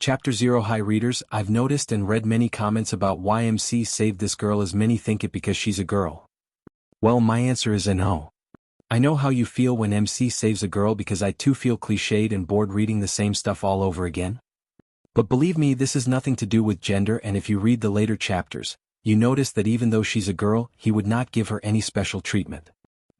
Chapter 0. Hi readers, I've noticed and read many comments about why MC saved this girl, as many think it because she's a girl. Well, my answer is a no. I know how you feel when MC saves a girl, because I too feel cliched and bored reading the same stuff all over again. But believe me, this has nothing to do with gender, and if you read the later chapters, you notice that even though she's a girl, he would not give her any special treatment.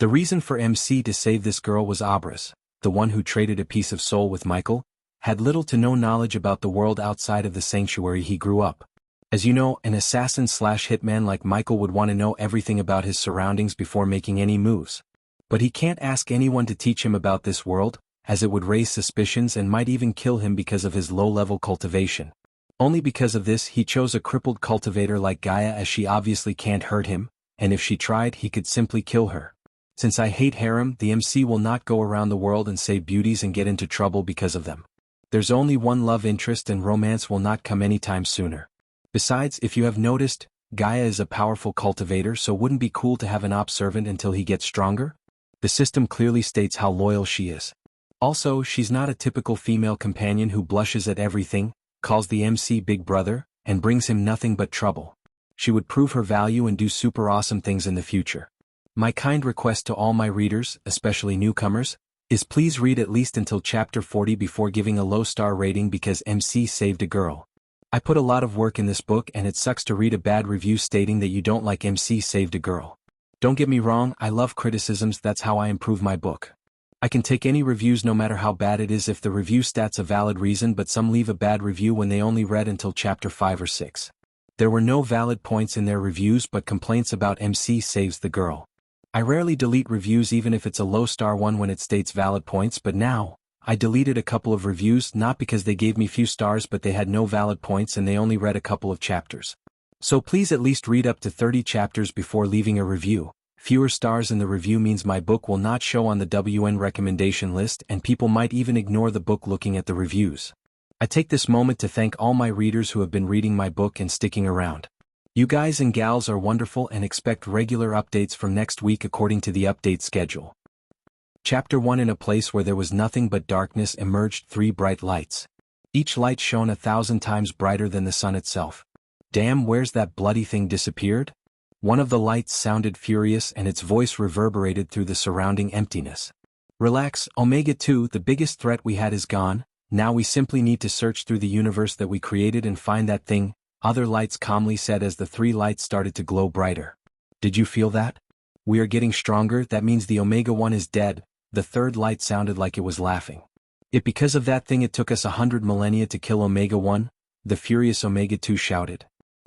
The reason for MC to save this girl was Abras, the one who traded a piece of soul with Michael, had little to no knowledge about the world outside of the sanctuary he grew up. As you know, an assassin/hitman like Michael would want to know everything about his surroundings before making any moves. But he can't ask anyone to teach him about this world, as it would raise suspicions and might even kill him because of his low-level cultivation. Only because of this he chose a crippled cultivator like Gaia, as she obviously can't hurt him, and if she tried he could simply kill her. Since I hate harem, the MC will not go around the world and save beauties and get into trouble because of them. There's only one love interest, and romance will not come anytime sooner. Besides, if you have noticed, Gaia is a powerful cultivator, so wouldn't it be cool to have an op servant until he gets stronger? The system clearly states how loyal she is. Also, she's not a typical female companion who blushes at everything, calls the MC big brother, and brings him nothing but trouble. She would prove her value and do super awesome things in the future. My kind request to all my readers, especially newcomers, is please read at least until chapter 40 before giving a low star rating because MC saved a girl. I put a lot of work in this book, and it sucks to read a bad review stating that you don't like MC saved a girl. Don't get me wrong, I love criticisms, that's how I improve my book. I can take any reviews no matter how bad it is if the review stat's a valid reason, but some leave a bad review when they only read until chapter 5 or 6. There were no valid points in their reviews but complaints about MC saves the girl. I rarely delete reviews even if it's a low star one when it states valid points, but now, I deleted a couple of reviews not because they gave me few stars but they had no valid points and they only read a couple of chapters. So please at least read up to 30 chapters before leaving a review. Fewer stars in the review means my book will not show on the WN recommendation list and people might even ignore the book looking at the reviews. I take this moment to thank all my readers who have been reading my book and sticking around. You guys and gals are wonderful, and expect regular updates from next week according to the update schedule. Chapter 1. In a place where there was nothing but darkness emerged 3 bright lights. Each light shone 1,000 times brighter than the sun itself. Damn, where's that bloody thing disappeared? One of the lights sounded furious and its voice reverberated through the surrounding emptiness. Relax, Omega 2, the biggest threat we had is gone, now we simply need to search through the universe that we created and find that thing, other lights calmly said as the 3 lights started to glow brighter. Did you feel that? We are getting stronger, that means the Omega 1 is dead, the 3rd light sounded like it was laughing. Because of that thing it took us 100 millennia to kill Omega 1, the furious Omega 2 shouted.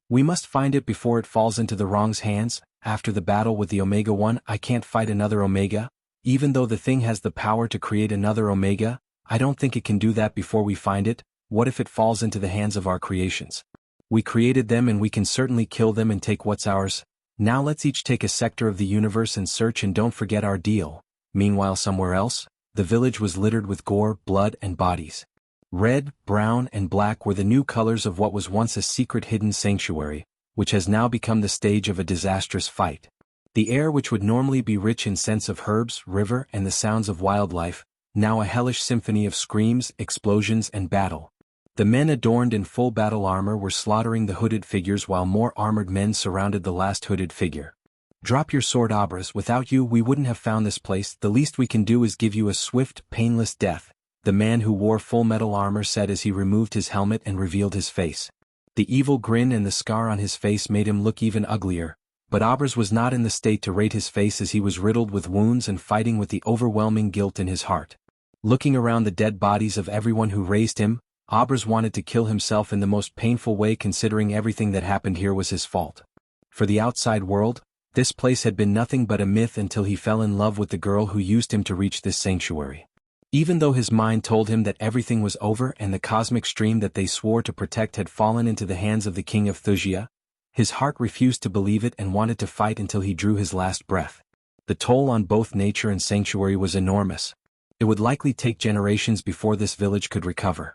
We must find it before it falls into the wrong's hands. After the battle with the Omega 1 I can't fight another Omega, even though the thing has the power to create another Omega, I don't think it can do that before we find it. What if it falls into the hands of our creations? We created them and we can certainly kill them and take what's ours. Now let's each take a sector of the universe and search, and don't forget our deal. Meanwhile somewhere else, the village was littered with gore, blood and bodies. Red, brown and black were the new colors of what was once a secret hidden sanctuary, which has now become the stage of a disastrous fight. The air, which would normally be rich in scents of herbs, river and the sounds of wildlife, now a hellish symphony of screams, explosions and battle. The men adorned in full battle armor were slaughtering the hooded figures while more armored men surrounded the last hooded figure. Drop your sword, Abras, without you we wouldn't have found this place, the least we can do is give you a swift, painless death, the man who wore full metal armor said as he removed his helmet and revealed his face. The evil grin and the scar on his face made him look even uglier, but Abras was not in the state to rate his face as he was riddled with wounds and fighting with the overwhelming guilt in his heart. Looking around the dead bodies of everyone who raised him, Abras wanted to kill himself in the most painful way, considering everything that happened here was his fault. For the outside world, this place had been nothing but a myth until he fell in love with the girl who used him to reach this sanctuary. Even though his mind told him that everything was over and the cosmic stream that they swore to protect had fallen into the hands of the king of Wuxia, his heart refused to believe it and wanted to fight until he drew his last breath. The toll on both nature and sanctuary was enormous. It would likely take generations before this village could recover.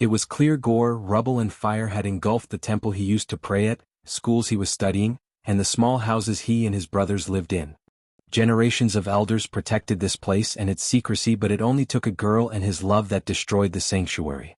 It was clear gore, rubble and fire had engulfed the temple he used to pray at, schools he was studying, and the small houses he and his brothers lived in. Generations of elders protected this place and its secrecy, but it only took a girl and his love that destroyed the sanctuary.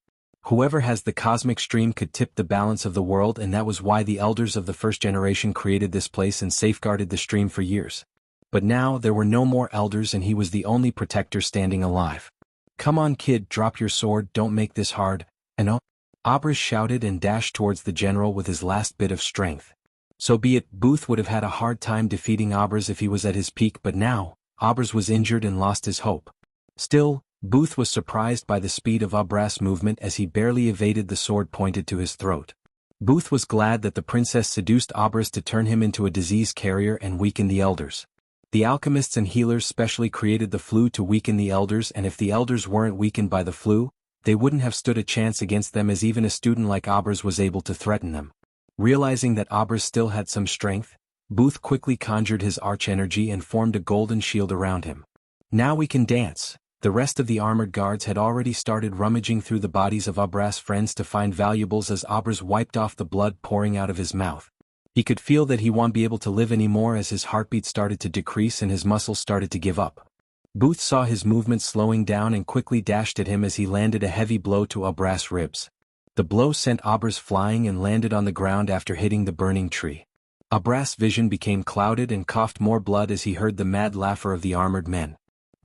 Whoever has the cosmic stream could tip the balance of the world, and that was why the elders of the first generation created this place and safeguarded the stream for years. But now there were no more elders and he was the only protector standing alive. "Come on kid, drop your sword, don't make this hard," and Abras shouted and dashed towards the general with his last bit of strength. So be it, Booth would have had a hard time defeating Abras if he was at his peak, but now, Abras was injured and lost his hope. Still, Booth was surprised by the speed of Abras' movement as he barely evaded the sword pointed to his throat. Booth was glad that the princess seduced Abras to turn him into a disease carrier and weaken the elders. The alchemists and healers specially created the flu to weaken the elders, and if the elders weren't weakened by the flu, they wouldn't have stood a chance against them, as even a student like Abras was able to threaten them. Realizing that Abras still had some strength, Booth quickly conjured his arch-energy and formed a golden shield around him. "Now we can dance." The rest of the armored guards had already started rummaging through the bodies of Abras' friends to find valuables as Abras wiped off the blood pouring out of his mouth. He could feel that he won't be able to live anymore as his heartbeat started to decrease and his muscles started to give up. Booth saw his movement slowing down and quickly dashed at him as he landed a heavy blow to Abras' ribs. The blow sent Abras flying and landed on the ground after hitting the burning tree. Abras' vision became clouded and coughed more blood as he heard the mad laughter of the armored men.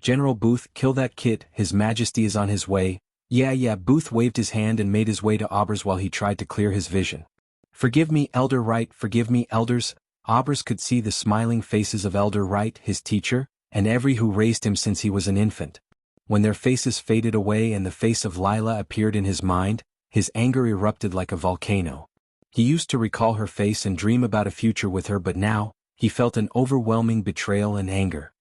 "General Booth, kill that kid, His Majesty is on his way." Yeah, Booth waved his hand and made his way to Abras while he tried to clear his vision. "Forgive me, Elder Wright, forgive me, elders." Abras could see the smiling faces of Elder Wright, his teacher, and every who raised him since he was an infant. When their faces faded away and the face of Lila appeared in his mind, his anger erupted like a volcano. He used to recall her face and dream about a future with her, but now, he felt an overwhelming betrayal and anger.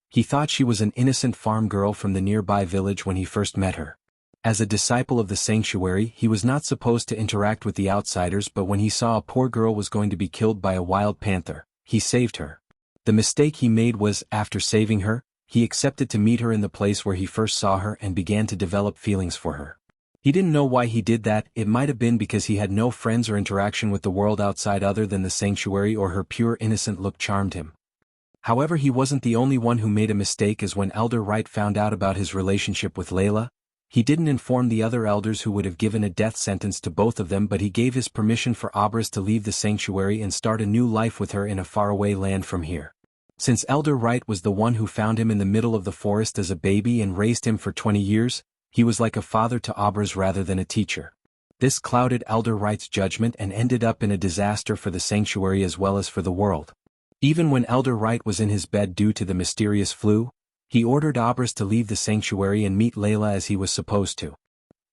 He thought she was an innocent farm girl from the nearby village when he first met her. As a disciple of the sanctuary, he was not supposed to interact with the outsiders, but when he saw a poor girl was going to be killed by a wild panther, he saved her. The mistake he made was, after saving her, he accepted to meet her in the place where he first saw her and began to develop feelings for her. He didn't know why he did that. It might have been because he had no friends or interaction with the world outside other than the sanctuary, or her pure innocent look charmed him. However, he wasn't the only one who made a mistake, as when Elder Wright found out about his relationship with Layla, he didn't inform the other elders, who would have given a death sentence to both of them, but he gave his permission for Abras to leave the sanctuary and start a new life with her in a faraway land from here. Since Elder Wright was the one who found him in the middle of the forest as a baby and raised him for 20 years, he was like a father to Abras rather than a teacher. This clouded Elder Wright's judgment and ended up in a disaster for the sanctuary as well as for the world. Even when Elder Wright was in his bed due to the mysterious flu, he ordered Abras to leave the sanctuary and meet Layla as he was supposed to.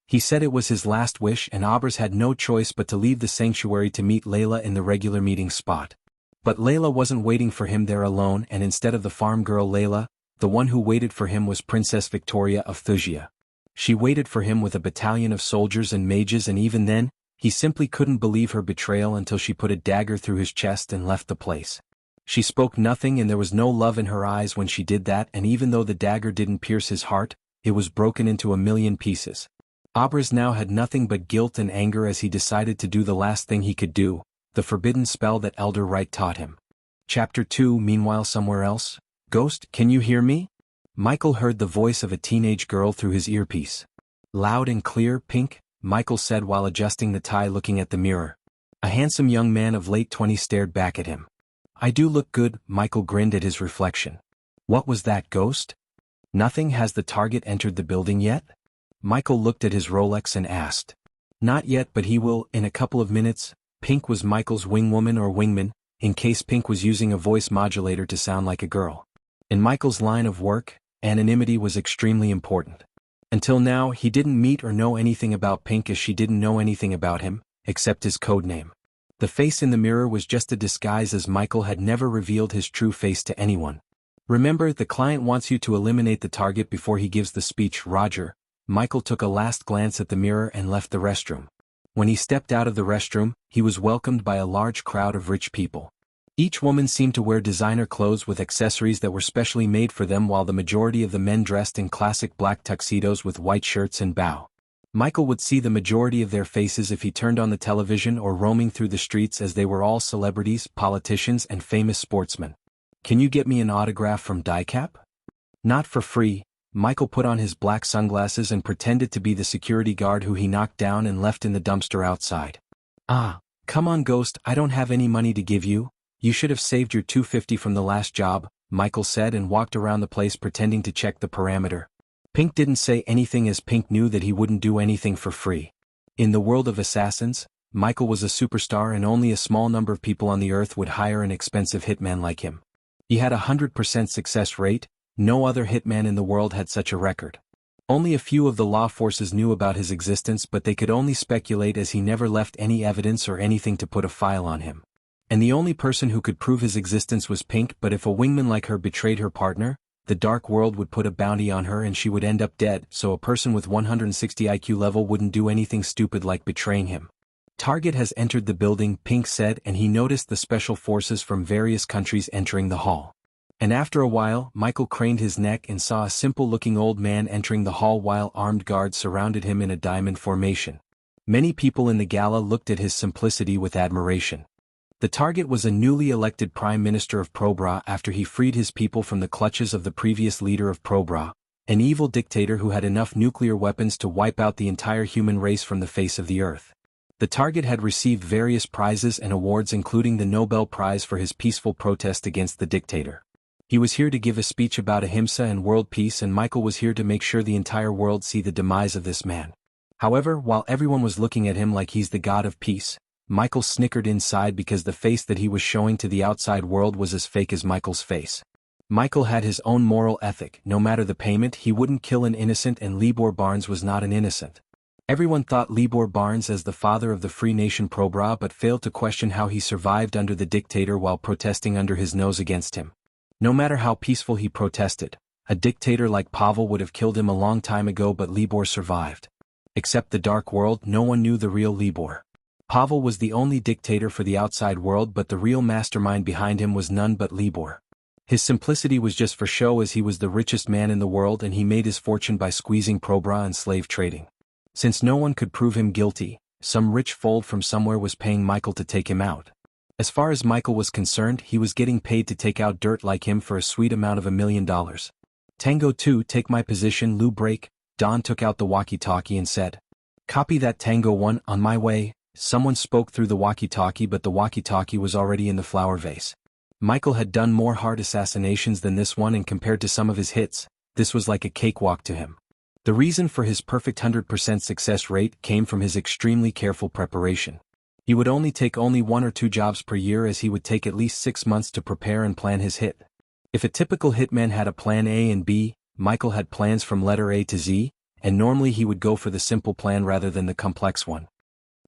He said it was his last wish, and Abras had no choice but to leave the sanctuary to meet Layla in the regular meeting spot. But Layla wasn't waiting for him there alone, and instead of the farm girl Layla, the one who waited for him was Princess Victoria of Thusia. She waited for him with a battalion of soldiers and mages, and even then, he simply couldn't believe her betrayal until she put a dagger through his chest and left the place. She spoke nothing, and there was no love in her eyes when she did that, and even though the dagger didn't pierce his heart, it was broken into a million pieces. Abras now had nothing but guilt and anger as he decided to do the last thing he could do, the forbidden spell that Elder Wright taught him. Chapter 2. Meanwhile, somewhere else. "Ghost, can you hear me?" Michael heard the voice of a teenage girl through his earpiece. "Loud and clear, Pink," Michael said while adjusting the tie, looking at the mirror. A handsome young man of late 20s stared back at him. "I do look good," Michael grinned at his reflection. "What was that, Ghost?" "Nothing. Has the target entered the building yet?" Michael looked at his Rolex and asked. "Not yet, but he will, in a couple of minutes." Pink was Michael's wingwoman or wingman, in case Pink was using a voice modulator to sound like a girl. In Michael's line of work, anonymity was extremely important. Until now, he didn't meet or know anything about Pink, as she didn't know anything about him, except his code name. The face in the mirror was just a disguise, as Michael had never revealed his true face to anyone. "Remember, the client wants you to eliminate the target before he gives the speech, Roger." Michael took a last glance at the mirror and left the restroom. When he stepped out of the restroom, he was welcomed by a large crowd of rich people. Each woman seemed to wear designer clothes with accessories that were specially made for them, while the majority of the men dressed in classic black tuxedos with white shirts and bow. Michael would see the majority of their faces if he turned on the television or roaming through the streets, as they were all celebrities, politicians, and famous sportsmen. "Can you get me an autograph from Diecap?" "Not for free." Michael put on his black sunglasses and pretended to be the security guard who he knocked down and left in the dumpster outside. "Ah, come on Ghost, I don't have any money to give you. You should have saved your $250 from the last job," Michael said and walked around the place pretending to check the parameter. Pink didn't say anything as Pink knew that he wouldn't do anything for free. In the world of assassins, Michael was a superstar and only a small number of people on the earth would hire an expensive hitman like him. He had a 100% success rate. No other hitman in the world had such a record. Only a few of the law forces knew about his existence, but they could only speculate as he never left any evidence or anything to put a file on him. And the only person who could prove his existence was Pink, but if a wingman like her betrayed her partner, the dark world would put a bounty on her and she would end up dead, so a person with 160 IQ level wouldn't do anything stupid like betraying him. "Target has entered the building," Pink said, and he noticed the special forces from various countries entering the hall. And after a while, Michael craned his neck and saw a simple-looking old man entering the hall while armed guards surrounded him in a diamond formation. Many people in the gala looked at his simplicity with admiration. The target was a newly elected Prime Minister of Probra after he freed his people from the clutches of the previous leader of Probra, an evil dictator who had enough nuclear weapons to wipe out the entire human race from the face of the earth. The target had received various prizes and awards including the Nobel Prize for his peaceful protest against the dictator. He was here to give a speech about ahimsa and world peace, and Michael was here to make sure the entire world see the demise of this man. However, while everyone was looking at him like he's the god of peace, Michael snickered inside because the face that he was showing to the outside world was as fake as Michael's face. Michael had his own moral ethic. No matter the payment, he wouldn't kill an innocent, and Libor Barnes was not an innocent. Everyone thought Libor Barnes as the father of the free nation Probra, but failed to question how he survived under the dictator while protesting under his nose against him. No matter how peaceful he protested, a dictator like Pavel would have killed him a long time ago, but Libor survived. Except the dark world, no one knew the real Libor. Pavel was the only dictator for the outside world, but the real mastermind behind him was none but Libor. His simplicity was just for show, as he was the richest man in the world and he made his fortune by squeezing Probra and slave trading. Since no one could prove him guilty, some rich fold from somewhere was paying Michael to take him out. As far as Michael was concerned, he was getting paid to take out dirt like him for a sweet amount of $1 million. "Tango 2, take my position, Lou break." Don took out the walkie-talkie and said, "Copy that, Tango 1, on my way." Someone spoke through the walkie-talkie, but the walkie-talkie was already in the flower vase. Michael had done more hard assassinations than this one, and compared to some of his hits, this was like a cakewalk to him. The reason for his perfect 100% success rate came from his extremely careful preparation. He would only take 1 or 2 jobs per year, as he would take at least 6 months to prepare and plan his hit. If a typical hitman had a plan A and B, Michael had plans from letter A to Z, and normally he would go for the simple plan rather than the complex one.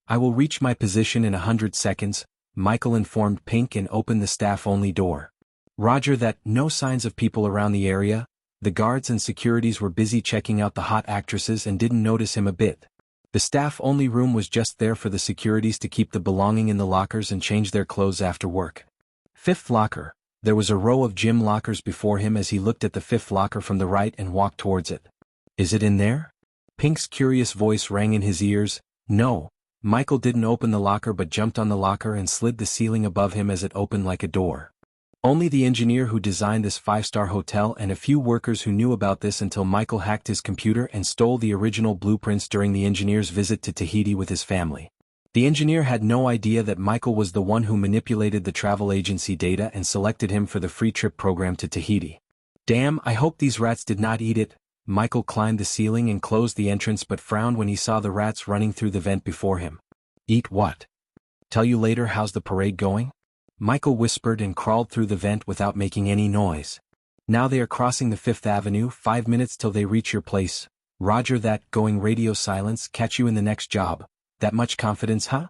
"I will reach my position in 100 seconds, Michael informed Pink and opened the staff-only door. "Roger that." No signs of people around the area. The guards and securities were busy checking out the hot actresses and didn't notice him a bit. The staff-only room was just there for the securities to keep the belonging in the lockers and change their clothes after work. Fifth locker. There was a row of gym lockers before him as he looked at the fifth locker from the right and walked towards it. "Is it in there?" Pink's curious voice rang in his ears. "No." Michael didn't open the locker but jumped on the locker and slid the ceiling above him as it opened like a door. Only the engineer who designed this 5-star hotel and a few workers who knew about this until Michael hacked his computer and stole the original blueprints during the engineer's visit to Tahiti with his family. The engineer had no idea that Michael was the one who manipulated the travel agency data and selected him for the free trip program to Tahiti. "Damn, I hope these rats did not eat it." Michael climbed the ceiling and closed the entrance but frowned when he saw the rats running through the vent before him. "Eat what?" "Tell you later. How's the parade going?" Michael whispered and crawled through the vent without making any noise. "Now they are crossing the 5th Avenue, 5 minutes till they reach your place." "Roger that." Going radio silence. "Catch you in the next job." "That much confidence, huh?"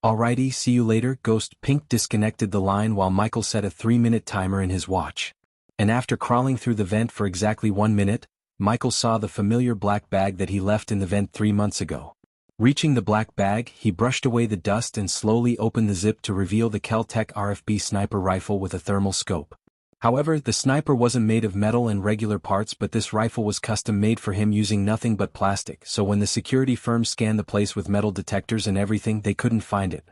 "Alrighty, see you later, Ghost." Pink disconnected the line while Michael set a 3-minute timer in his watch. And after crawling through the vent for exactly 1 minute, Michael saw the familiar black bag that he left in the vent 3 months ago. Reaching the black bag, he brushed away the dust and slowly opened the zip to reveal the Kel-Tec RFB sniper rifle with a thermal scope. However, the sniper wasn't made of metal and regular parts, but this rifle was custom made for him using nothing but plastic, so when the security firm scanned the place with metal detectors and everything, they couldn't find it.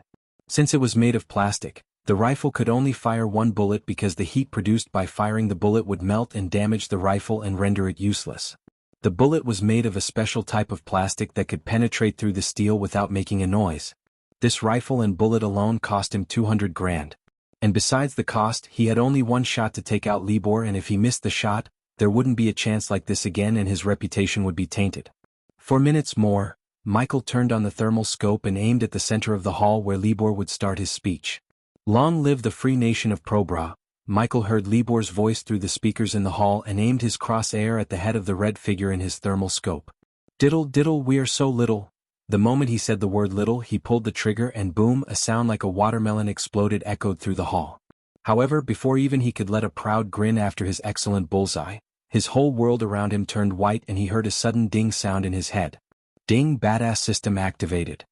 Since it was made of plastic, the rifle could only fire 1 bullet because the heat produced by firing the bullet would melt and damage the rifle and render it useless. The bullet was made of a special type of plastic that could penetrate through the steel without making a noise. This rifle and bullet alone cost him 200 grand. And besides the cost, he had only one shot to take out Libor, and if he missed the shot, there wouldn't be a chance like this again and his reputation would be tainted. For minutes more, Michael turned on the thermal scope and aimed at the center of the hall where Libor would start his speech. Long live the free nation of Probra. Michael heard Libor's voice through the speakers in the hall and aimed his crosshair at the head of the red figure in his thermal scope. Diddle diddle, we are so little. The moment he said the word little, he pulled the trigger and boom, a sound like a watermelon exploded echoed through the hall. However, before even he could let a proud grin after his excellent bullseye, his whole world around him turned white and he heard a sudden ding sound in his head. Ding, badass system activated.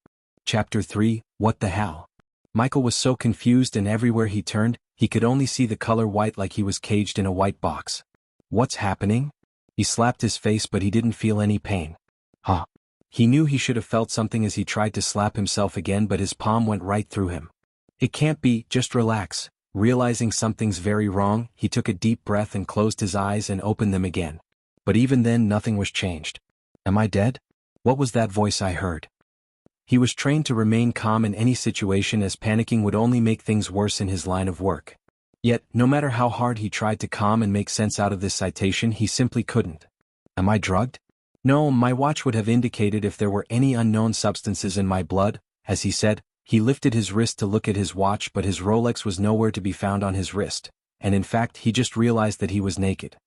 Chapter 3, What the hell? Michael was so confused and everywhere he turned, he could only see the color white like he was caged in a white box. What's happening? He slapped his face but he didn't feel any pain. Huh. He knew he should have felt something as he tried to slap himself again but his palm went right through him. It can't be, just relax. Realizing something's very wrong, he took a deep breath and closed his eyes and opened them again. But even then nothing was changed. Am I dead? What was that voice I heard? He was trained to remain calm in any situation as panicking would only make things worse in his line of work. Yet, no matter how hard he tried to calm and make sense out of this citation, he simply couldn't. Am I drugged? No, my watch would have indicated if there were any unknown substances in my blood. As he said, he lifted his wrist to look at his watch but his Rolex was nowhere to be found on his wrist, and in fact he just realized that he was naked.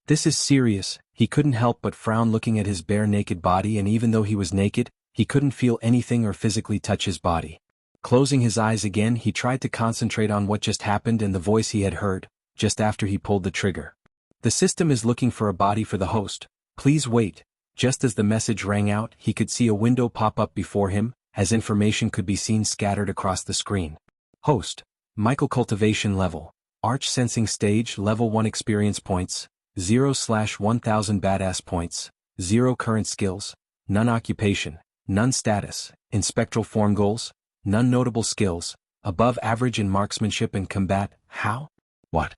This is serious, he couldn't help but frown looking at his bare naked body, and even though he was naked, he couldn't feel anything or physically touch his body. Closing his eyes again, he tried to concentrate on what just happened and the voice he had heard, just after he pulled the trigger. The system is looking for a body for the host. Please wait. Just as the message rang out, he could see a window pop up before him, as information could be seen scattered across the screen. Host. Michael Cultivation Level. Arch Sensing Stage Level 1 Experience Points. 0/1000 Badass Points. 0 Current Skills. None Occupation. None Status. In Spectral Form Goals. None Notable Skills. Above average in Marksmanship and Combat. How? What?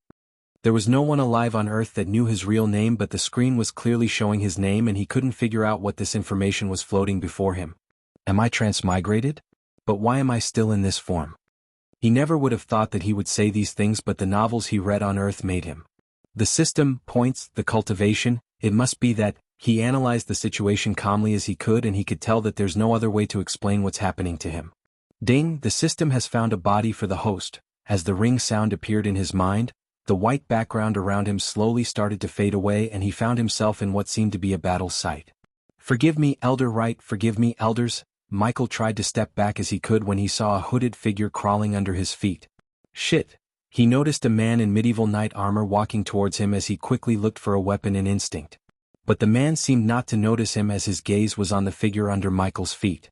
There was no one alive on Earth that knew his real name, but the screen was clearly showing his name and he couldn't figure out what this information was floating before him. Am I transmigrated? But why am I still in this form? He never would have thought that he would say these things, but the novels he read on Earth made him. The system, points, the cultivation, it must be that. He analyzed the situation calmly as he could and he could tell that there's no other way to explain what's happening to him. Ding, the system has found a body for the host. As the ring sound appeared in his mind, the white background around him slowly started to fade away and he found himself in what seemed to be a battle site. Forgive me, Elder Wright, forgive me, elders. Michael tried to step back as he could when he saw a hooded figure crawling under his feet. Shit. He noticed a man in medieval knight armor walking towards him as he quickly looked for a weapon in instinct. But the man seemed not to notice him as his gaze was on the figure under Michael's feet.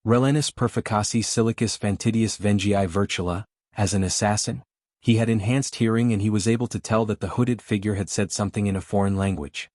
Relenus Perficasi Silicus Fantidius Vengii Virtula, as an assassin? He had enhanced hearing and he was able to tell that the hooded figure had said something in a foreign language.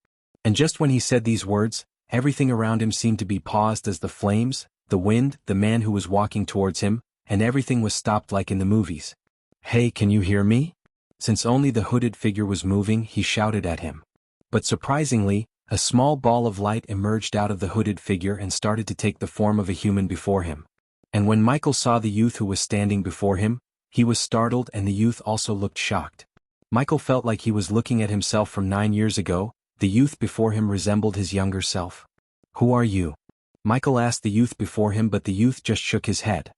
And just when he said these words, everything around him seemed to be paused as the flames, the wind, the man who was walking towards him, and everything was stopped like in the movies. Hey, can you hear me? Since only the hooded figure was moving, he shouted at him. But surprisingly, a small ball of light emerged out of the hooded figure and started to take the form of a human before him. And when Michael saw the youth who was standing before him, he was startled and the youth also looked shocked. Michael felt like he was looking at himself from 9 years ago. The youth before him resembled his younger self. Who are you? Michael asked the youth before him, but the youth just shook his head.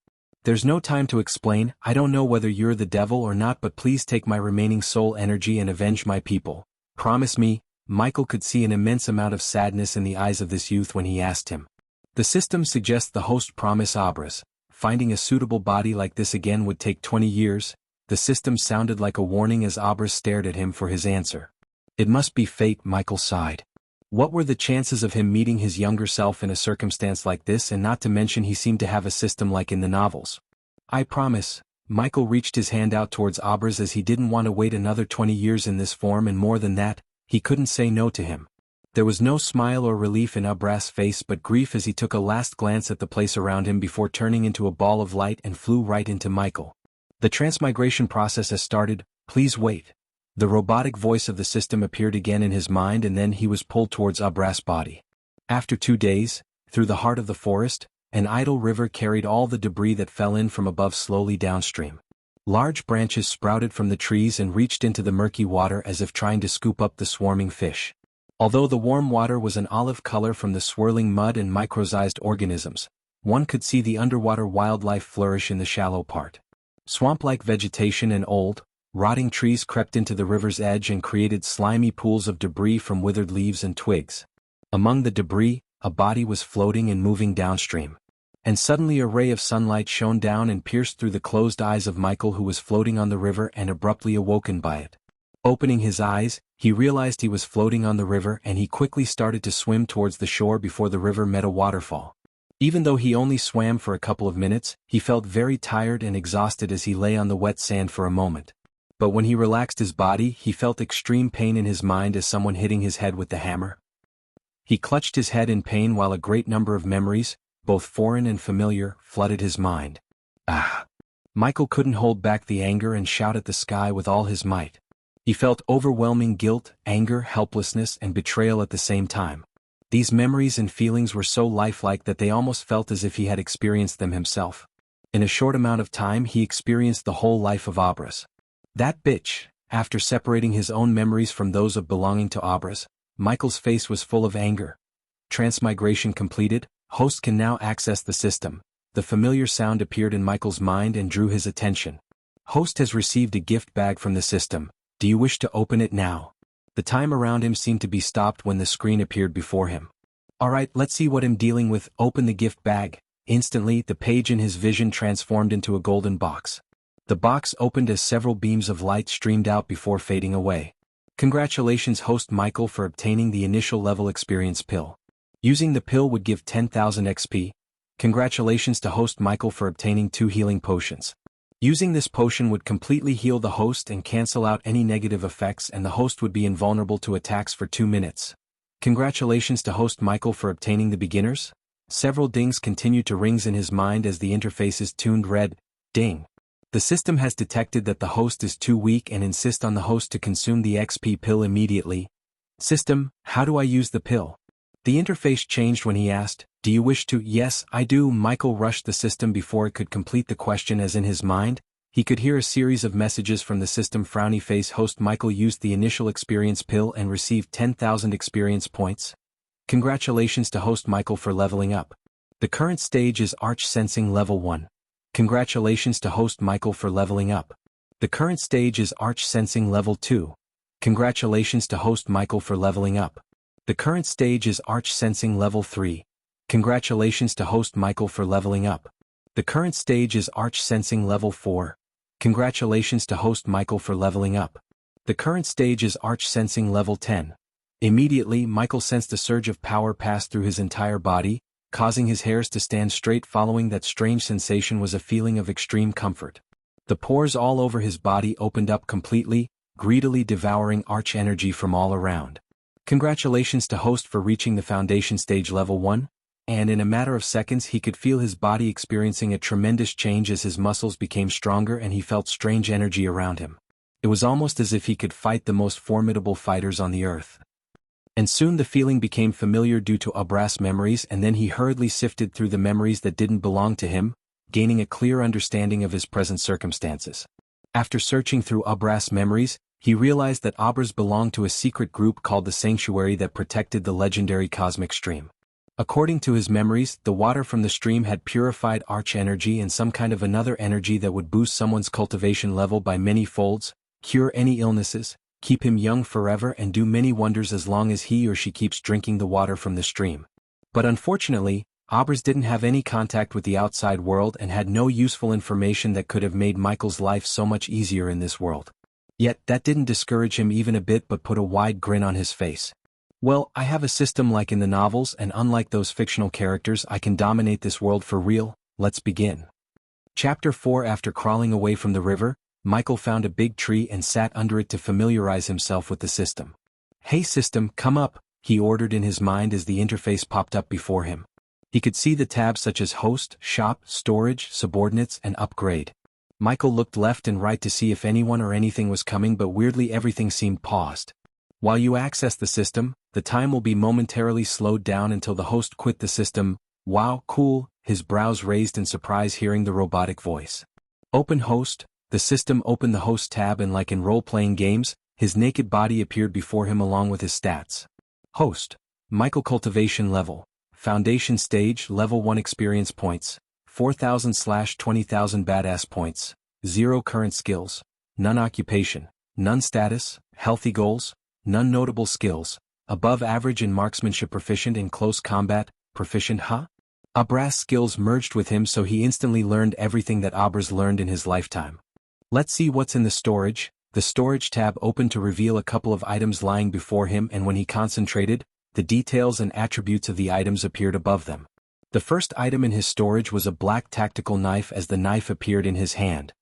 There's no time to explain. I don't know whether you're the devil or not, but please take my remaining soul energy and avenge my people. Promise me. Michael could see an immense amount of sadness in the eyes of this youth when he asked him. The system suggests the host promise Abras. Finding a suitable body like this again would take 20 years. The system sounded like a warning as Abras stared at him for his answer. It must be fate, Michael sighed. What were the chances of him meeting his younger self in a circumstance like this, and not to mention he seemed to have a system like in the novels. I promise. Michael reached his hand out towards Abras as he didn't want to wait another 20 years in this form, and more than that, he couldn't say no to him. There was no smile or relief in Abras' face but grief as he took a last glance at the place around him before turning into a ball of light and flew right into Michael. The transmigration process has started. Please wait. The robotic voice of the system appeared again in his mind, and then he was pulled towards Abra's body. After 2 days, through the heart of the forest, an idle river carried all the debris that fell in from above slowly downstream. Large branches sprouted from the trees and reached into the murky water as if trying to scoop up the swarming fish. Although the warm water was an olive color from the swirling mud and microsized organisms, one could see the underwater wildlife flourish in the shallow part. Swamp-like vegetation and old, rotting trees crept into the river's edge and created slimy pools of debris from withered leaves and twigs. Among the debris, a body was floating and moving downstream. And suddenly a ray of sunlight shone down and pierced through the closed eyes of Michael, who was floating on the river and abruptly awoken by it. Opening his eyes, he realized he was floating on the river, and he quickly started to swim towards the shore before the river met a waterfall. Even though he only swam for a couple of minutes, he felt very tired and exhausted as he lay on the wet sand for a moment. But when he relaxed his body, he felt extreme pain in his mind as someone hitting his head with the hammer. He clutched his head in pain while a great number of memories, both foreign and familiar, flooded his mind. Ah! Michael couldn't hold back the anger and shout at the sky with all his might. He felt overwhelming guilt, anger, helplessness, and betrayal at the same time. These memories and feelings were so lifelike that they almost felt as if he had experienced them himself. In a short amount of time he experienced the whole life of Abras. That bitch! After separating his own memories from those of belonging to Abras, Michael's face was full of anger. Transmigration completed, host can now access the system. The familiar sound appeared in Michael's mind and drew his attention. Host has received a gift bag from the system. Do you wish to open it now? The time around him seemed to be stopped when the screen appeared before him. Alright, let's see what I'm dealing with. Open the gift bag. Instantly, the page in his vision transformed into a golden box. The box opened as several beams of light streamed out before fading away. Congratulations, host Michael, for obtaining the initial level experience pill. Using the pill would give 10,000 XP. Congratulations to host Michael for obtaining 2 healing potions. Using this potion would completely heal the host and cancel out any negative effects, and the host would be invulnerable to attacks for 2 minutes. Congratulations to host Michael for obtaining the beginners. Several dings continued to ring in his mind as the interfaces tuned red. Ding. The system has detected that the host is too weak and insists on the host to consume the XP pill immediately. System, how do I use the pill? The interface changed when he asked, do you wish to? Yes, I do. Michael rushed the system before it could complete the question, as in his mind, he could hear a series of messages from the system. Frowny face. Host Michael used the initial experience pill and received 10,000 experience points. Congratulations to host Michael for leveling up. The current stage is Arch Sensing Level 1. Congratulations to host Michael for leveling up. The current stage is Arch Sensing Level 2. Congratulations to host Michael for leveling up. The current stage is Arch Sensing Level 3. Congratulations to host Michael for leveling up. The current stage is Arch Sensing Level 4. Congratulations to host Michael for leveling up. The current stage is Arch Sensing Level 10. Immediately, Michael sensed a surge of power pass through his entire body, causing his hairs to stand straight. Following that strange sensation was a feeling of extreme comfort. The pores all over his body opened up completely, greedily devouring arch energy from all around. Congratulations to host for reaching the foundation stage level 1, and in a matter of seconds he could feel his body experiencing a tremendous change as his muscles became stronger and he felt strange energy around him. It was almost as if he could fight the most formidable fighters on the earth. And soon the feeling became familiar due to Abras memories, and then he hurriedly sifted through the memories that didn't belong to him, gaining a clear understanding of his present circumstances. After searching through Abras memories, he realized that Abras belonged to a secret group called the Sanctuary that protected the legendary cosmic stream. According to his memories, the water from the stream had purified arch energy and some kind of another energy that would boost someone's cultivation level by many folds, cure any illnesses, keep him young forever, and do many wonders as long as he or she keeps drinking the water from the stream. But unfortunately, Abras didn't have any contact with the outside world and had no useful information that could have made Michael's life so much easier in this world. Yet that didn't discourage him even a bit, but put a wide grin on his face. Well, I have a system like in the novels, and unlike those fictional characters, I can dominate this world for real. Let's begin. Chapter 4. After crawling away from the river, Michael found a big tree and sat under it to familiarize himself with the system. Hey system, come up, he ordered in his mind as the interface popped up before him. He could see the tabs such as Host, Shop, Storage, Subordinates, and Upgrade. Michael looked left and right to see if anyone or anything was coming, but weirdly everything seemed paused. While you access the system, the time will be momentarily slowed down until the host quit the system. Wow, cool, his brows raised in surprise hearing the robotic voice. Open host. The system opened the host tab, and like in role-playing games, his naked body appeared before him along with his stats. Host. Michael. Cultivation level. Foundation stage, level 1 experience points. 4,000/20,000 badass points. 0 current skills. None occupation. None status. Healthy goals. None notable skills. Above average in marksmanship, proficient in close combat, proficient Abra's skills merged with him, so he instantly learned everything that Abra's learned in his lifetime. Let's see what's in the storage. The storage tab opened to reveal a couple of items lying before him, and when he concentrated, the details and attributes of the items appeared above them. The first item in his storage was a black tactical knife. As the knife appeared in his hand.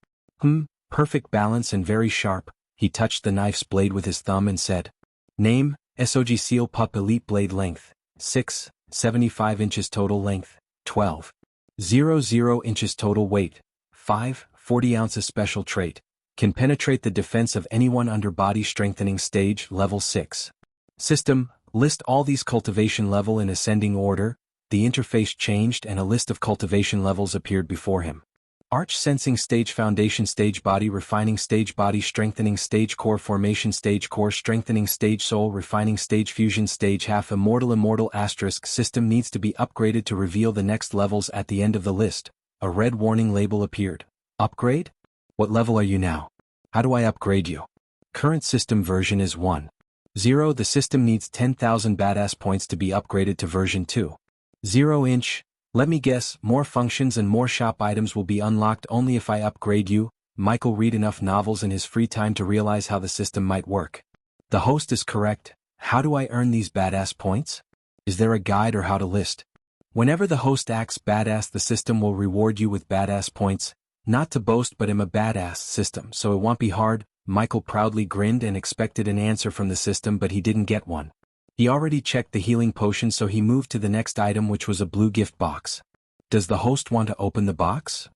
Perfect balance and very sharp. He touched the knife's blade with his thumb and said, Name, SOG Seal Pup. Elite blade length, 6, 75 inches total length, 12.00 inches total weight, 5, 40 ounces. Special trait. Can penetrate the defense of anyone under body strengthening stage, level 6. System. List all these cultivation level in ascending order. The interface changed and a list of cultivation levels appeared before him. Arch sensing stage, foundation stage, body refining stage, body strengthening stage, core formation stage, core strengthening stage, soul refining stage, fusion stage, half immortal. Asterisk. System needs to be upgraded to reveal the next levels. At the end of the list, a red warning label appeared. Upgrade? What level are you now? How do I upgrade you? Current system version is 1.0. The system needs 10,000 badass points to be upgraded to version 2.0 inch. Let me guess, more functions and more shop items will be unlocked only if I upgrade you. Michael read enough novels in his free time to realize how the system might work. The host is correct. How do I earn these badass points? Is there a guide or how to list? Whenever the host acts badass, the system will reward you with badass points. Not to boast, but I'm a badass system, so it won't be hard. Michael proudly grinned and expected an answer from the system, but he didn't get one. He already checked the healing potion, so he moved to the next item, which was a blue gift box. Does the host want to open the box?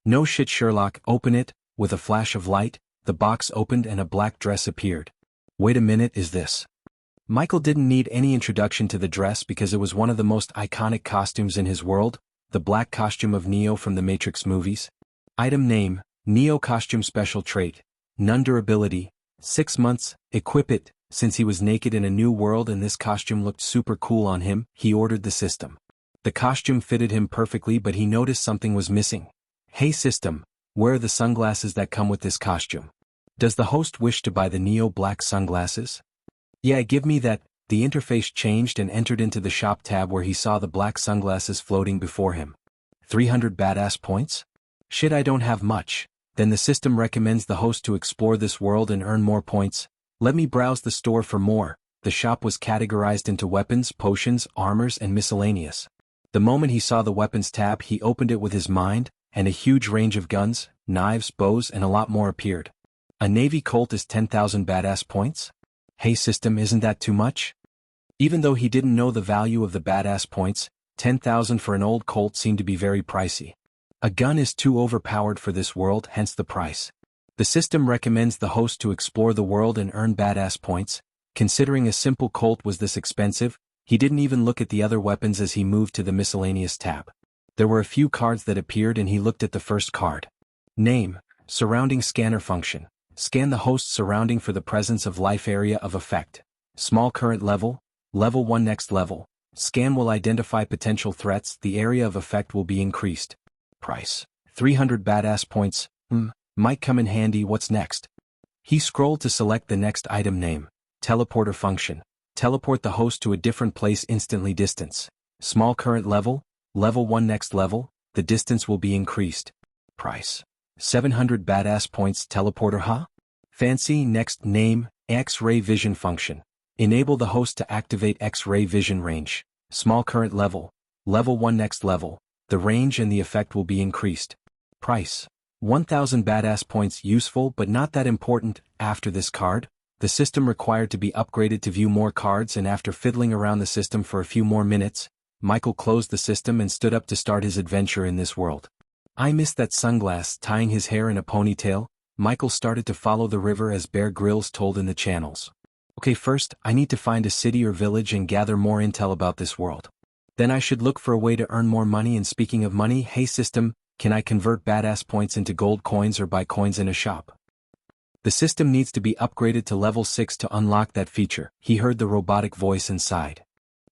No shit, Sherlock, open it. With a flash of light, the box opened and a black dress appeared. Wait a minute, is this? Michael didn't need any introduction to the dress because it was one of the most iconic costumes in his world, the black costume of Neo from the Matrix movies. Item name, Neo costume. Special trait, none durability, 6 months. Equip it. Since he was naked in a new world and this costume looked super cool on him, he ordered the system. The costume fitted him perfectly, but he noticed something was missing. Hey system, where are the sunglasses that come with this costume? Does the host wish to buy the Neo black sunglasses? Yeah, give me that. The interface changed and entered into the shop tab where he saw the black sunglasses floating before him. 300 badass points? Shit, I don't have much. Then the system recommends the host to explore this world and earn more points. Let me browse the store for more. The shop was categorized into weapons, potions, armors, and miscellaneous. The moment he saw the weapons tab, he opened it with his mind, and a huge range of guns, knives, bows, and a lot more appeared. A Navy Colt is 10,000 badass points? Hey system, isn't that too much? Even though he didn't know the value of the badass points, 10,000 for an old Colt seemed to be very pricey. A gun is too overpowered for this world, hence the price. The system recommends the host to explore the world and earn badass points. Considering a simple Colt was this expensive, he didn't even look at the other weapons as he moved to the miscellaneous tab. There were a few cards that appeared and he looked at the first card. Name, surrounding scanner function. Scan the host's surrounding for the presence of life area of effect. Small current level, level 1 next level. Scan will identify potential threats, the area of effect will be increased. Price, 300 badass points. Might come in handy. What's next? He scrolled to select the next item. Name, teleporter function. Teleport the host to a different place instantly. Distance, small current level, level 1 next level, the distance will be increased. Price, 700 badass points. Teleporter Fancy. Next. Name, X-ray vision function. Enable the host to activate X-ray vision range. Small current level, level 1 next level, the range and the effect will be increased. Price, 1,000 badass points. Useful but not that important. After this card, the system required to be upgraded to view more cards, and after fiddling around the system for a few more minutes, Michael closed the system and stood up to start his adventure in this world. I missed that sunglass. Tying his hair in a ponytail, Michael started to follow the river as Bear Grylls told in the channels. Okay, first, I need to find a city or village and gather more intel about this world. Then I should look for a way to earn more money, and speaking of money, hey system, can I convert badass points into gold coins or buy coins in a shop? The system needs to be upgraded to level 6 to unlock that feature. He heard the robotic voice inside.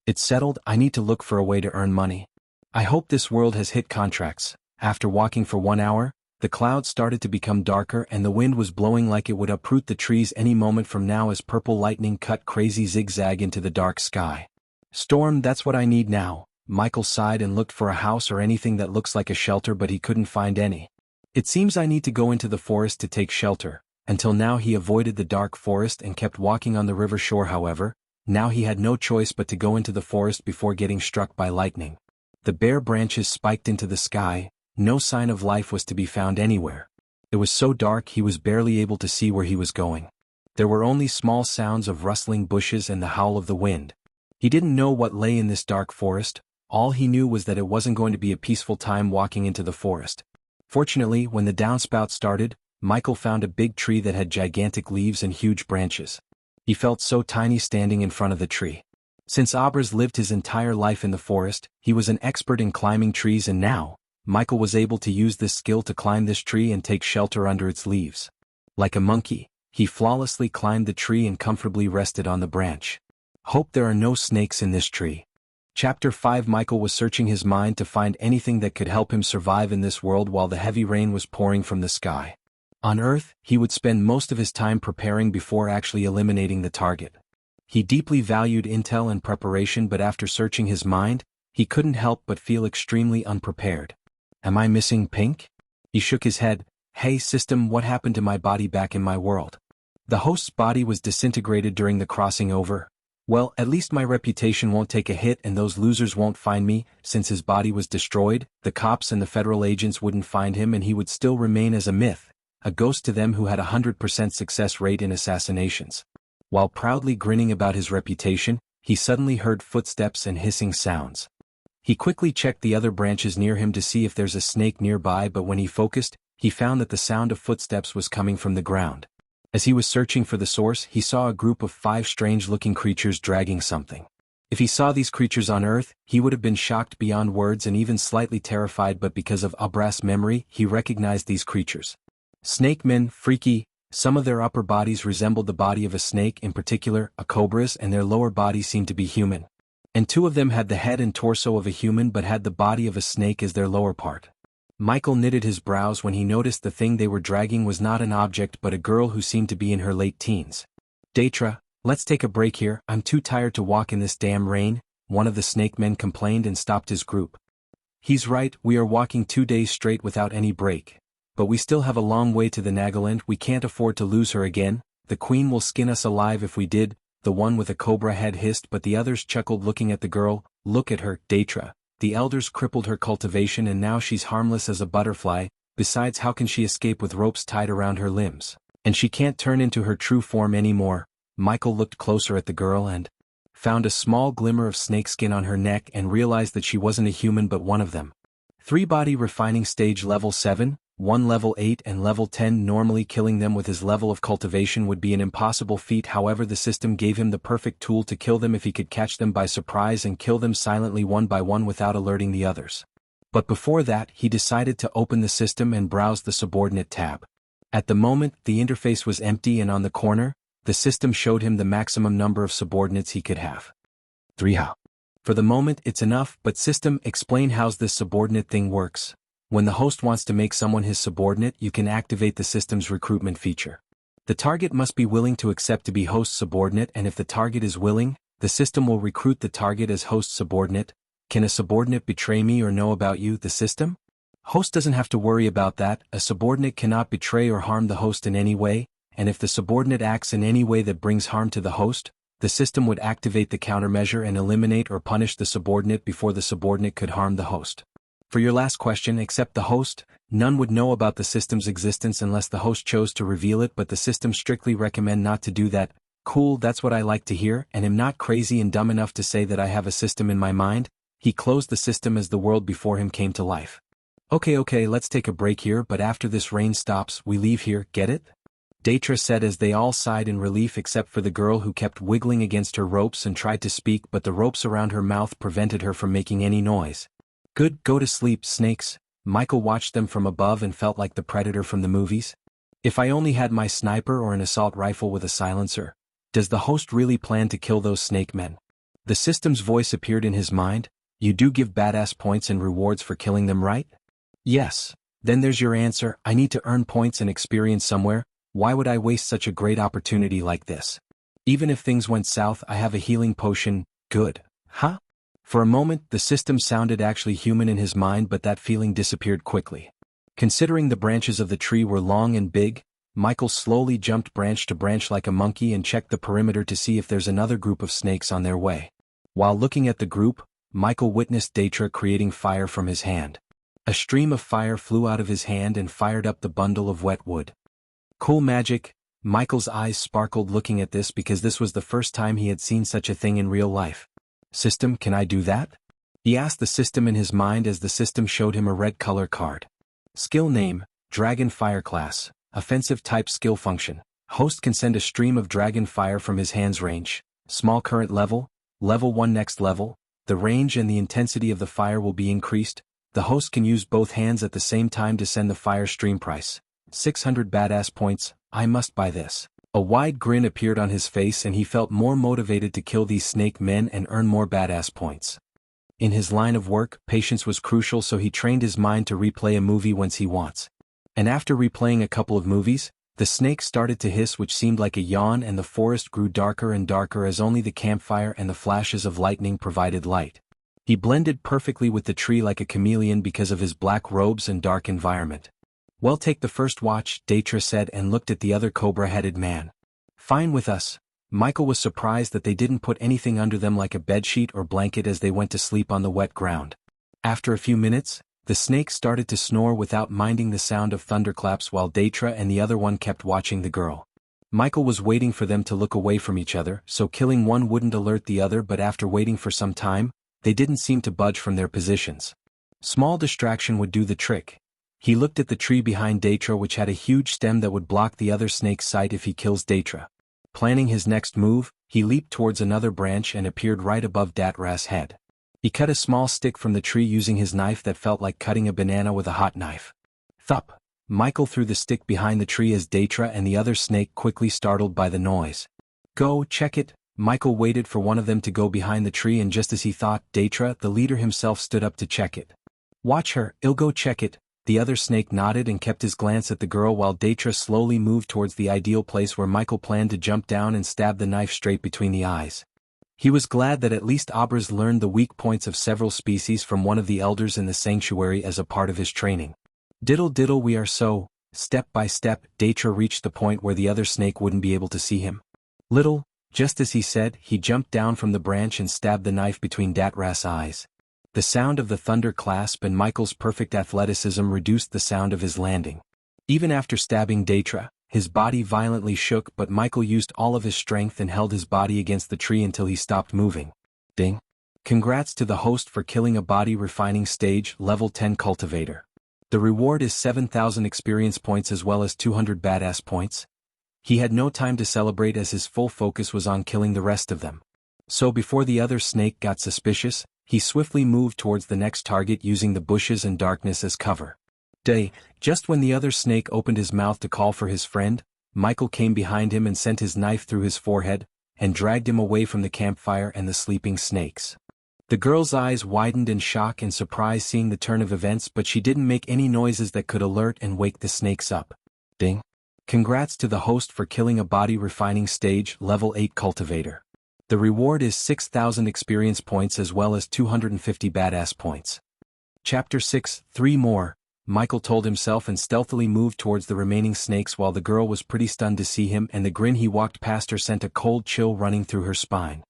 It's settled, I need to look for a way to earn money. I hope this world has hit contracts. After walking for 1 hour, the clouds started to become darker and the wind was blowing like it would uproot the trees any moment from now as purple lightning cut crazy zigzag into the dark sky. Storm, that's what I need now. Michael sighed and looked for a house or anything that looks like a shelter, but he couldn't find any. It seems I need to go into the forest to take shelter. Until now he avoided the dark forest and kept walking on the river shore. However, now he had no choice but to go into the forest before getting struck by lightning. The bare branches spiked into the sky. No sign of life was to be found anywhere. It was so dark he was barely able to see where he was going. There were only small sounds of rustling bushes and the howl of the wind. He didn't know what lay in this dark forest. All he knew was that it wasn't going to be a peaceful time walking into the forest. Fortunately, when the downspout started, Michael found a big tree that had gigantic leaves and huge branches. He felt so tiny standing in front of the tree. Since Abraz lived his entire life in the forest, he was an expert in climbing trees, and now, Michael was able to use this skill to climb this tree and take shelter under its leaves. Like a monkey, he flawlessly climbed the tree and comfortably rested on the branch. Hope there are no snakes in this tree. Chapter 5. Michael was searching his mind to find anything that could help him survive in this world while the heavy rain was pouring from the sky. On Earth, he would spend most of his time preparing before actually eliminating the target. He deeply valued intel and preparation, but after searching his mind, he couldn't help but feel extremely unprepared. Am I missing Pink? He shook his head. Hey system, what happened to my body back in my world? The host's body was disintegrated during the crossing over. Well, at least my reputation won't take a hit and those losers won't find me. Since his body was destroyed, the cops and the federal agents wouldn't find him and he would still remain as a myth, a ghost to them who had a 100% success rate in assassinations. While proudly grinning about his reputation, he suddenly heard footsteps and hissing sounds. He quickly checked the other branches near him to see if there's a snake nearby, but when he focused, he found that the sound of footsteps was coming from the ground. As he was searching for the source, he saw a group of 5 strange-looking creatures dragging something. If he saw these creatures on Earth, he would have been shocked beyond words and even slightly terrified, but because of Abraz's memory, he recognized these creatures. Snake men, freaky. Some of their upper bodies resembled the body of a snake, in particular, a cobra's, and their lower body seemed to be human. And 2 of them had the head and torso of a human but had the body of a snake as their lower part. Michael knitted his brows when he noticed the thing they were dragging was not an object but a girl who seemed to be in her late teens. Daitra, let's take a break here, I'm too tired to walk in this damn rain, one of the snake men complained and stopped his group. He's right, we are walking 2 days straight without any break. But we still have a long way to the Nagaland, we can't afford to lose her again, the queen will skin us alive if we did, the one with a cobra head hissed, but the others chuckled looking at the girl. Look at her, Daitra. The elders crippled her cultivation and now she's harmless as a butterfly, besides how can she escape with ropes tied around her limbs? And she can't turn into her true form anymore. Michael looked closer at the girl and found a small glimmer of snakeskin on her neck and realized that she wasn't a human but one of them. 3 body refining stage level 7, 1 level 8 and level 10. Normally killing them with his level of cultivation would be an impossible feat, however the system gave him the perfect tool to kill them if he could catch them by surprise and kill them silently one by one without alerting the others. But before that he decided to open the system and browse the subordinate tab. At the moment the interface was empty and on the corner, the system showed him the maximum number of subordinates he could have. 3. How? For the moment it's enough, but system, explain how's this subordinate thing works. When the host wants to make someone his subordinate, you can activate the system's recruitment feature. The target must be willing to accept to be host subordinate, and if the target is willing, the system will recruit the target as host subordinate. Can a subordinate betray me or know about you, the system? Host doesn't have to worry about that. A subordinate cannot betray or harm the host in any way, and if the subordinate acts in any way that brings harm to the host, the system would activate the countermeasure and eliminate or punish the subordinate before the subordinate could harm the host. For your last question, except the host, none would know about the system's existence unless the host chose to reveal it, but the system strictly recommend not to do that. Cool, that's what I like to hear, and am not crazy and dumb enough to say that I have a system in my mind. He closed the system as the world before him came to life. Okay, let's take a break here, but after this rain stops, we leave here, get it? Daetra said as they all sighed in relief except for the girl who kept wiggling against her ropes and tried to speak, but the ropes around her mouth prevented her from making any noise. Good, go to sleep, snakes. Michael watched them from above and felt like the predator from the movies. If I only had my sniper or an assault rifle with a silencer. Does the host really plan to kill those snake men? The system's voice appeared in his mind. You do give badass points and rewards for killing them, right? Yes. Then there's your answer. I need to earn points and experience somewhere. Why would I waste such a great opportunity like this? Even if things went south, I have a healing potion. Good. Huh? For a moment, the system sounded actually human in his mind, but that feeling disappeared quickly. Considering the branches of the tree were long and big, Michael slowly jumped branch to branch like a monkey and checked the perimeter to see if there's another group of snakes on their way. While looking at the group, Michael witnessed Daetra creating fire from his hand. A stream of fire flew out of his hand and fired up the bundle of wet wood. Cool magic. Michael's eyes sparkled looking at this because this was the first time he had seen such a thing in real life. System, can I do that? He asked the system in his mind as the system showed him a red color card. Skill name, Dragon Fire Class, Offensive Type Skill Function. Host can send a stream of dragon fire from his hand's range. Small current level, level 1 next level. The range and the intensity of the fire will be increased. The host can use both hands at the same time to send the fire stream. Price 600 badass points. I must buy this. A wide grin appeared on his face and he felt more motivated to kill these snake men and earn more badass points. In his line of work, patience was crucial, so he trained his mind to replay a movie once he wants. And after replaying a couple of movies, the snake started to hiss, which seemed like a yawn, and the forest grew darker and darker as only the campfire and the flashes of lightning provided light. He blended perfectly with the tree like a chameleon because of his black robes and dark environment. Well, take the first watch, Daetra said and looked at the other cobra-headed man. Fine with us. Michael was surprised that they didn't put anything under them like a bedsheet or blanket as they went to sleep on the wet ground. After a few minutes, the snake started to snore without minding the sound of thunderclaps while Daetra and the other one kept watching the girl. Michael was waiting for them to look away from each other, so killing one wouldn't alert the other, but after waiting for some time, they didn't seem to budge from their positions. Small distraction would do the trick. He looked at the tree behind Daetra, which had a huge stem that would block the other snake's sight if he kills Daetra. Planning his next move, he leaped towards another branch and appeared right above Daetra's head. He cut a small stick from the tree using his knife that felt like cutting a banana with a hot knife. Thup! Michael threw the stick behind the tree as Daetra and the other snake quickly startled by the noise. Go, check it. Michael waited for one of them to go behind the tree, and just as he thought, Daetra, the leader himself, stood up to check it. Watch her, I'll go check it. The other snake nodded and kept his glance at the girl while Daetra slowly moved towards the ideal place where Michael planned to jump down and stab the knife straight between the eyes. He was glad that at least Abraz learned the weak points of several species from one of the elders in the sanctuary as a part of his training. Diddle diddle, we are so. Step by step, Daetra reached the point where the other snake wouldn't be able to see him. Little, just as he said, he jumped down from the branch and stabbed the knife between Daetra's eyes. The sound of the thunder clasp and Michael's perfect athleticism reduced the sound of his landing. Even after stabbing Daetra, his body violently shook, but Michael used all of his strength and held his body against the tree until he stopped moving. Ding. Congrats to the host for killing a body refining stage level 10 cultivator. The reward is 7,000 experience points as well as 200 badass points. He had no time to celebrate as his full focus was on killing the rest of them. So before the other snake got suspicious, he swiftly moved towards the next target using the bushes and darkness as cover. Just when the other snake opened his mouth to call for his friend, Michael came behind him and sent his knife through his forehead, and dragged him away from the campfire and the sleeping snakes. The girl's eyes widened in shock and surprise seeing the turn of events, but she didn't make any noises that could alert and wake the snakes up. Ding. Congrats to the host for killing a body refining stage level 8 cultivator. The reward is 6,000 experience points as well as 250 badass points. Chapter 6, 3 more, Michael told himself and stealthily moved towards the remaining snakes while the girl was pretty stunned to see him, and the grin he walked past her sent a cold chill running through her spine.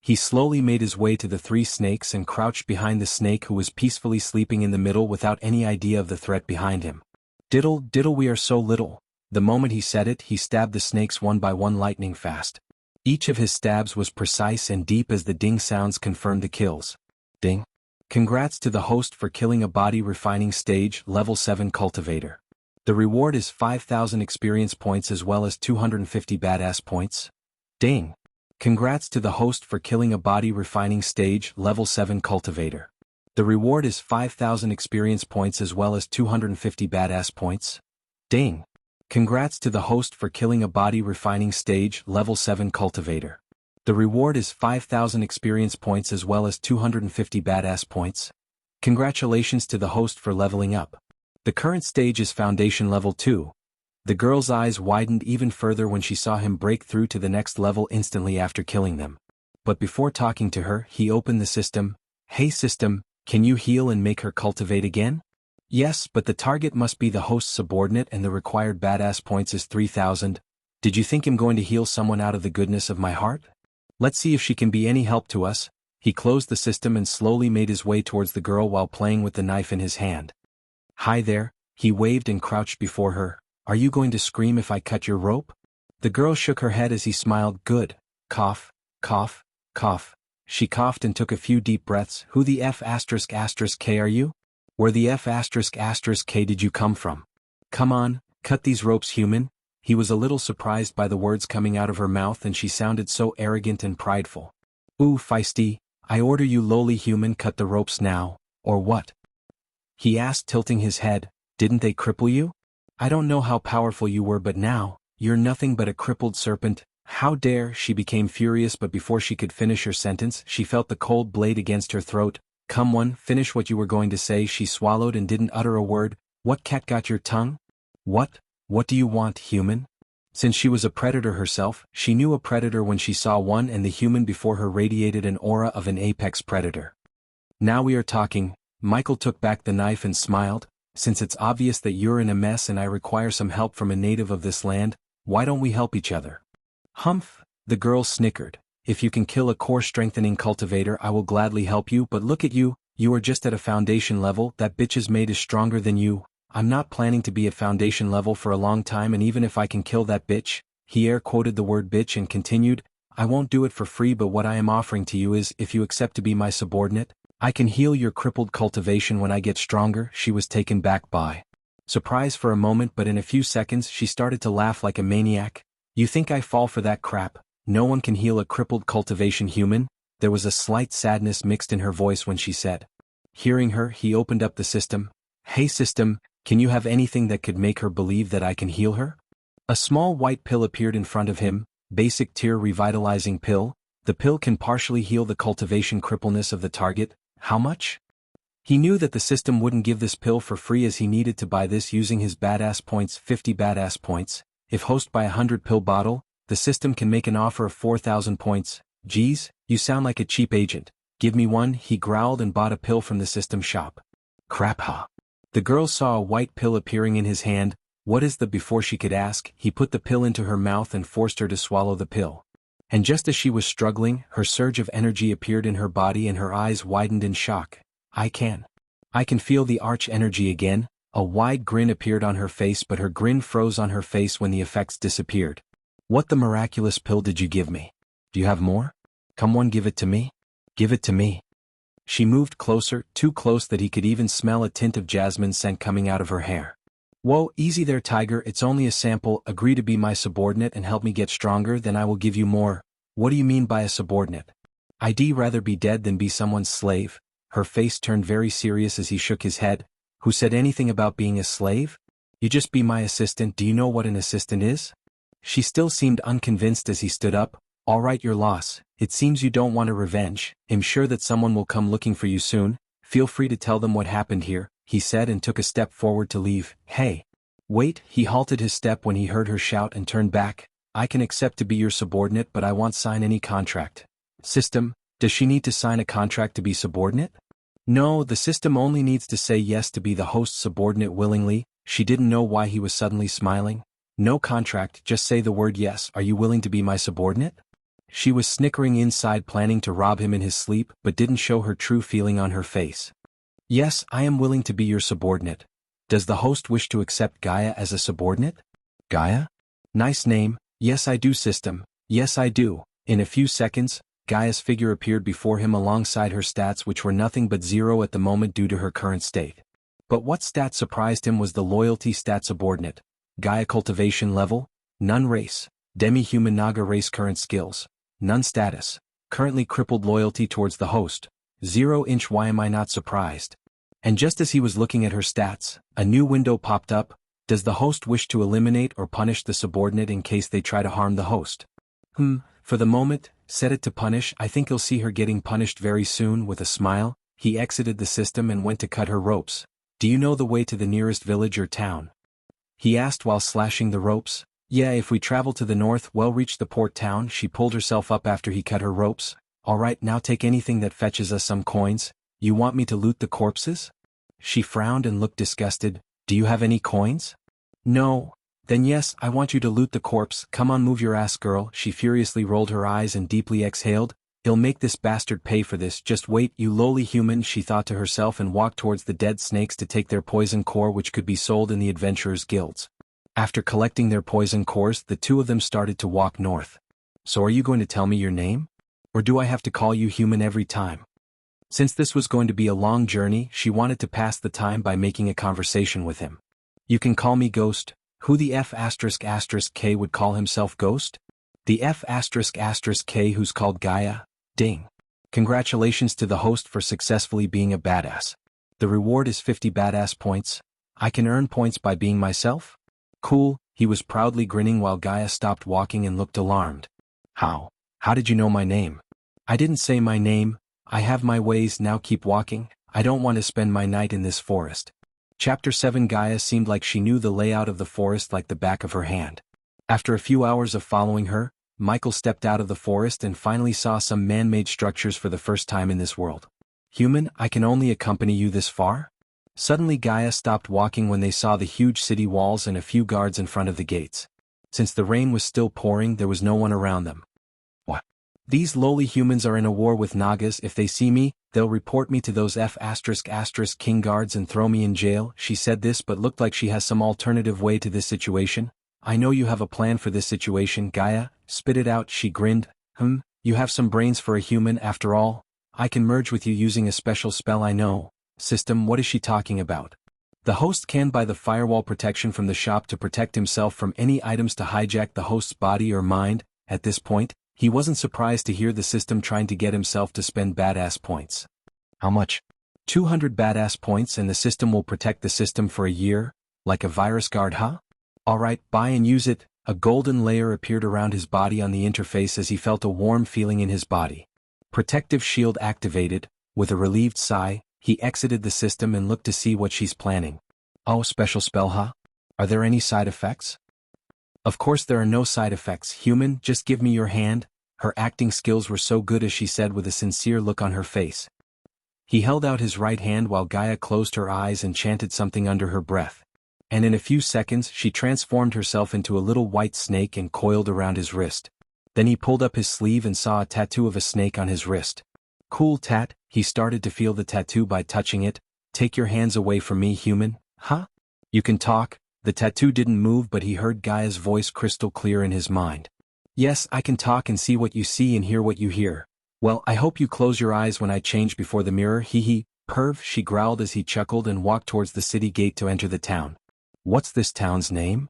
He slowly made his way to the 3 snakes and crouched behind the snake who was peacefully sleeping in the middle without any idea of the threat behind him. Diddle, diddle, we are so little. The moment he said it, he stabbed the snakes one by one lightning fast. Each of his stabs was precise and deep as the ding sounds confirmed the kills. Ding. Congrats to the host for killing a body refining stage level 7 cultivator. The reward is 5,000 experience points as well as 250 badass points. Ding! Congrats to the host for killing a body refining stage level 7 cultivator. The reward is 5,000 experience points as well as 250 badass points. Ding! Congrats to the host for killing a body refining stage level 7 cultivator. The reward is 5,000 experience points as well as 250 badass points. Congratulations to the host for leveling up. The current stage is Foundation Level 2. The girl's eyes widened even further when she saw him break through to the next level instantly after killing them. But before talking to her, he opened the system. Hey system, can you heal and make her cultivate again? Yes, but the target must be the host's subordinate and the required badass points is 3,000. Did you think I'm going to heal someone out of the goodness of my heart? Let's see if she can be any help to us. He closed the system and slowly made his way towards the girl while playing with the knife in his hand. Hi there, he waved and crouched before her. Are you going to scream if I cut your rope? The girl shook her head as he smiled. Good. Cough, cough, cough. She coughed and took a few deep breaths. Who the F*** K are you? Where the F*** K did you come from? Come on, cut these ropes, human. He was a little surprised by the words coming out of her mouth and she sounded so arrogant and prideful. Ooh, feisty, I order you lowly human cut the ropes now, or what? He asked, tilting his head. Didn't they cripple you? I don't know how powerful you were, but now, you're nothing but a crippled serpent. How dare? She became furious, but before she could finish her sentence, she felt the cold blade against her throat. Come on, finish what you were going to say. She swallowed and didn't utter a word. What cat got your tongue? What do you want, human? Since she was a predator herself, she knew a predator when she saw one, and the human before her radiated an aura of an apex predator. Now we are talking. Michael took back the knife and smiled. Since it's obvious that you're in a mess and I require some help from a native of this land, why don't we help each other? Humph, the girl snickered. If you can kill a core-strengthening cultivator, I will gladly help you, but look at you, you are just at a foundation level. That bitch's mate is stronger than you. I'm not planning to be at foundation level for a long time, and even if I can kill that bitch, he air-quoted the word bitch and continued, I won't do it for free, but what I am offering to you is, if you accept to be my subordinate, I can heal your crippled cultivation when I get stronger. She was taken back by surprise for a moment, but in a few seconds she started to laugh like a maniac. You think I fall for that crap? No one can heal a crippled cultivation, human? There was a slight sadness mixed in her voice when she said. Hearing her, he opened up the system. Hey system, can you have anything that could make her believe that I can heal her? A small white pill appeared in front of him. Basic tier revitalizing pill. The pill can partially heal the cultivation crippleness of the target. How much? He knew that the system wouldn't give this pill for free, as he needed to buy this using his badass points, 50 badass points. If host buy 100 pill bottle, the system can make an offer of 4,000 points. Geez, you sound like a cheap agent. Give me one, he growled and bought a pill from the system shop. Crap, huh? The girl saw a white pill appearing in his hand. What is the? Before she could ask, he put the pill into her mouth and forced her to swallow the pill. And just as she was struggling, her surge of energy appeared in her body and her eyes widened in shock. I can feel the arch energy again. A wide grin appeared on her face, but her grin froze on her face when the effects disappeared. What the miraculous pill did you give me? Do you have more? Come on, give it to me. Give it to me. She moved closer, too close that he could even smell a tint of jasmine scent coming out of her hair. Whoa, easy there, tiger, it's only a sample. Agree to be my subordinate and help me get stronger, then I will give you more. What do you mean by a subordinate? I'd rather be dead than be someone's slave. Her face turned very serious as he shook his head. Who said anything about being a slave? You just be my assistant. Do you know what an assistant is? She still seemed unconvinced as he stood up. All right, your loss. It seems you don't want a revenge. I'm sure that someone will come looking for you soon. Feel free to tell them what happened here, he said and took a step forward to leave. Hey. Wait, he halted his step when he heard her shout and turned back. I can accept to be your subordinate, but I won't sign any contract. System, does she need to sign a contract to be subordinate? No, the system only needs to say yes to be the host's subordinate willingly. She didn't know why he was suddenly smiling. No contract, just say the word yes. Are you willing to be my subordinate? She was snickering inside, planning to rob him in his sleep, but didn't show her true feeling on her face. Yes, I am willing to be your subordinate. Does the host wish to accept Gaia as a subordinate? Gaia? Nice name. Yes I do, system. Yes I do. In a few seconds, Gaia's figure appeared before him alongside her stats, which were nothing but 0 at the moment due to her current state. But what stat surprised him was the loyalty stat subordinate. Gaia cultivation level, none race, demi-human Naga race current skills, none status, currently crippled loyalty towards the host, 0 inch. Why am I not surprised? And just as he was looking at her stats, a new window popped up. Does the host wish to eliminate or punish the subordinate in case they try to harm the host? For the moment, set it to punish. I think you'll see her getting punished very soon. With a smile, he exited the system and went to cut her ropes. Do you know the way to the nearest village or town? He asked while slashing the ropes. Yeah, if we travel to the north, we'll reach the port town. She pulled herself up after he cut her ropes. Alright, now take anything that fetches us some coins. You want me to loot the corpses? She frowned and looked disgusted. Do you have any coins? No. Then yes, I want you to loot the corpse. Come on, move your ass, girl. She furiously rolled her eyes and deeply exhaled. He'll make this bastard pay for this. Just wait, you lowly human, she thought to herself, and walked towards the dead snakes to take their poison core, which could be sold in the adventurers' guilds. After collecting their poison cores, the two of them started to walk north. So are you going to tell me your name? Or do I have to call you human every time? Since this was going to be a long journey, she wanted to pass the time by making a conversation with him. You can call me Ghost. Who the F***K would call himself Ghost? The F***K who's called Gaia? Ding. Congratulations to the host for successfully being a badass. The reward is 50 badass points. I can earn points by being myself? Cool, he was proudly grinning while Gaia stopped walking and looked alarmed. How did you know my name? I didn't say my name. I have my ways, now keep walking. I don't want to spend my night in this forest. Chapter 7. Gaia seemed like she knew the layout of the forest like the back of her hand. After a few hours of following her, Michael stepped out of the forest and finally saw some man-made structures for the first time in this world. Human, I can only accompany you this far? Suddenly Gaia stopped walking when they saw the huge city walls and a few guards in front of the gates. Since the rain was still pouring, there was no one around them. What? These lowly humans are in a war with Nagas. If they see me, they'll report me to those F***king guards and throw me in jail. She said this but looked like she has some alternative way to this situation. I know you have a plan for this situation, Gaia. Spit it out, she grinned. You have some brains for a human after all. I can merge with you using a special spell I know. System, what is she talking about? The host can buy the firewall protection from the shop to protect himself from any items to hijack the host's body or mind. At this point, he wasn't surprised to hear the system trying to get himself to spend badass points. How much? 200 badass points, and the system will protect the system for a year? Like a virus guard, huh? Alright, buy and use it. A golden layer appeared around his body on the interface as he felt a warm feeling in his body. Protective shield activated. With a relieved sigh, he exited the system and looked to see what she's planning. Oh, special spell, huh? Are there any side effects? Of course there are no side effects, human, just give me your hand. Her acting skills were so good, as she said with a sincere look on her face. He held out his right hand while Gaia closed her eyes and chanted something under her breath. And in a few seconds she transformed herself into a little white snake and coiled around his wrist. Then he pulled up his sleeve and saw a tattoo of a snake on his wrist. Cool tat, he started to feel the tattoo by touching it. Take your hands away from me, human. Huh? You can talk? The tattoo didn't move, but he heard Gaia's voice crystal clear in his mind. Yes, I can talk and see what you see and hear what you hear. Well, I hope you close your eyes when I change before the mirror, hee, perv, she growled as he chuckled and walked towards the city gate to enter the town. What's this town's name?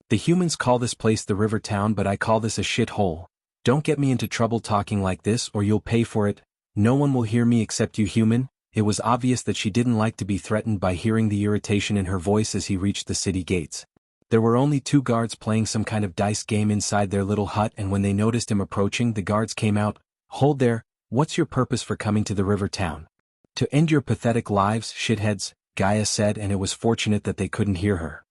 The humans call this place the River Town, but I call this a shithole. Don't get me into trouble talking like this or you'll pay for it. No one will hear me except you, human. It was obvious that she didn't like to be threatened by hearing the irritation in her voice as he reached the city gates. There were only 2 guards playing some kind of dice game inside their little hut, and when they noticed him approaching, the guards came out. Hold there, what's your purpose for coming to the River Town? To end your pathetic lives, shitheads, Gaia said, and it was fortunate that they couldn't hear her.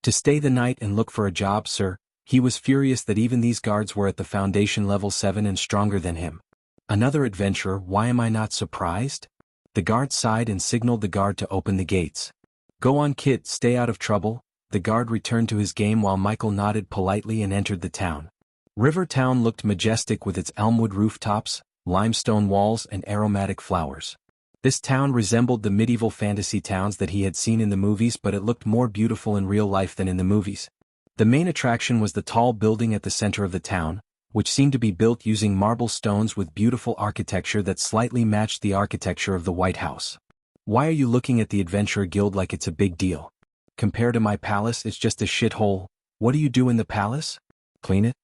To stay the night and look for a job, sir. He was furious that even these guards were at the Foundation level 7 and stronger than him. Another adventurer, why am I not surprised? The guard sighed and signaled the guard to open the gates. Go on, kid, stay out of trouble. The guard returned to his game while Michael nodded politely and entered the town. River Town looked majestic with its elmwood rooftops, limestone walls, and aromatic flowers. This town resembled the medieval fantasy towns that he had seen in the movies, but it looked more beautiful in real life than in the movies. The main attraction was the tall building at the center of the town. which seemed to be built using marble stones with beautiful architecture that slightly matched the architecture of the White House. Why are you looking at the Adventurer Guild like it's a big deal? Compared to my palace, it's just a shithole. What do you do in the palace? Clean it?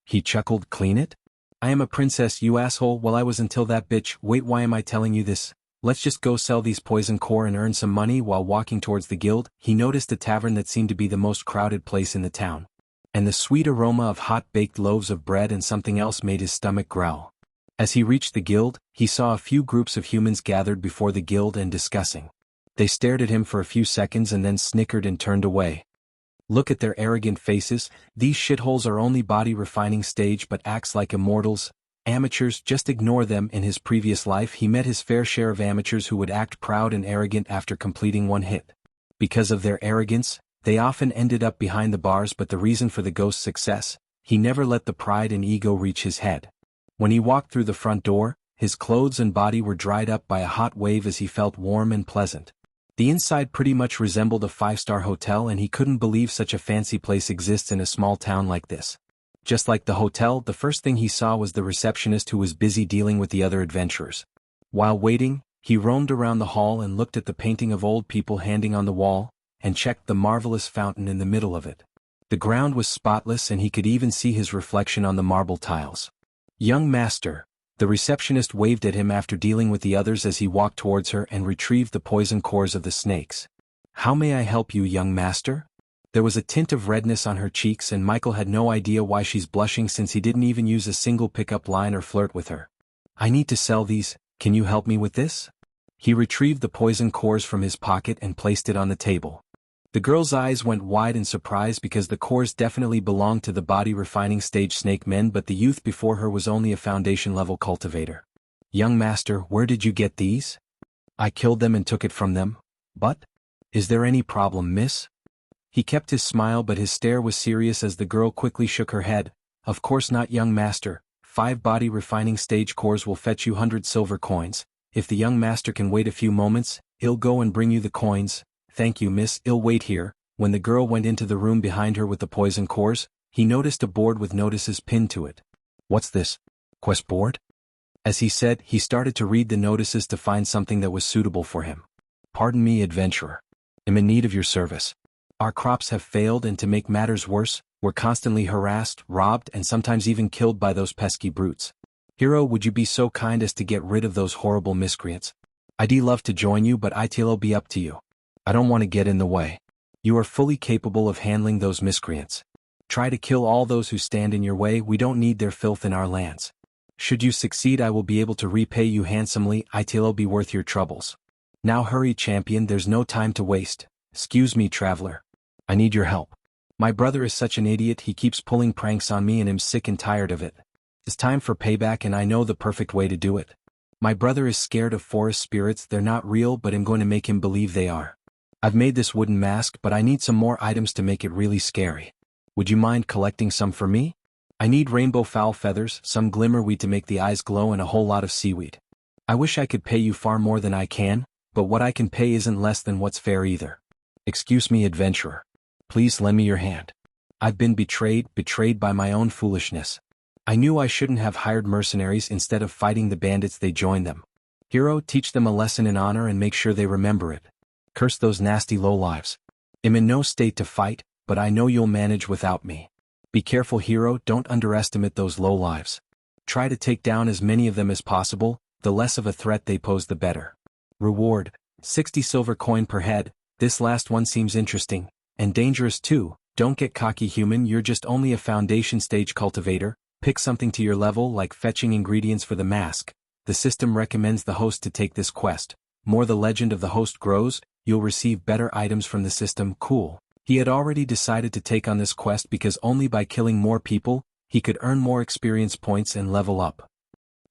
He chuckled. Clean it? I am a princess, you asshole. Well, I was until that bitch. Wait, why am I telling you this? Let's just go sell these poison core and earn some money. While walking towards the guild, he noticed a tavern that seemed to be the most crowded place in the town. And the sweet aroma of hot-baked loaves of bread and something else made his stomach growl. As he reached the guild, he saw a few groups of humans gathered before the guild and discussing. They stared at him for a few seconds and then snickered and turned away. Look at their arrogant faces. These shitholes are only body refining stage but acts like immortals. Amateurs, just ignore them. In his previous life he met his fair share of amateurs who would act proud and arrogant after completing one hit. Because of their arrogance, they often ended up behind the bars, but the reason for the ghost's success, he never let the pride and ego reach his head. When he walked through the front door, his clothes and body were dried up by a hot wave as he felt warm and pleasant. The inside pretty much resembled a 5-star hotel, and he couldn't believe such a fancy place exists in a small town like this. Just like the hotel, the first thing he saw was the receptionist, who was busy dealing with the other adventurers. While waiting, he roamed around the hall and looked at the painting of old people hanging on the wall, and checked the marvelous fountain in the middle of it. The ground was spotless and he could even see his reflection on the marble tiles. Young master, the receptionist waved at him after dealing with the others as he walked towards her and retrieved the poison cores of the snakes. How may I help you, young master? There was a tint of redness on her cheeks, and Michael had no idea why she's blushing since he didn't even use a single pickup line or flirt with her. I need to sell these, can you help me with this? He retrieved the poison cores from his pocket and placed it on the table. The girl's eyes went wide in surprise because the cores definitely belonged to the body refining stage snake men, but the youth before her was only a foundation level cultivator. Young master, where did you get these? I killed them and took it from them. But? Is there any problem, miss? He kept his smile, but his stare was serious as the girl quickly shook her head. Of course not, young master. 5 body refining stage cores will fetch you 100 silver coins. If the young master can wait a few moments, he'll go and bring you the coins. Thank you, miss, I'll wait here. When the girl went into the room behind her with the poison cores, he noticed a board with notices pinned to it. What's this? Quest board? As he said, he started to read the notices to find something that was suitable for him. Pardon me, adventurer. I'm in need of your service. Our crops have failed, and to make matters worse, we're constantly harassed, robbed, and sometimes even killed by those pesky brutes. Hero, would you be so kind as to get rid of those horrible miscreants? I'd love to join you, but it'll be up to you. I don't want to get in the way. You are fully capable of handling those miscreants. Try to kill all those who stand in your way. We don't need their filth in our lands. Should you succeed, I will be able to repay you handsomely. It'll be worth your troubles. Now hurry, champion, there's no time to waste. Excuse me, traveler. I need your help. My brother is such an idiot, he keeps pulling pranks on me and I'm sick and tired of it. It's time for payback, and I know the perfect way to do it. My brother is scared of forest spirits. They're not real, but I'm going to make him believe they are. I've made this wooden mask, but I need some more items to make it really scary. Would you mind collecting some for me? I need rainbow fowl feathers, some glimmerweed to make the eyes glow, and a whole lot of seaweed. I wish I could pay you far more than I can, but what I can pay isn't less than what's fair either. Excuse me, adventurer. Please lend me your hand. I've been betrayed by my own foolishness. I knew I shouldn't have hired mercenaries. Instead of fighting the bandits, they joined them. Hero, teach them a lesson in honor and make sure they remember it. Curse those nasty lowlives. I'm in no state to fight, but I know you'll manage without me. Be careful, hero, don't underestimate those lowlives. Try to take down as many of them as possible, the less of a threat they pose the better. Reward, 60 silver coin per head. This last one seems interesting, and dangerous too. Don't get cocky, human, you're just only a foundation stage cultivator. Pick something to your level, like fetching ingredients for the mask. The system recommends the host to take this quest. More the legend of the host grows, you'll receive better items from the system. Cool. He had already decided to take on this quest because only by killing more people, he could earn more experience points and level up.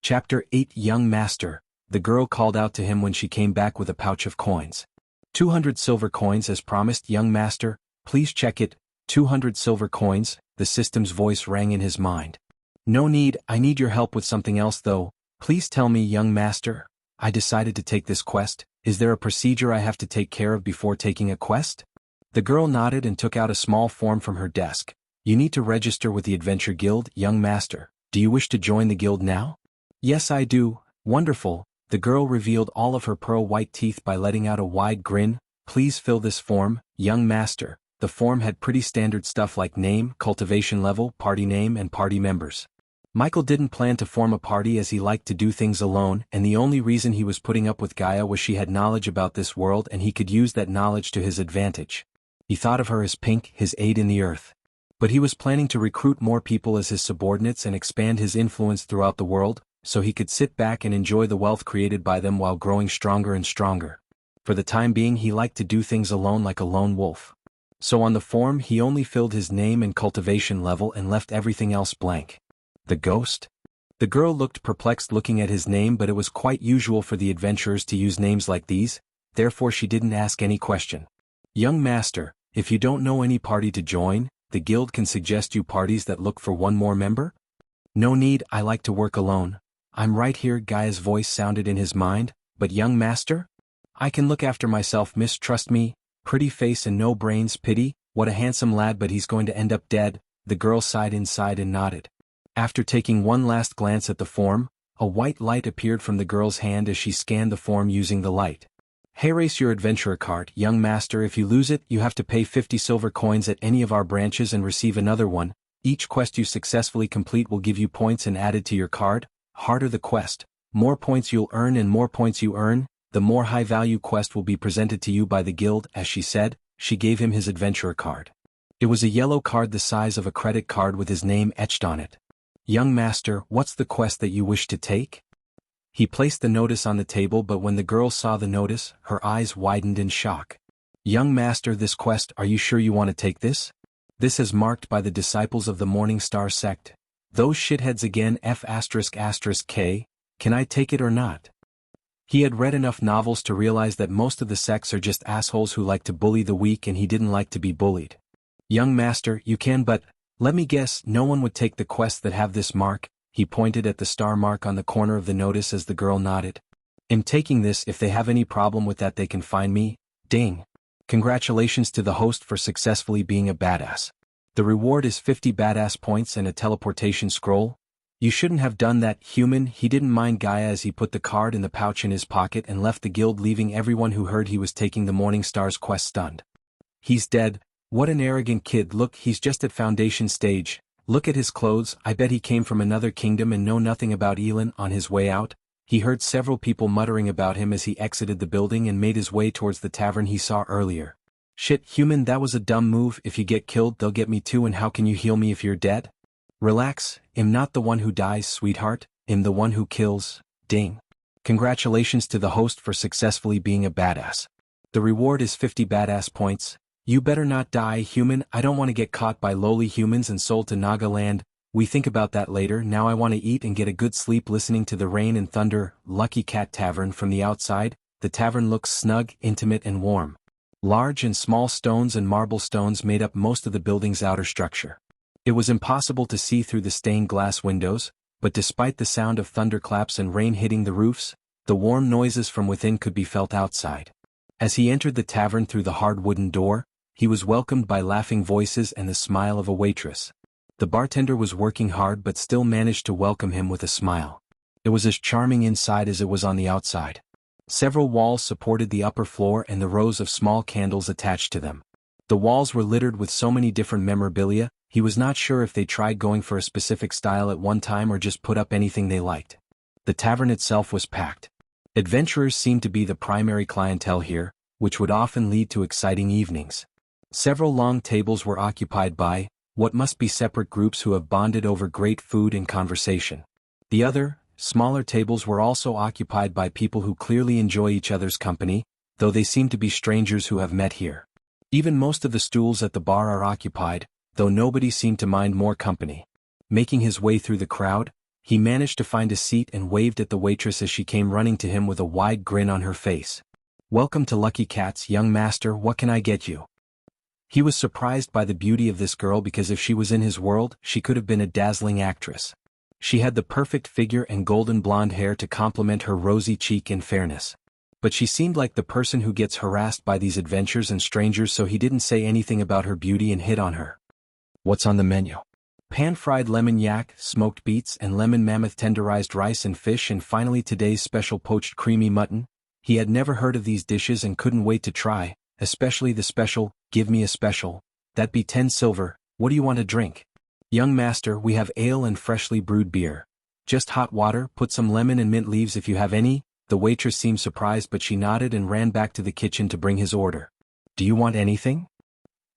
Chapter 8 Young Master. The girl called out to him when she came back with a pouch of coins. 200 silver coins as promised, young master, please check it. 200 silver coins, the system's voice rang in his mind. No need, I need your help with something else though. Please tell me, young master. I decided to take this quest. Is there a procedure I have to take care of before taking a quest? The girl nodded and took out a small form from her desk. You need to register with the Adventure Guild, young master. Do you wish to join the guild now? Yes, I do. Wonderful. The girl revealed all of her pearl-white teeth by letting out a wide grin. Please fill this form, young master. The form had pretty standard stuff like name, cultivation level, party name and party members. Michael didn't plan to form a party as he liked to do things alone, and the only reason he was putting up with Gaia was she had knowledge about this world and he could use that knowledge to his advantage. He thought of her as Pink, his aide in the earth. But he was planning to recruit more people as his subordinates and expand his influence throughout the world, so he could sit back and enjoy the wealth created by them while growing stronger and stronger. For the time being he liked to do things alone like a lone wolf. So on the form he only filled his name and cultivation level and left everything else blank. The ghost? The girl looked perplexed looking at his name, but it was quite usual for the adventurers to use names like these, therefore she didn't ask any question. Young master, if you don't know any party to join, the guild can suggest you parties that look for one more member? No need, I like to work alone. I'm right here, Gaia's voice sounded in his mind, but young master? I can look after myself, mistrust me. Pretty face and no brains, pity, what a handsome lad, but he's going to end up dead. The girl sighed inside and nodded. After taking one last glance at the form, a white light appeared from the girl's hand as she scanned the form using the light. Hey, race your adventurer card, young master. If you lose it, you have to pay 50 silver coins at any of our branches and receive another one. Each quest you successfully complete will give you points and added to your card. Harder the quest, more points you'll earn, and more points you earn, the more high-value quest will be presented to you by the guild. As she said, she gave him his adventurer card. It was a yellow card the size of a credit card with his name etched on it. Young master, what's the quest that you wish to take? He placed the notice on the table, but when the girl saw the notice, her eyes widened in shock. Young master, this quest, are you sure you want to take this? This is marked by the disciples of the Morning Star sect. Those shitheads again, F***K, can I take it or not? He had read enough novels to realize that most of the sects are just assholes who like to bully the weak, and he didn't like to be bullied. Young master, you can, but, let me guess, no one would take the quests that have this mark. He pointed at the star mark on the corner of the notice as the girl nodded. I'm taking this. If they have any problem with that they can find me. Ding. Congratulations to the host for successfully being a badass. The reward is 50 badass points and a teleportation scroll. You shouldn't have done that, human. He didn't mind Gaia as he put the card in the pouch in his pocket and left the guild, leaving everyone who heard he was taking the Morning Star's quest stunned. He's dead. What an arrogant kid. Look, he's just at foundation stage. Look at his clothes. I bet he came from another kingdom and know nothing about Elon. On his way out, he heard several people muttering about him as he exited the building and made his way towards the tavern he saw earlier. Shit, human, that was a dumb move. If you get killed, they'll get me too, and how can you heal me if you're dead? Relax, I'm not the one who dies, sweetheart, I'm the one who kills. Ding. Congratulations to the host for successfully being a badass. The reward is 50 badass points. You better not die, human. I don't want to get caught by lowly humans and sold to Naga land. We think about that later. Now I want to eat and get a good sleep listening to the rain and thunder. Lucky Cat Tavern. From the outside, the tavern looks snug, intimate and warm. Large and small stones and marble stones made up most of the building's outer structure. It was impossible to see through the stained glass windows, but despite the sound of thunderclaps and rain hitting the roofs, the warm noises from within could be felt outside. As he entered the tavern through the hard wooden door, he was welcomed by laughing voices and the smile of a waitress. The bartender was working hard but still managed to welcome him with a smile. It was as charming inside as it was on the outside. Several walls supported the upper floor and the rows of small candles attached to them. The walls were littered with so many different memorabilia, he was not sure if they tried going for a specific style at one time or just put up anything they liked. The tavern itself was packed. Adventurers seemed to be the primary clientele here, which would often lead to exciting evenings. Several long tables were occupied by what must be separate groups who have bonded over great food and conversation. The other, smaller tables were also occupied by people who clearly enjoy each other's company, though they seem to be strangers who have met here. Even most of the stools at the bar are occupied, though nobody seemed to mind more company. Making his way through the crowd, he managed to find a seat and waved at the waitress as she came running to him with a wide grin on her face. Welcome to Lucky Cat's, young master, what can I get you? He was surprised by the beauty of this girl because if she was in his world, she could have been a dazzling actress. She had the perfect figure and golden blonde hair to complement her rosy cheek and fairness. But she seemed like the person who gets harassed by these adventures and strangers, so he didn't say anything about her beauty and hit on her. What's on the menu? pan-fried lemon yak, smoked beets and lemon mammoth tenderized rice and fish, and finally today's special poached creamy mutton. He had never heard of these dishes and couldn't wait to try, especially the special. Give me a special. That be 10 silver. What do you want to drink? Young master, we have ale and freshly brewed beer. Just hot water, put some lemon and mint leaves if you have any. The waitress seemed surprised, but she nodded and ran back to the kitchen to bring his order. Do you want anything?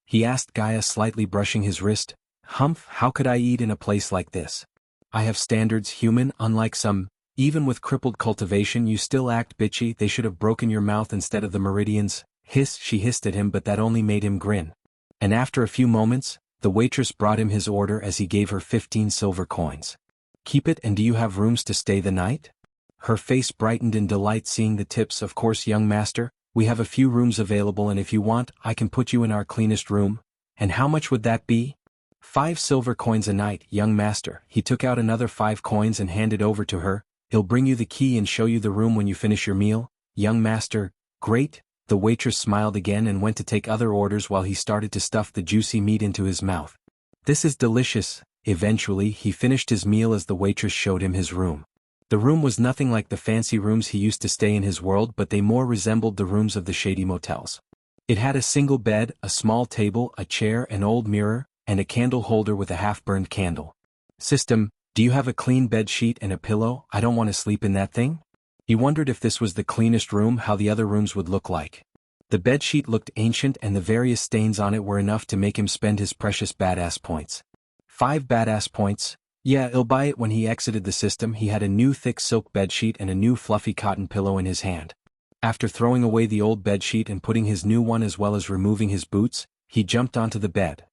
He asked Gaia, slightly brushing his wrist. Humph, how could I eat in a place like this? I have standards, human, unlike some. Even with crippled cultivation you still act bitchy. They should have broken your mouth instead of the meridians. Hiss, she hissed at him, but that only made him grin. And after a few moments, the waitress brought him his order as he gave her 15 silver coins. Keep it, and do you have rooms to stay the night? Her face brightened in delight seeing the tips. Of course, young master, we have a few rooms available, and if you want, I can put you in our cleanest room. And how much would that be? 5 silver coins a night, young master. He took out another 5 coins and handed over to her. He'll bring you the key and show you the room when you finish your meal. Young master, great. The waitress smiled again and went to take other orders while he started to stuff the juicy meat into his mouth. This is delicious. Eventually, he finished his meal as the waitress showed him his room. The room was nothing like the fancy rooms he used to stay in his world, but they more resembled the rooms of the shady motels. It had a single bed, a small table, a chair, an old mirror, and a candle holder with a half-burned candle. System, do you have a clean bed sheet and a pillow? I don't want to sleep in that thing. He wondered if this was the cleanest room, how the other rooms would look like. The bed sheet looked ancient and the various stains on it were enough to make him spend his precious badass points. 5 badass points. Yeah, he'll buy it. When he exited the system, he had a new thick silk bedsheet and a new fluffy cotton pillow in his hand. After throwing away the old bedsheet and putting his new one as well as removing his boots, he jumped onto the bed.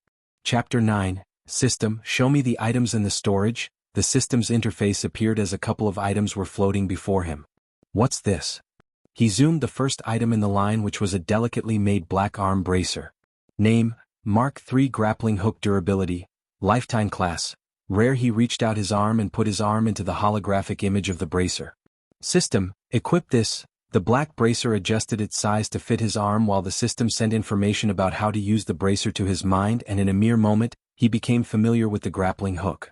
Chapter 9, System, show me the items in the storage. The system's interface appeared as a couple of items were floating before him. What's this? He zoomed the first item in the line, which was a delicately made black arm bracer. Name, Mark III grappling hook, durability, lifetime class, rare. He reached out his arm and put his arm into the holographic image of the bracer. System, equip this. The black bracer adjusted its size to fit his arm while the system sent information about how to use the bracer to his mind, and in a mere moment, he became familiar with the grappling hook.